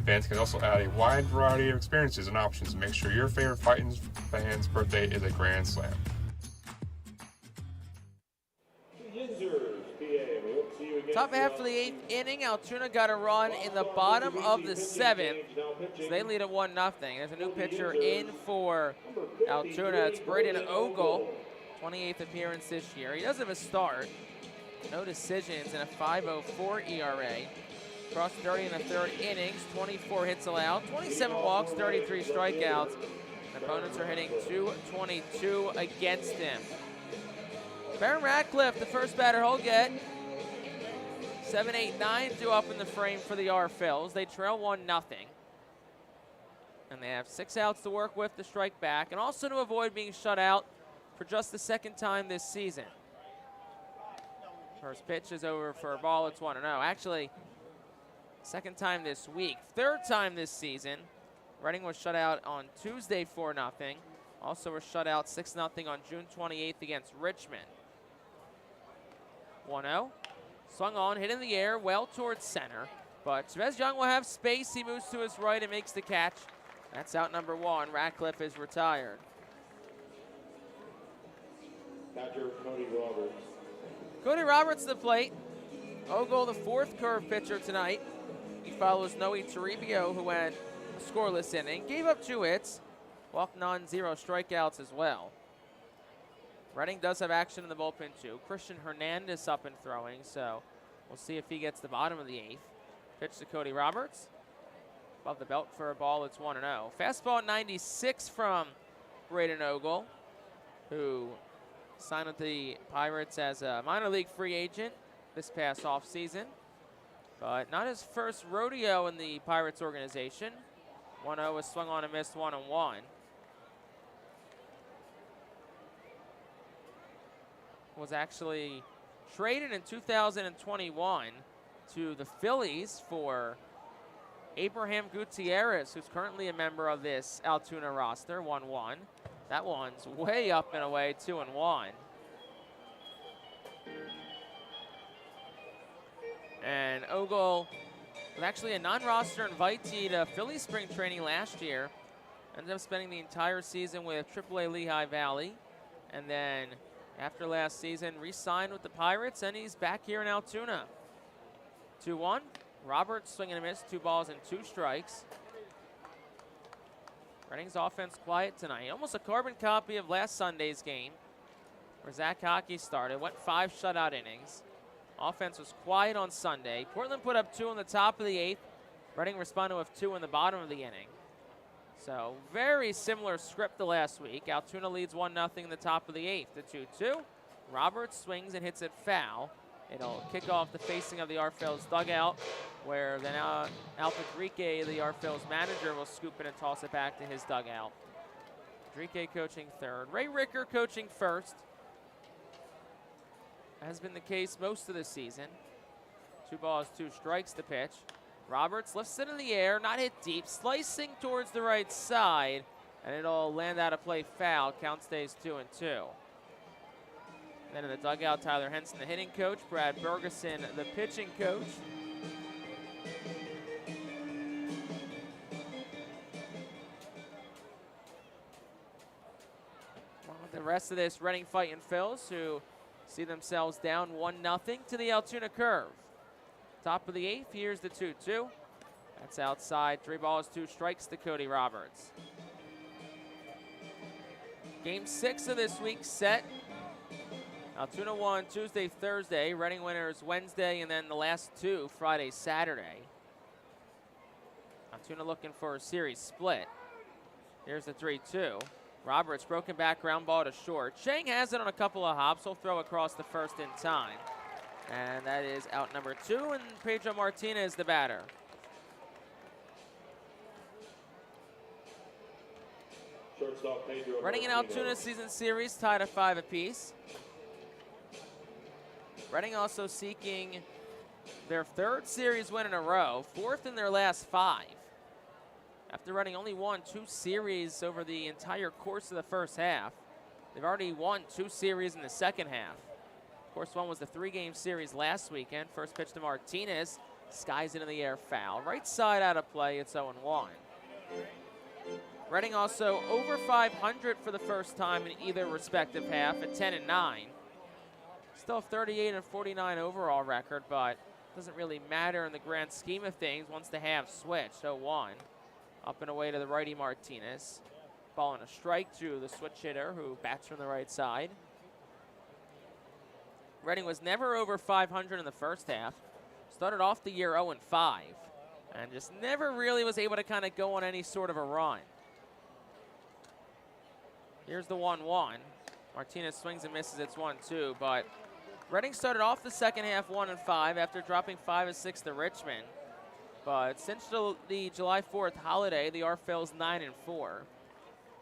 Fans can also add a wide variety of experiences and options to make sure your favorite Fightin's fan's birthday is a grand slam. Top half of the 8th inning, Altoona got a run in the bottom of the 7th. So they lead at 1-0. There's a new pitcher in for Altoona. It's Braden Ogle, 28th appearance this year. He does have a start. No decisions and a 5.04 ERA. Crossed 30 in the 3rd innings, 24 hits allowed, 27 walks, 33 strikeouts. And opponents are hitting .222 against him. Baron Ratcliffe, the first batter he'll get. 7, 8, 9 due up in the frame for the Our Phils. They trail 1-0. And they have 6 outs to work with to strike back and also to avoid being shut out for just the 2nd time this season. First pitch is over for a ball. It's 1-0. Actually, 2nd time this week. 3rd time this season. Reading was shut out on Tuesday 4-0. Also was shut out 6-0 on June 28th against Richmond. 1-0. Swung on, hit in the air, well towards center. But Chavez Young will have space. He moves to his right and makes the catch. That's out number 1. Ratcliffe is retired. Catcher Cody Roberts. Cody Roberts to the plate. Ogle, the 4th curve pitcher tonight. He follows Noe Toribio, who went a scoreless inning. Gave up 2 hits. Walked on 0 strikeouts as well. Reading does have action in the bullpen too. Christian Hernandez up and throwing, so we'll see if he gets the bottom of the 8th. Pitch to Cody Roberts. Above the belt for a ball, it's 1-0. Fastball at 96 from Braden Ogle, who signed with the Pirates as a minor league free agent this past offseason. But not his first rodeo in the Pirates organization. 1-0 was swung on and missed 1-1. Was actually traded in 2021 to the Phillies for Abraham Gutierrez, who's currently a member of this Altoona roster, 1-1. That one's way up and away, 2-1. And Ogle was actually a non-roster invitee to Philly spring training last year. Ended up spending the entire season with AAA Lehigh Valley. And then after last season, re-signed with the Pirates, and he's back here in Altoona. 2-1. Roberts swinging a miss, 2 balls and 2 strikes. Reading's offense quiet tonight. Almost a carbon copy of last Sunday's game, where Zach Hockey started. Went 5 shutout innings. Offense was quiet on Sunday. Portland put up 2 in the top of the 8th. Reading responded with 2 in the bottom of the inning. So very similar script to last week. Altoona leads 1-0 in the top of the 8th. The 2-2. Roberts swings and hits it foul. It'll kick off the facing of the R-Phil's dugout, where then Alfred Drike, the R-Phil's manager, will scoop it and toss it back to his dugout. Drike coaching third. Ray Ricker coaching first. Has been the case most of the season. 2 balls, 2 strikes to pitch. Roberts lifts it in the air, not hit deep, slicing towards the right side, and it'll land out of play foul. Count stays 2-2. Then in the dugout, Tyler Henson, the hitting coach, Brad Bergeson, the pitching coach. The rest of this Reading Fightin' Phils, who see themselves down 1-0 to the Altoona Curve. Top of the 8th, here's the 2-2. That's outside, 3 balls, 2 strikes to Cody Roberts. Game 6 of this week set. Altoona won Tuesday, Thursday. Reading winners Wednesday, and then the last 2 Friday, Saturday. Altoona looking for a series split. Here's the 3-2. Roberts broken back, ground ball to short. Chang has it on a couple of hops. He'll throw across the first in time. And that is out number 2, and Pedro Martinez the batter. Reading and Altoona season series tied at 5 apiece. Reading also seeking their 3rd series win in a row, 4th in their last 5. After Reading only won 2 series over the entire course of the first half, they've already won 2 series in the second half. Of course, one was the 3-game series last weekend. First pitch to Martinez, skies it in the air, foul. Right side out of play, it's 0-1. Reading also over 500 for the first time in either respective half at 10-9. Still 38-49 overall record, but doesn't really matter in the grand scheme of things once the halves switch. 0-1. Up and away to the righty Martinez. Ball and a strike to the switch hitter who bats from the right side. Reading was never over 500 in the first half. Started off the year 0-5 and just never really was able to kind of go on any sort of a run. Here's the 1-1. Martinez swings and misses, it's 1-2, but Reading started off the second half 1-5 after dropping 5-6 to Richmond. But since the July 4th holiday, the R-Phil's 9-4.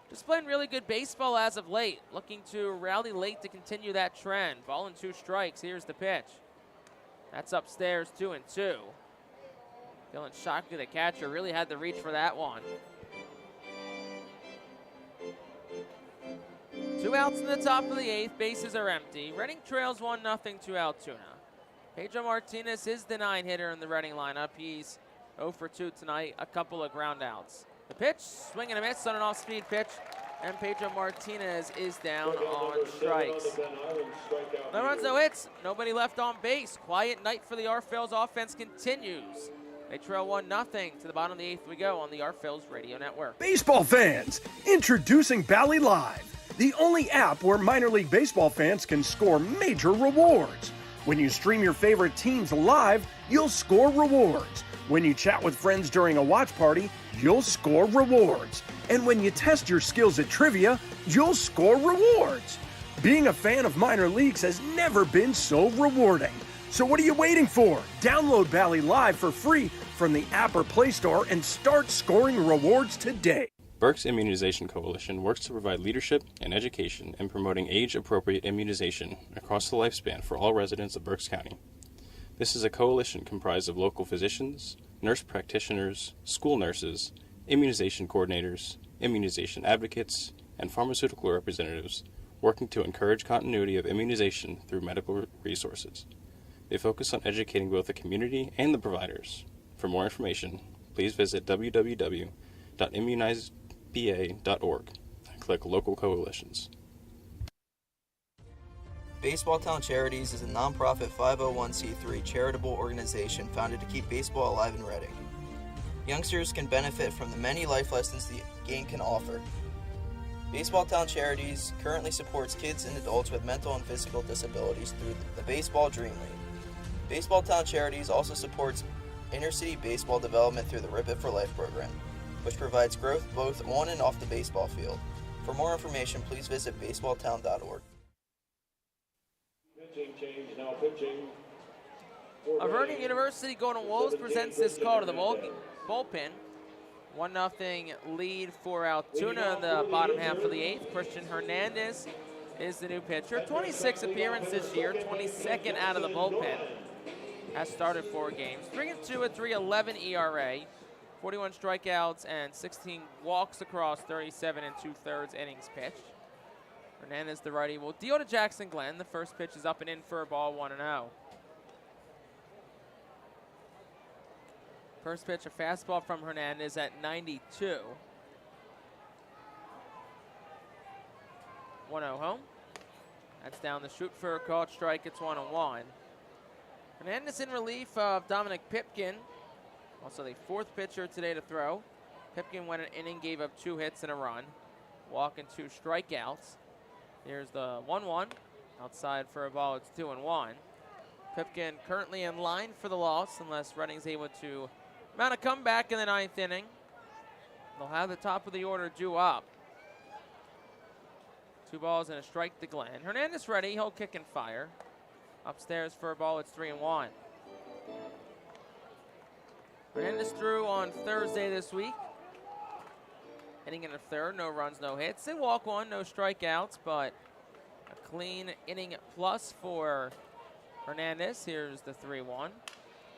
Just playing really good baseball as of late. Looking to rally late to continue that trend. Ball and 2 strikes. Here's the pitch. That's upstairs, 2-2. Dylan Shockley, the catcher, really had the reach for that one. 2 outs in the top of the 8th. Bases are empty. Reading trails 1-0 to Altoona. Pedro Martinez is the 9-hitter in the Reading lineup. He's 0 for 2 tonight, a couple of ground outs. The pitch, swing and a miss on an off-speed pitch, and Pedro Martinez is down on strikes. No runs, no hits, nobody left on base. Quiet night for the R-Phil's offense continues. They trail 1-0 to the bottom of the 8th we go on the R-Phil's radio network. Baseball fans, introducing Bally Live, the only app where minor league baseball fans can score major rewards. When you stream your favorite teams live, you'll score rewards. When you chat with friends during a watch party, you'll score rewards. And when you test your skills at trivia, you'll score rewards. Being a fan of minor leagues has never been so rewarding. So what are you waiting for? Download Bally Live for free from the app or Play Store and start scoring rewards today. Berks Immunization Coalition works to provide leadership and education in promoting age-appropriate immunization across the lifespan for all residents of Berks County. This is a coalition comprised of local physicians, nurse practitioners, school nurses, immunization coordinators, immunization advocates, and pharmaceutical representatives working to encourage continuity of immunization through medical resources. They focus on educating both the community and the providers. For more information, please visit www.immunizeba.org and click Local Coalitions. Baseball Town Charities is a nonprofit 501c3 charitable organization founded to keep baseball alive in Reading. Youngsters can benefit from the many life lessons the game can offer. Baseball Town Charities currently supports kids and adults with mental and physical disabilities through the Baseball Dream League. Baseball Town Charities also supports inner-city baseball development through the Rip It for Life program, which provides growth both on and off the baseball field. For more information, please visit baseballtown.org. Pitching change, now pitching. Vernon University Golden Wolves presents this call to the bullpen. 1-0 lead for Altoona in the bottom half of the 8th. Christian Hernandez is the new pitcher. 26 appearance this year, 22nd out of the bullpen. Has started 4 games. 3-2 at 3.11 ERA. 41 strikeouts and 16 walks across 37 2/3 innings pitched. Hernandez, the righty, will deal to Jackson Glenn. The first pitch is up and in for a ball, 1-0. First pitch, a fastball from Hernandez at 92. 1-0 home. That's down the chute for a called strike. It's 1-1. Hernandez in relief of Dominic Pipkin. Also the 4th pitcher today to throw. Pipkin went an inning, gave up 2 hits and a run. Walk and 2 strikeouts. Here's the 1-1. Outside for a ball, it's 2-1. Pipkin currently in line for the loss unless Reading's able to mount a comeback in the 9th inning. They'll have the top of the order due up. 2 balls and a strike to Glenn. Hernandez ready, he'll kick and fire. Upstairs for a ball, it's 3-1. Hernandez threw on Thursday this week. Inning in the 3rd, no runs, no hits. They walk 1, no strikeouts, but a clean inning plus for Hernandez. Here's the 3-1.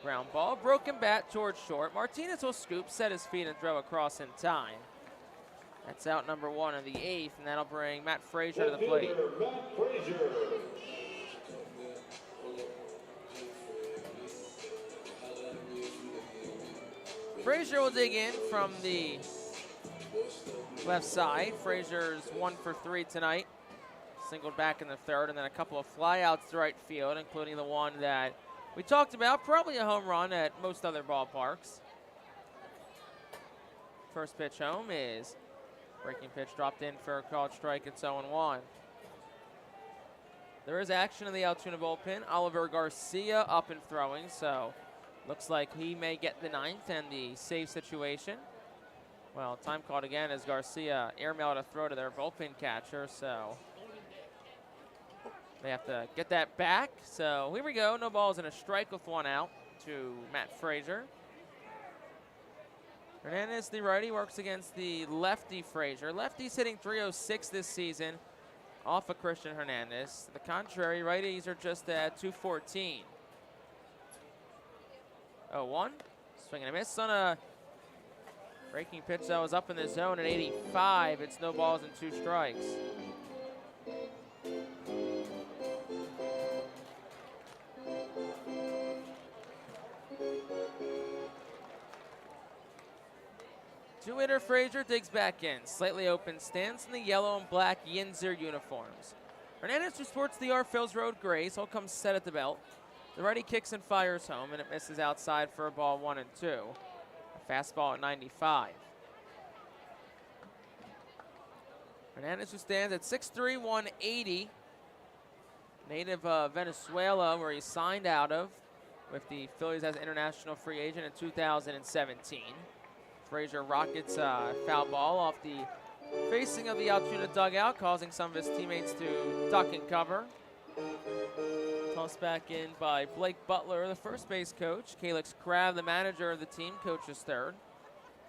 Ground ball, broken bat towards short. Martinez will scoop, set his feet, and throw across in time. That's out number 1 of the 8th, and that'll bring Matt Frazier to the plate. Matt Frazier. Frazier will dig in from the left side. Frazier's 1 for 3 tonight. Singled back in the 3rd, and then a couple of flyouts to right field, including the one that we talked about, probably a home run at most other ballparks. First pitch home is breaking pitch dropped in for a called strike. It's 0-1. There is action in the Altoona bullpen. Oliver Garcia up and throwing, so looks like he may get the 9th and the save situation. Well, time called again as Garcia airmailed a throw to their bullpen catcher, so they have to get that back. So here we go, no balls and a strike with 1 out to Matt Frazier. Hernandez, the righty, works against the lefty Frazier. Lefty's hitting .306 this season off of Christian Hernandez. To the contrary, righties are just at .214. 0-1. Swing and a miss on a breaking pitch that was up in the zone at 85. It's no balls and 2 strikes. Two-hitter Frazier digs back in. Slightly open stance in the yellow and black Yinzer uniforms. Hernandez, who sports the Phillies Road grays, will come set at the belt. The righty kicks and fires home, and it misses outside for a ball 1-2. A fastball at 95. Hernandez, who stands at 6'3", 180. Native of Venezuela, where he signed out of with the Phillies as international free agent in 2017. Frazier rockets foul ball off the facing of the Altoona dugout, causing some of his teammates to duck and cover. Tossed back in by Blake Butler, the first base coach. Calix Crabb, the manager of the team, coaches third.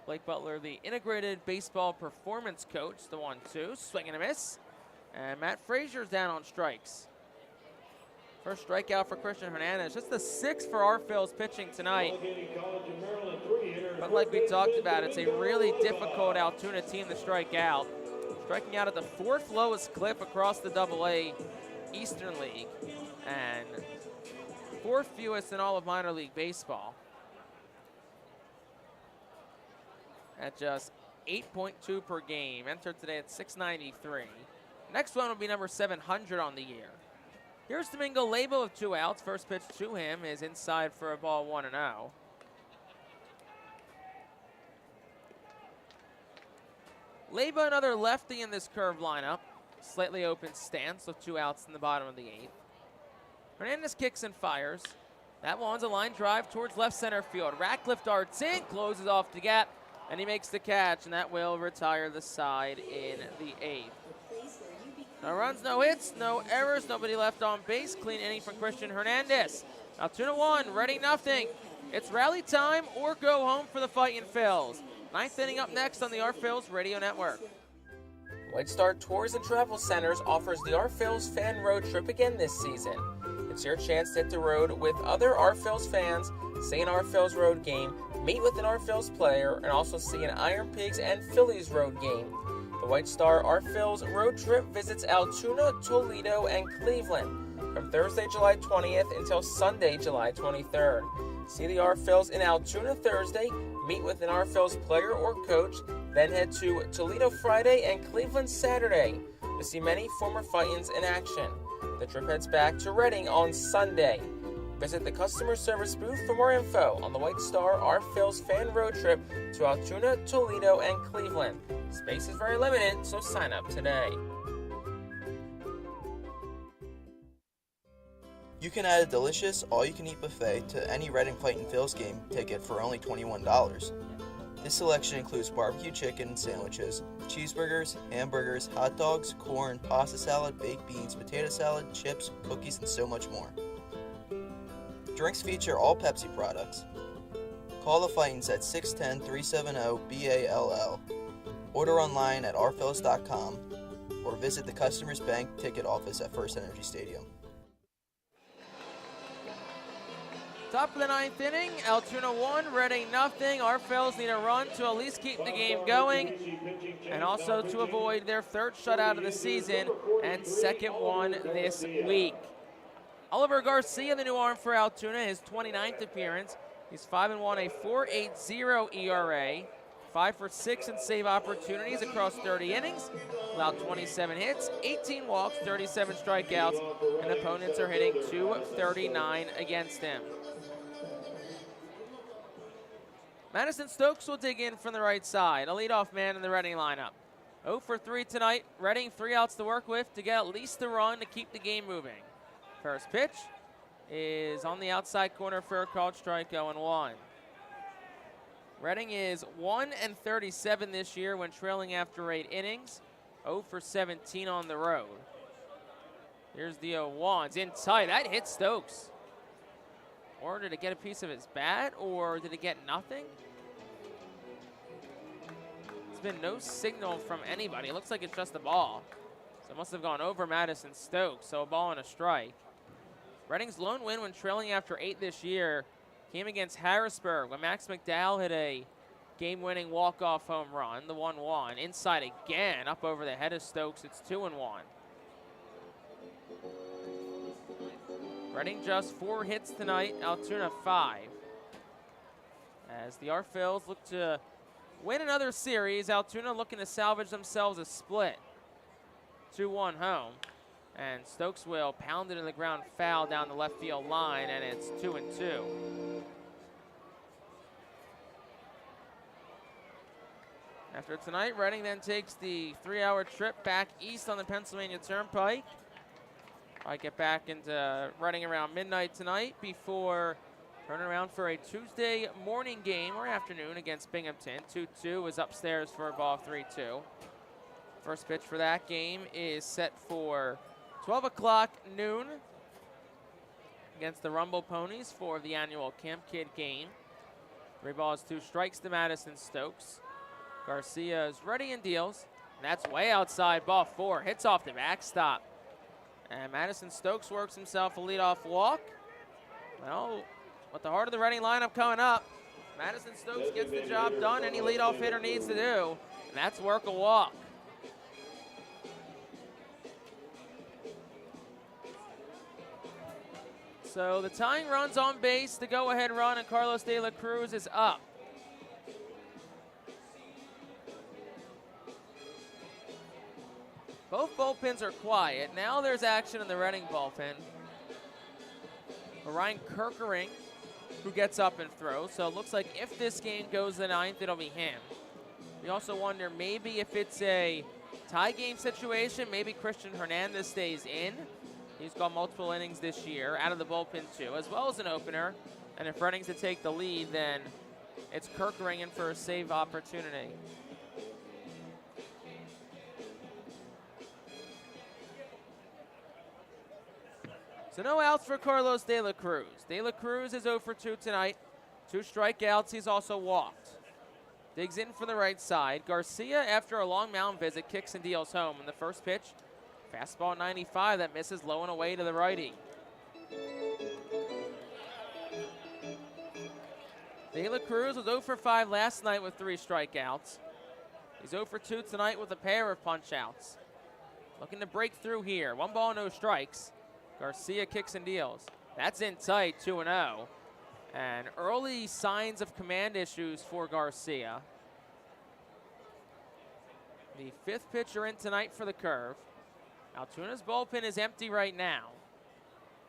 Blake Butler, the integrated baseball performance coach, the 1-2, swing and a miss. And Matt Frazier's down on strikes. First strikeout for Christian Hernandez. Just the 6th for our Phil's pitching tonight. But like we talked about, it's a really difficult Altoona team to strike out. Striking out at the 4th lowest clip across the AA Eastern League. And 4th fewest in all of minor league baseball. At just 8.2 per game. Entered today at 693. Next one will be number 700 on the year. Here's Domingo Labo with 2 outs. First pitch to him is inside for a ball 1-0. Labo, another lefty in this curve lineup. Slightly open stance with 2 outs in the bottom of the 8th. Hernandez kicks and fires. That one's a line drive towards left center field. Ratcliffe darts in, closes off the gap, and he makes the catch, and that will retire the side in the 8th. No runs, no hits, no errors, nobody left on base. Clean inning from Christian Hernandez. Altoona 1, Reading nothing. It's rally time or go home for the Fightin' Phils. 9th inning up next on the Our Phils Radio Network. White Star Tours and Travel Centers offers the Our Phils fan road trip again this season. It's your chance to hit the road with other Our Phils fans, see an Our Phils road game, meet with an Our Phils player, and also see an Iron Pigs and Phillies road game. The White Star Our Phils road trip visits Altoona, Toledo, and Cleveland from Thursday, July 20th until Sunday, July 23rd. See the Our Phils in Altoona Thursday, meet with an Our Phils player or coach, then head to Toledo Friday and Cleveland Saturday to see many former Fightins in action. The trip heads back to Reading on Sunday. Visit the customer service booth for more info on the White Star Our Phils fan road trip to Altoona, Toledo, and Cleveland. Space is very limited, so sign up today. You can add a delicious all-you-can-eat buffet to any Reading Fightin' Phils game ticket for only $21. This selection includes barbecue chicken sandwiches, cheeseburgers, hamburgers, hot dogs, corn, pasta salad, baked beans, potato salad, chips, cookies, and so much more. Drinks feature all Pepsi products. Call the Fightins at 610-370-BALL. Order online at ourphils.com or visit the Customers Bank ticket office at First Energy Stadium. Top of the 9th inning, Altoona 1, Reading nothing. Our Phils need a run to at least keep the game going and also to avoid their 3rd shutout of the season and 2nd one this week. Oliver Garcia, the new arm for Altoona, his 29th appearance. He's 5-1, a 4.80 ERA, 5 for 6 in save opportunities across 30 innings, allowed 27 hits, 18 walks, 37 strikeouts, and opponents are hitting .239 against him. Madison Stokes will dig in from the right side, a leadoff man in the Reading lineup. 0 for 3 tonight, Reading 3 outs to work with to get at least the run to keep the game moving. First pitch is on the outside corner for a called strike, 0-1. Reading is 1-37 this year when trailing after 8 innings, 0 for 17 on the road. Here's the 0-1. It's in tight. That hit Stokes. Or did it get a piece of his bat, or did it get nothing? There's been no signal from anybody. It looks like it's just a ball. So it must have gone over Madison Stokes, so a ball and a strike. Reading's lone win when trailing after 8 this year came against Harrisburg when Max McDowell hit a game-winning walk-off home run, the 1-1. Inside again, up over the head of Stokes. It's 2-1. Reading just 4 hits tonight, Altoona 5. As the Our Phils look to win another series, Altoona looking to salvage themselves a split. 2-1 home. And Stokes will pound it in the ground foul down the left field line, and it's 2-2. After tonight, Reading then takes the 3-hour trip back east on the Pennsylvania Turnpike. I get back into Reading around midnight tonight before Turning around for a Tuesday morning game or afternoon against Binghamton. 2-2 is upstairs for a ball 3-2. First pitch for that game is set for 12 o'clock noon against the Rumble Ponies for the annual Camp Kid game. 3 balls, 2 strikes to Madison Stokes. Garcia is ready and deals. And that's way outside, ball 4. Hits off the backstop. And Madison Stokes works himself a leadoff walk. Well, with the heart of the Reading lineup coming up, Madison Stokes gets the job done any leadoff hitter needs to do, and that's work a walk. So the tying run's on base, the go-ahead run, and Carlos De La Cruz is up. Both bullpens are quiet. Now there's action in the Reading bullpen. Ryan Kirkering, who gets up and throws. So it looks like if this game goes the 9th, it'll be him. We also wonder maybe if it's a tie game situation, maybe Christian Hernandez stays in. He's gone multiple innings this year, out of the bullpen too, as well as an opener. And if Reading's to take the lead, then it's Kirkering in for a save opportunity. So no outs for Carlos De La Cruz. De La Cruz is 0 for 2 tonight. 2 strikeouts. He's also walked. Digs in for the right side. Garcia, after a long mound visit, kicks and deals home. In the first pitch, fastball 95 that misses low and away to the righty. De La Cruz was 0 for 5 last night with 3 strikeouts. He's 0 for 2 tonight with a pair of punch-outs. Looking to break through here. 1 ball, no strikes. Garcia kicks and deals. That's in tight, 2-0. And early signs of command issues for Garcia. The 5th pitcher in tonight for the curve. Altoona's bullpen is empty right now.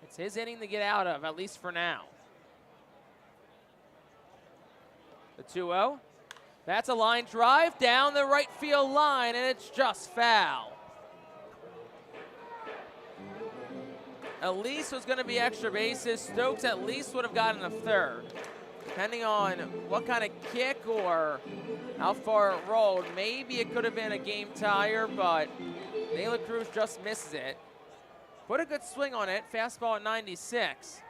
It's his inning to get out of, at least for now. The 2-0. That's a line drive down the right field line, and it's just foul. At least was going to be extra bases. Stokes at least would have gotten a third. Depending on what kind of kick or how far it rolled, maybe it could have been a game tire, but De La Cruz just misses it. Put a good swing on it. Fastball at 96.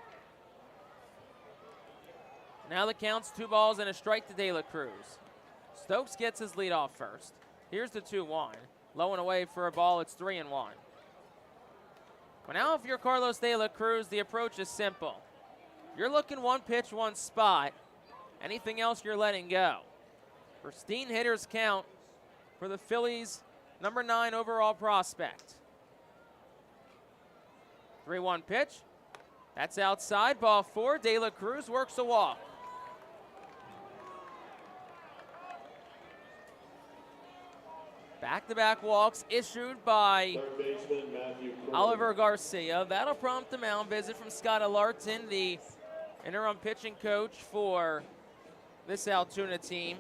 Now the count's 2 balls and a strike to De La Cruz. Stokes gets his lead off first. Here's the 2-1. Low and away for a ball. It's 3-1. Well, now if you're Carlos De La Cruz, the approach is simple. You're looking 1 pitch, 1 spot. Anything else you're letting go. Pristine hitter's count for the Phillies' number 9 overall prospect. 3-1 pitch. That's outside. Ball 4. De La Cruz works a walk. Back-to-back walks issued by Oliver Garcia. That'll prompt a mound visit from Scott Alarton, the interim pitching coach for this Altoona team.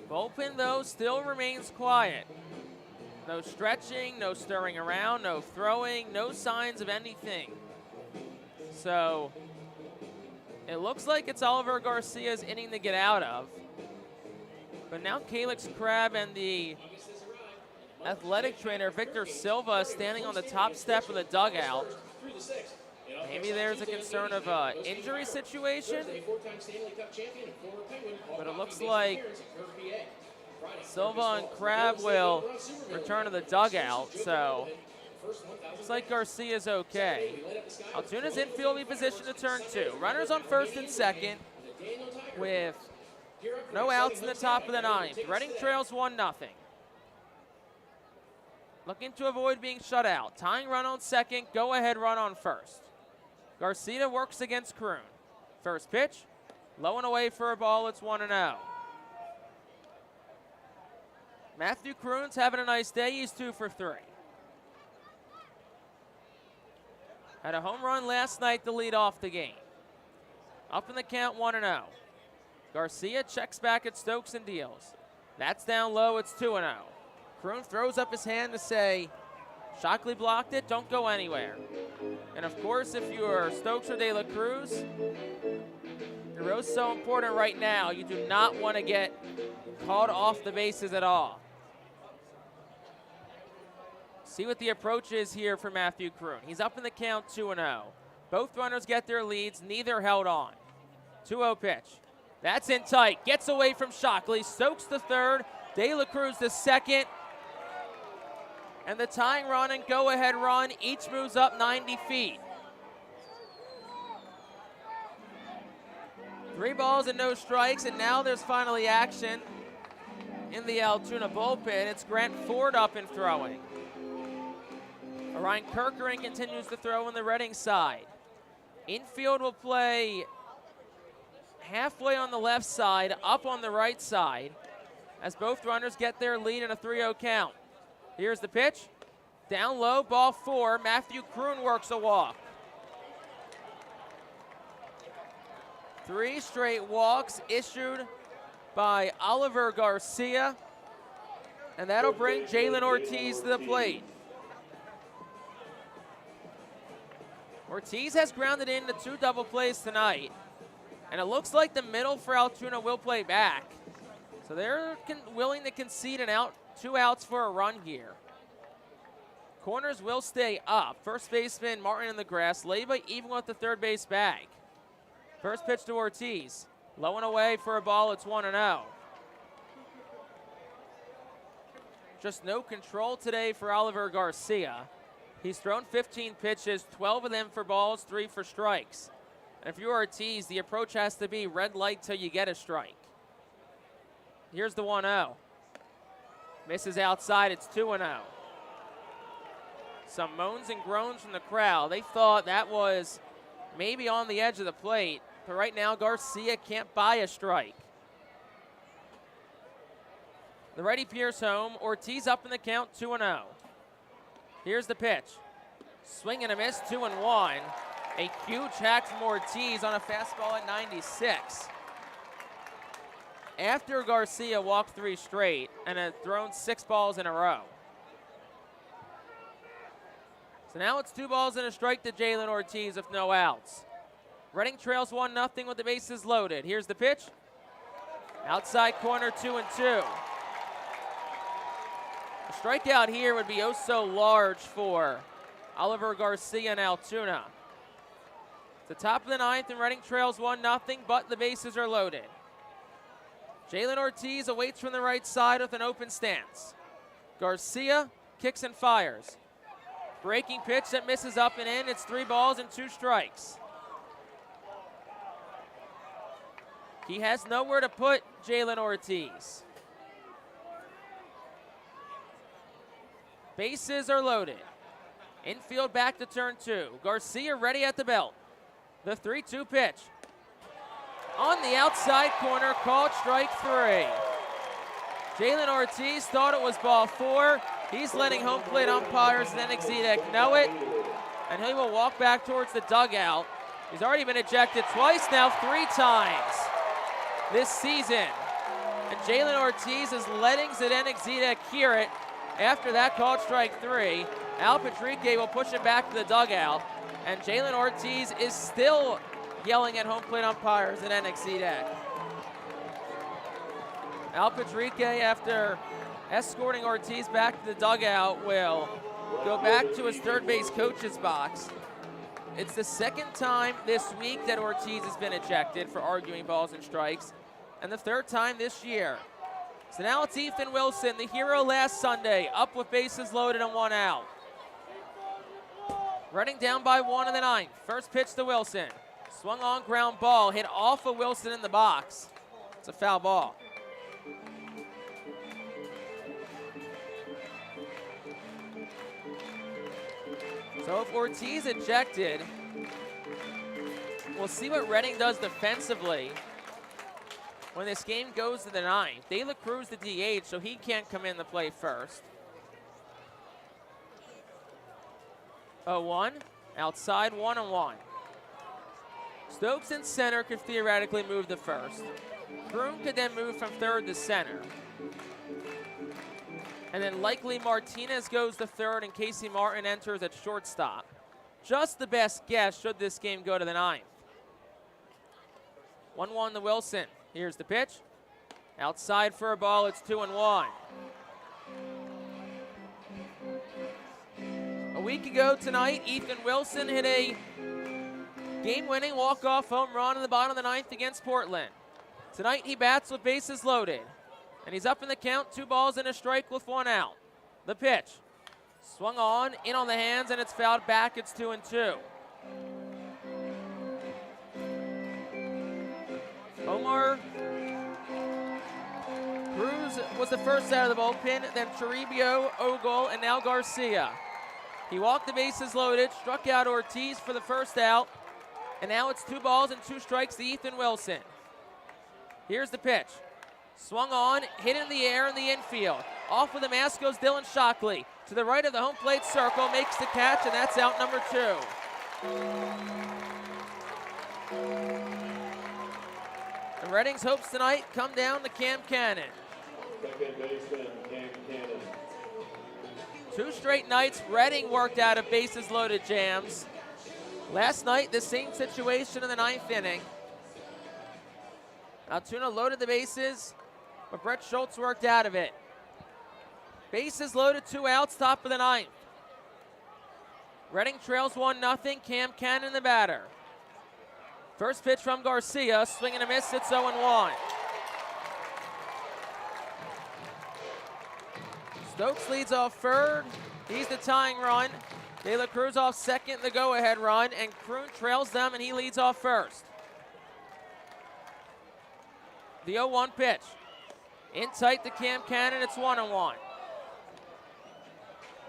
Bullpen, though, still remains quiet. No stretching, no stirring around, no throwing, no signs of anything. So it looks like it's Oliver Garcia's inning to get out of. But now Calix Crabb and the athletic trainer Victor Silva standing on the top step of the dugout. Maybe there's a concern of an injury situation. But it looks like Silva and Crabb will return to the dugout. So looks like Garcia's okay. Altoona's infield will be positioned to turn 2. Runners on first and second with no outs in the top of the 9th. Reading trails 1-0. Looking to avoid being shut out. Tying run on second, go-ahead run on first. Garcia works against Kroon. First pitch, low and away for a ball. It's 1-0. Matthew Kroon's having a nice day. He's 2 for 3. Had a home run last night to lead off the game. Up in the count, 1-0. Garcia checks back at Stokes and deals. That's down low. It's 2-0. Kroon throws up his hand to say, Shockley blocked it. Don't go anywhere. And of course, if you are Stokes or De La Cruz, your row's so important right now. You do not want to get called off the bases at all. See what the approach is here for Matthew Kroon. He's up in the count 2-0. Both runners get their leads, neither held on. 2-0 pitch. That's in tight. Gets away from Shockley. Stokes the third. De La Cruz the second. And the tying run and go-ahead run each moves up 90 feet. 3 balls and no strikes, and now there's finally action in the Altoona bullpen. It's Grant Ford up and throwing. Ryan Kirkering continues to throw on the Reading side. Infield will play halfway on the left side, up on the right side, as both runners get their lead in a 3-0 count. Here's the pitch. Down low, ball 4. Matthew Kroon works a walk. 3 straight walks issued by Oliver Garcia, and that'll bring Jalen Ortiz to the plate. Ortiz has grounded into 2 double plays tonight, and it looks like the middle for Altoona will play back. So they're willing to concede an out, 2 outs for a run here. Corners will stay up. First baseman Martin in the grass. Leyba even with the third base bag. First pitch to Ortiz. Low and away for a ball. It's 1-0. Just no control today for Oliver Garcia. He's thrown 15 pitches, 12 of them for balls, 3 for strikes. And if you're Ortiz, the approach has to be red light till you get a strike. Here's the 1-0. Misses outside, it's 2-0. Some moans and groans from the crowd. They thought that was maybe on the edge of the plate, but right now Garcia can't buy a strike. The righty Pierce home. Ortiz up in the count, 2-0. Here's the pitch. Swing and a miss, 2-1. A huge hack from Ortiz on a fastball at 96. After Garcia walked 3 straight and had thrown 6 balls in a row. So now it's 2 balls and a strike to Jalen Ortiz with no outs. Reading trails 1-0 with the bases loaded. Here's the pitch. Outside corner, 2-2. A strikeout here would be oh so large for Oliver Garcia and Altoona. The top of the 9th and Reading trails 1-0, but the bases are loaded. Jalen Ortiz awaits from the right side with an open stance. Garcia kicks and fires. Breaking pitch that misses up and in. It's 3 balls and 2 strikes. He has nowhere to put Jalen Ortiz. Bases are loaded. Infield back to turn 2. Garcia ready at the belt. The 3-2 pitch. On the outside corner, called strike 3. Jalen Ortiz thought it was ball 4. He's letting home plate umpires and Exedek know it, and he will walk back towards the dugout. He's already been ejected twice now, 3 times this season. And Jalen Ortiz is letting Zdenek Exedek hear it after that called strike 3. Al Patrique will push it back to the dugout, and Jalen Ortiz is still yelling at home plate umpires and Exedek. Al Patrique, after escorting Ortiz back to the dugout, will go back to his third base coach's box. It's the 2nd time this week that Ortiz has been ejected for arguing balls and strikes, and the 3rd time this year. So now it's Ethan Wilson, the hero last Sunday, up with bases loaded and 1 out. Running down by 1 in the 9th. First pitch to Wilson. Swung on ground ball, hit off of Wilson in the box. It's a foul ball. So if Ortiz ejected, we'll see what Reading does defensively when this game goes to the 9th. De La Cruz the DH, so he can't come in to play first. 0-1, outside 1-1. Stokes in center could theoretically move to first. Kroon could then move from third to center. And then likely Martinez goes to third and Casey Martin enters at shortstop. just the best guess should this game go to the ninth. 1-1 to Wilson. Here's the pitch. Outside for a ball, it's 2-1. A week ago tonight, Ethan Wilson hit a game-winning walk-off home run in the bottom of the ninth against Portland. Tonight he bats with bases loaded, and he's up in the count, 2 balls and a strike with 1 out. The pitch. Swung on, in on the hands, and it's fouled back. It's 2-2. Omar Cruz was the first out of the bullpen, then Toribio, Ogle, and now Garcia. He walked the bases loaded, struck out Ortiz for the first out, and now it's 2 balls and 2 strikes to Ethan Wilson. Here's the pitch. Swung on, hit in the air in the infield. Off with the mask goes Dylan Shockley. To the right of the home plate circle, makes the catch, and that's out number 2. And Reading's hopes tonight come down to Cam Cannon. Second baseman, Cam Cannon. 2 straight nights, Reading worked out of bases loaded jams. Last night, the same situation in the 9th inning. Altoona loaded the bases, but Brett Schultz worked out of it. Bases loaded, 2 outs, top of the 9th. Reading trails 1-0, Cam Cannon the batter. First pitch from Garcia, swing and a miss, it's 0-1. Stokes leads off third, he's the tying run. De La Cruz off second, the go-ahead run, and Kroon trails them and he leads off first. The 0-1 pitch. In tight to Cam Cannon, it's 1-1.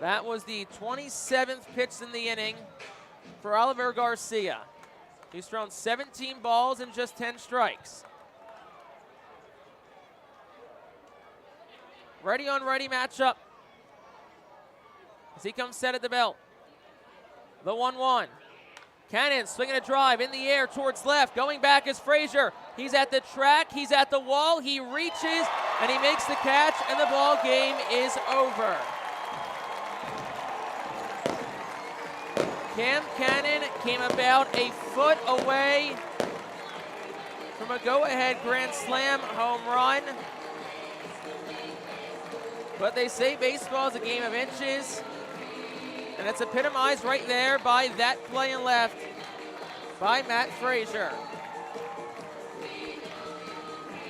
That was the 27th pitch in the inning for Oliver Garcia. He's thrown 17 balls and just 10 strikes. Righty on righty matchup as he comes set at the belt. The 1-1. Cannon swinging a drive in the air towards left. Going back is Frazier. He's at the track. He's at the wall. He reaches and he makes the catch, and the ball game is over. Cam Cannon came about a foot away from a go-ahead grand slam home run. But they say baseball is a game of inches, and it's epitomized right there by that play and left by Matt Frazier.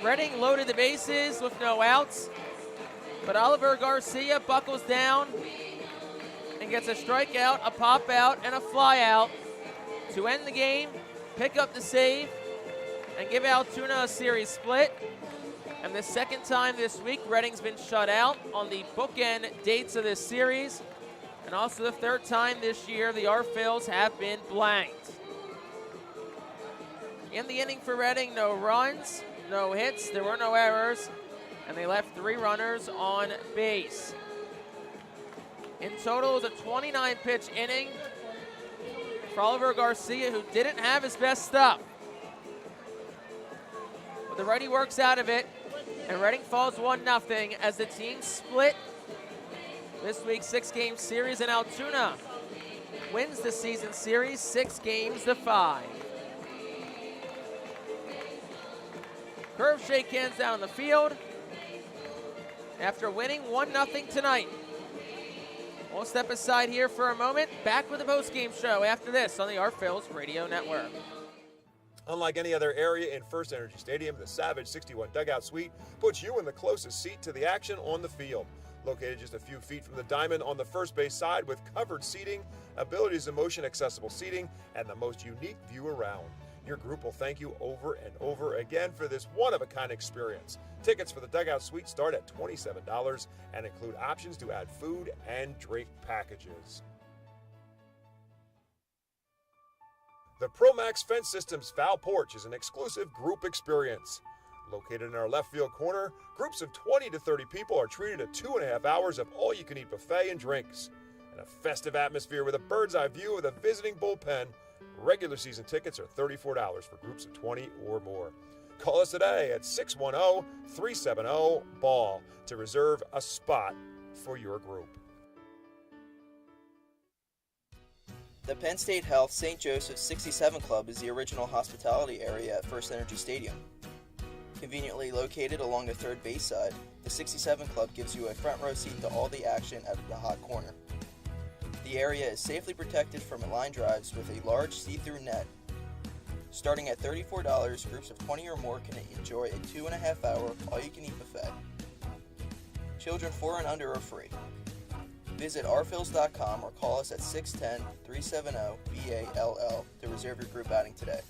Reading loaded the bases with no outs, but Oliver Garcia buckles down and gets a strikeout, a pop out, and a fly out to end the game, pick up the save, and give Altoona a series split. And the second time this week, Reading's been shut out on the bookend dates of this series. And also the third time this year, the Phillies have been blanked. In the inning for Reading, no runs, no hits, there were no errors, and they left 3 runners on base. In total, it was a 29-pitch inning for Oliver Garcia, who didn't have his best stuff. But the righty works out of it, and Reading falls 1-0 as the team split this week's 6-game series, and Altoona wins the season series 6-5. Curve shake hands down the field after winning 1-0 tonight. We'll step aside here for a moment. Back with the post-game show after this on the Phillies Radio Network. Unlike any other area in First Energy Stadium, the Savage 61 Dugout Suite puts you in the closest seat to the action on the field. Located just a few feet from the diamond on the first base side with covered seating, abilities of motion accessible seating, and the most unique view around. Your group will thank you over and over again for this one-of-a-kind experience. Tickets for the Dugout Suite start at $27 and include options to add food and drink packages. The ProMax Fence Systems Foul Porch is an exclusive group experience. Located in our left field corner, groups of 20 to 30 people are treated to 2.5 hours of all-you-can-eat buffet and drinks. In a festive atmosphere with a bird's-eye view of the visiting bullpen, regular season tickets are $34 for groups of 20 or more. Call us today at 610-370-BALL to reserve a spot for your group. The Penn State Health St. Joseph's 67 Club is the original hospitality area at First Energy Stadium. Conveniently located along the third base side, the 67 Club gives you a front row seat to all the action at the hot corner. The area is safely protected from line drives with a large see-through net. Starting at $34, groups of 20 or more can enjoy a 2.5-hour all-you-can-eat buffet. Children 4 and under are free. Visit rphils.com or call us at 610-370-BALL to reserve your group outing today.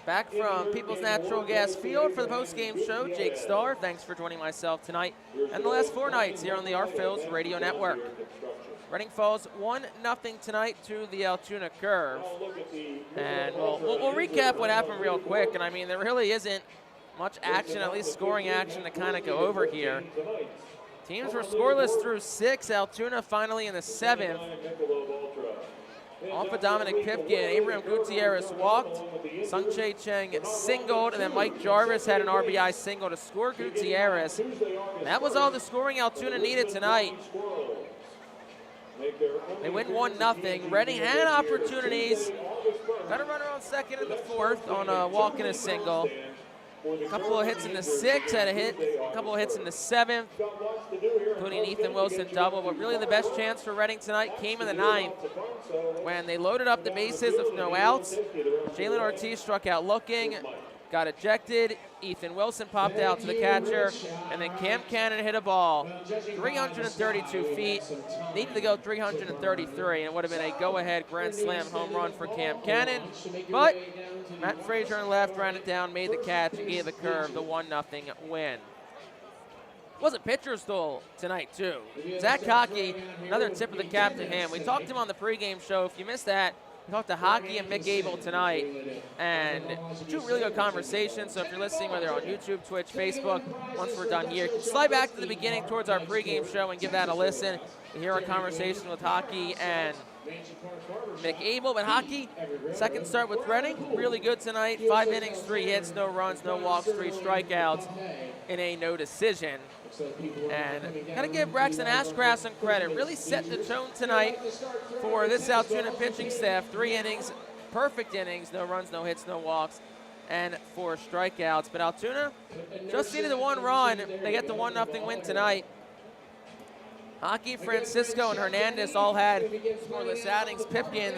Back from People's Natural Gas Field for the post-game show, Jake Starr. Thanks for joining myself tonight and the last 4 nights here on the Phillies Radio Network. Reading falls 1-0 tonight to the Altoona Curve. And we'll recap what happened real quick. And I mean, there really isn't much action, at least scoring action, to kind of go over here. Teams were scoreless through 6. Altoona finally in the 7th. Off of Dominic Pipkin, Abraham Gutierrez walked, Sung-Chae Cheng singled, and then Mike Jarvis had an RBI single to score Gutierrez. And that was all the scoring Altoona needed tonight. They win 1-0. Reading had opportunities. Got a runner on second in the 4th on a walk and a single. A couple of hits in the 6th, had a hit, a couple of hits in the 7th, including Ethan Wilson double. But really the best chance for Reading tonight came in the 9th when they loaded up the bases with no outs. Jalen Ortiz struck out looking, got ejected. Ethan Wilson popped out to the catcher, and then Cam Cannon hit a ball 332 feet, needed to go 333, and it would have been a go-ahead grand slam home run for Cam Cannon. But Matt Frazier on the left ran it down, made the catch, and gave the Curve the 1-0 win. Was a pitcher's duel tonight, too. Zach Hockey, another tip of the cap to him. We talked to him on the pregame show. If you missed that, we talked to Hockey and Mick Abel tonight, and 2 really good conversations. So if you're listening, whether on YouTube, Twitch, Facebook, once we're done here, you can slide back to the beginning towards our pregame show and give that a listen. You hear our conversation with Hockey and Mick Abel. But Hockey, second start with Reading, really good tonight. 5 innings, 3 hits, no runs, no walks, 3 strikeouts, in a no decision. And got to give Braxton Ashcraft some credit. Really set the tone tonight for this Altoona pitching staff. 3 innings, perfect innings, no runs, no hits, no walks, and 4 strikeouts. But Altoona just needed the 1 run. They get the 1-0 win tonight. Hockey, Francisco, and Hernandez all had scoreless outings. Pipkin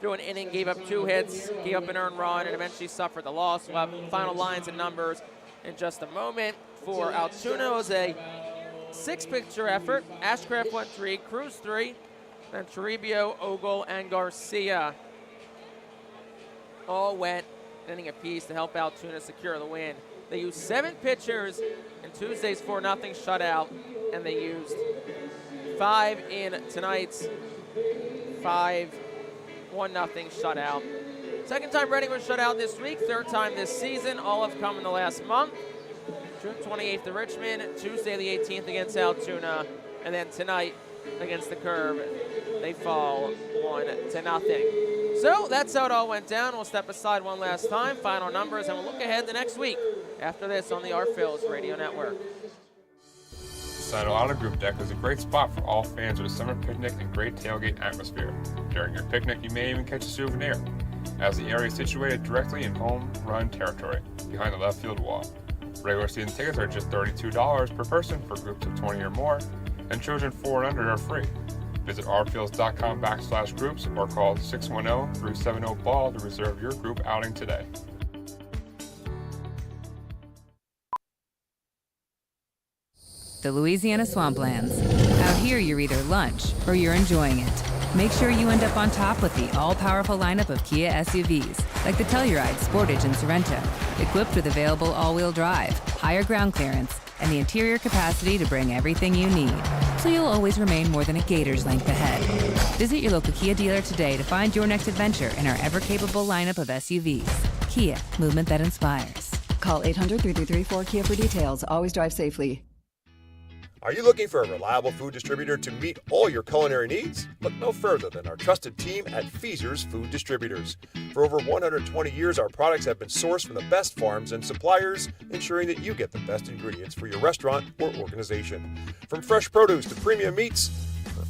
threw an inning, gave up 2 hits, gave up an earned run, and eventually suffered the loss. We'll have final lines and numbers in just a moment. For Altoona, it was a 6-pitcher effort. Ashcraft went 3, Cruz 3, then Toribio, Ogle, and Garcia all went an inning apiece to help Altoona secure the win. They used 7 pitchers in Tuesday's 4-0 shutout, and they used 5 in tonight's 5-1-0 shutout. Second time Reading was shut out this week, 3rd time this season. All have come in the last month. June 28th to Richmond, Tuesday the 18th against Altoona, and then tonight against the Curve. They fall 1-0. So that's how it all went down. We'll step aside one last time, final numbers, and we'll look ahead to next week after this on the Phillies Radio Network. The Altoona Group Deck is a great spot for all fans of a summer picnic and great tailgate atmosphere. During your picnic, you may even catch a souvenir, as the area is situated directly in home run territory, behind the left field wall. Regular season tickets are just $32 per person for groups of 20 or more, and children 4 and under are free. Visit rphils.com/groups or call 610-370-BALL to reserve your group outing today. The Louisiana Swamplands. Out here, you're either lunch or you're enjoying it. Make sure you end up on top with the all-powerful lineup of Kia SUVs, like the Telluride, Sportage, and Sorento, equipped with available all-wheel drive, higher ground clearance, and the interior capacity to bring everything you need, so you'll always remain more than a gator's length ahead. Visit your local Kia dealer today to find your next adventure in our ever-capable lineup of SUVs. Kia, movement that inspires. Call 800-3334-KIA for details. Always drive safely. Are you looking for a reliable food distributor to meet all your culinary needs? Look no further than our trusted team at Feaser's Food Distributors. For over 120 years, our products have been sourced from the best farms and suppliers, ensuring that you get the best ingredients for your restaurant or organization. From fresh produce to premium meats,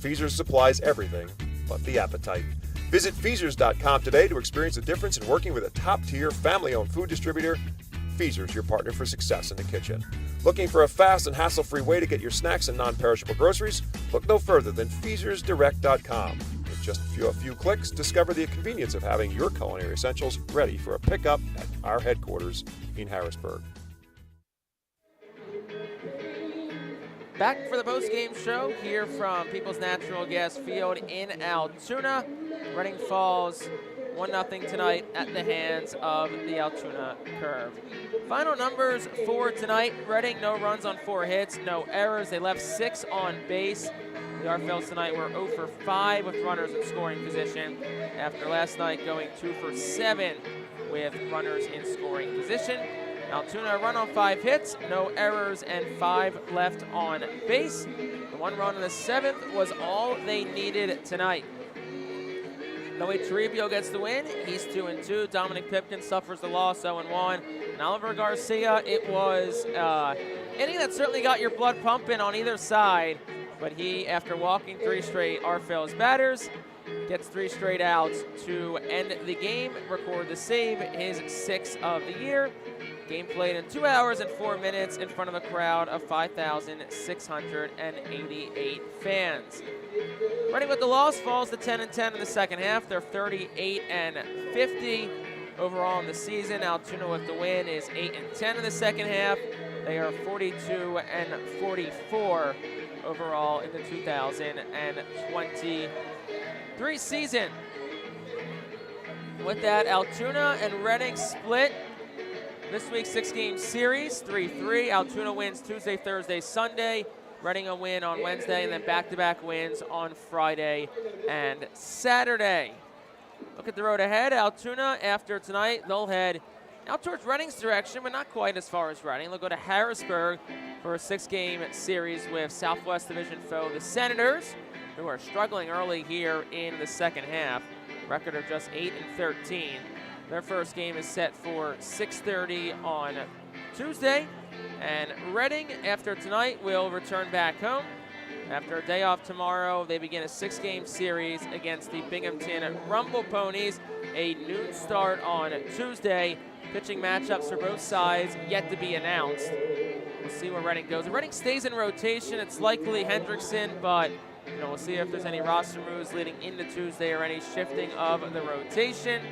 Feasers supplies everything but the appetite. Visit Feasers.com today to experience the difference in working with a top-tier, family-owned food distributor. Feasers, your partner for success in the kitchen. Looking for a fast and hassle-free way to get your snacks and non-perishable groceries? Look no further than FeasersDirect.com. With just a few clicks, discover the convenience of having your culinary essentials ready for a pickup at our headquarters in Harrisburg. Back for the post-game show here from People's Natural Gas Field in Altoona. Reading falls 1-0 tonight at the hands of the Altoona Curve. Final numbers for tonight: Reading, no runs on 4 hits, no errors. They left 6 on base. The Arphils tonight were 0 for 5 with runners in scoring position after last night going 2 for 7 with runners in scoring position. Altoona a run on 5 hits, no errors, and 5 left on base. The 1 run in the 7th was all they needed tonight. Noe Toribio gets the win. He's 2-2. Dominic Pipkin suffers the loss, 0-1. And Oliver Garcia, it was inning that certainly got your blood pumping on either side. But he, after walking 3 straight Arphils batters, gets 3 straight outs to end the game, record the save, his 6th of the year. Game played in 2 hours and 4 minutes in front of a crowd of 5,688 fans. Reading with the loss falls to 10-10 in the second half. They're 38-50 overall in the season. Altoona with the win is 8-10 in the second half. They are 42-44 overall in the 2023 season. With that, Altoona and Reading split this week's 6-game series, 3-3. Altoona wins Tuesday, Thursday, Sunday. Reading a win on Wednesday, and then back-to-back wins on Friday and Saturday. Look at the road ahead. Altoona, after tonight, they'll head out towards Reading's direction, but not quite as far as Reading. They'll go to Harrisburg for a 6-game series with Southwest Division foe, the Senators, who are struggling early here in the second half. Record of just 8-13. Their first game is set for 6:30 on Tuesday. And Reading, after tonight, will return back home. After a day off tomorrow, they begin a 6-game series against the Binghamton Rumble Ponies. A noon start on Tuesday. Pitching matchups for both sides yet to be announced. We'll see where Reading goes. If Reading stays in rotation, it's likely Hendrickson, but we'll see if there's any roster moves leading into Tuesday or any shifting of the rotation.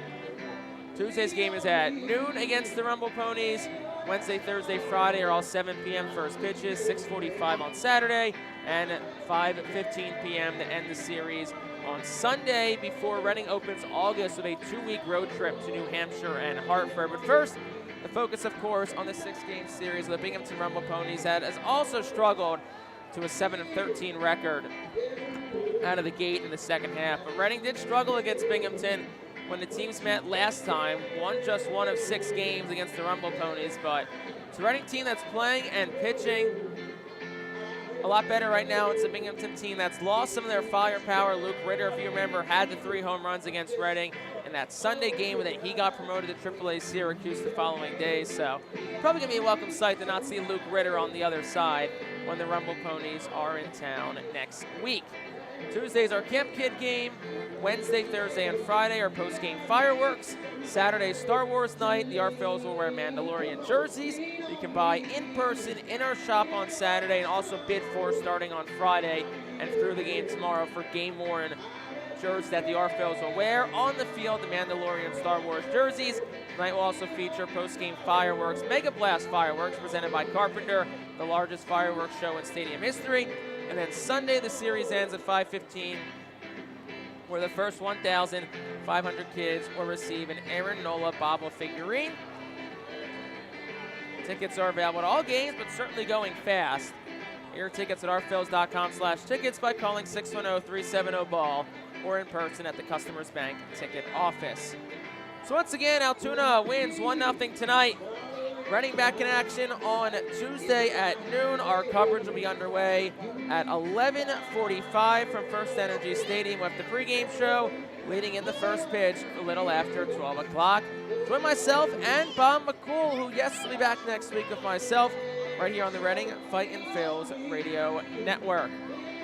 Tuesday's game is at noon against the Rumble Ponies. Wednesday, Thursday, Friday are all 7 p.m. first pitches, 6:45 on Saturday, and 5:15 p.m. to end the series on Sunday before Reading opens August with a 2-week road trip to New Hampshire and Hartford. But first, the focus, of course, on the 6-game series of the Binghamton Rumble Ponies that has also struggled to a 7-13 record out of the gate in the second half. But Reading did struggle against Binghamton when the teams met last time, won just 1 of 6 games against the Rumble Ponies, but it's a Reading team that's playing and pitching a lot better right now. It's a Binghamton team that's lost some of their firepower. Luke Ritter, if you remember, had the 3 home runs against Reading in that Sunday game when he got promoted to AAA Syracuse the following day, so probably going to be a welcome sight to not see Luke Ritter on the other side when the Rumble Ponies are in town next week. Tuesday's our Camp Kid game. Wednesday, Thursday, and Friday are post-game fireworks. Saturday, Star Wars night. The Arphils will wear Mandalorian jerseys. You can buy in person in our shop on Saturday and also bid for starting on Friday and through the game tomorrow for game-worn jerseys that the Arphils will wear. On the field, the Mandalorian Star Wars jerseys. Tonight will also feature post-game fireworks, Mega Blast fireworks presented by Carpenter, the largest fireworks show in stadium history. And then Sunday, the series ends at 5:15, where the first 1,500 kids will receive an Aaron Nola Bobble figurine. Tickets are available at all games, but certainly going fast. Your tickets at arphils.com/tickets by calling 610-370-BALL or in person at the Customers Bank ticket office. So once again, Altoona wins 1-0 tonight. Reading back in action on Tuesday at noon. Our coverage will be underway at 11:45 from First Energy Stadium with the pregame show leading in the first pitch a little after 12 o'clock. Join myself and Bob McCool, who will be back next week with myself right here on the Reading Fightin' Phillies Radio Network.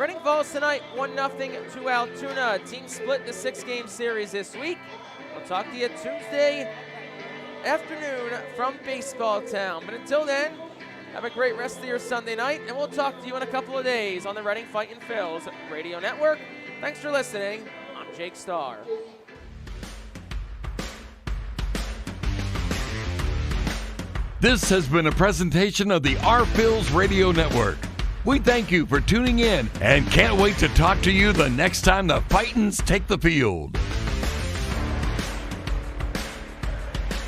Reading falls tonight 1-0 to Altoona. Team split the 6-game series this week. We'll talk to you Tuesday afternoon from Baseball Town. But until then, have a great rest of your Sunday night, and we'll talk to you in a couple of days on the Reading Fightin' Phils Radio Network. Thanks for listening. I'm Jake Starr. This has been a presentation of the Phillies Radio Network. We thank you for tuning in and can't wait to talk to you the next time the Fightins take the field.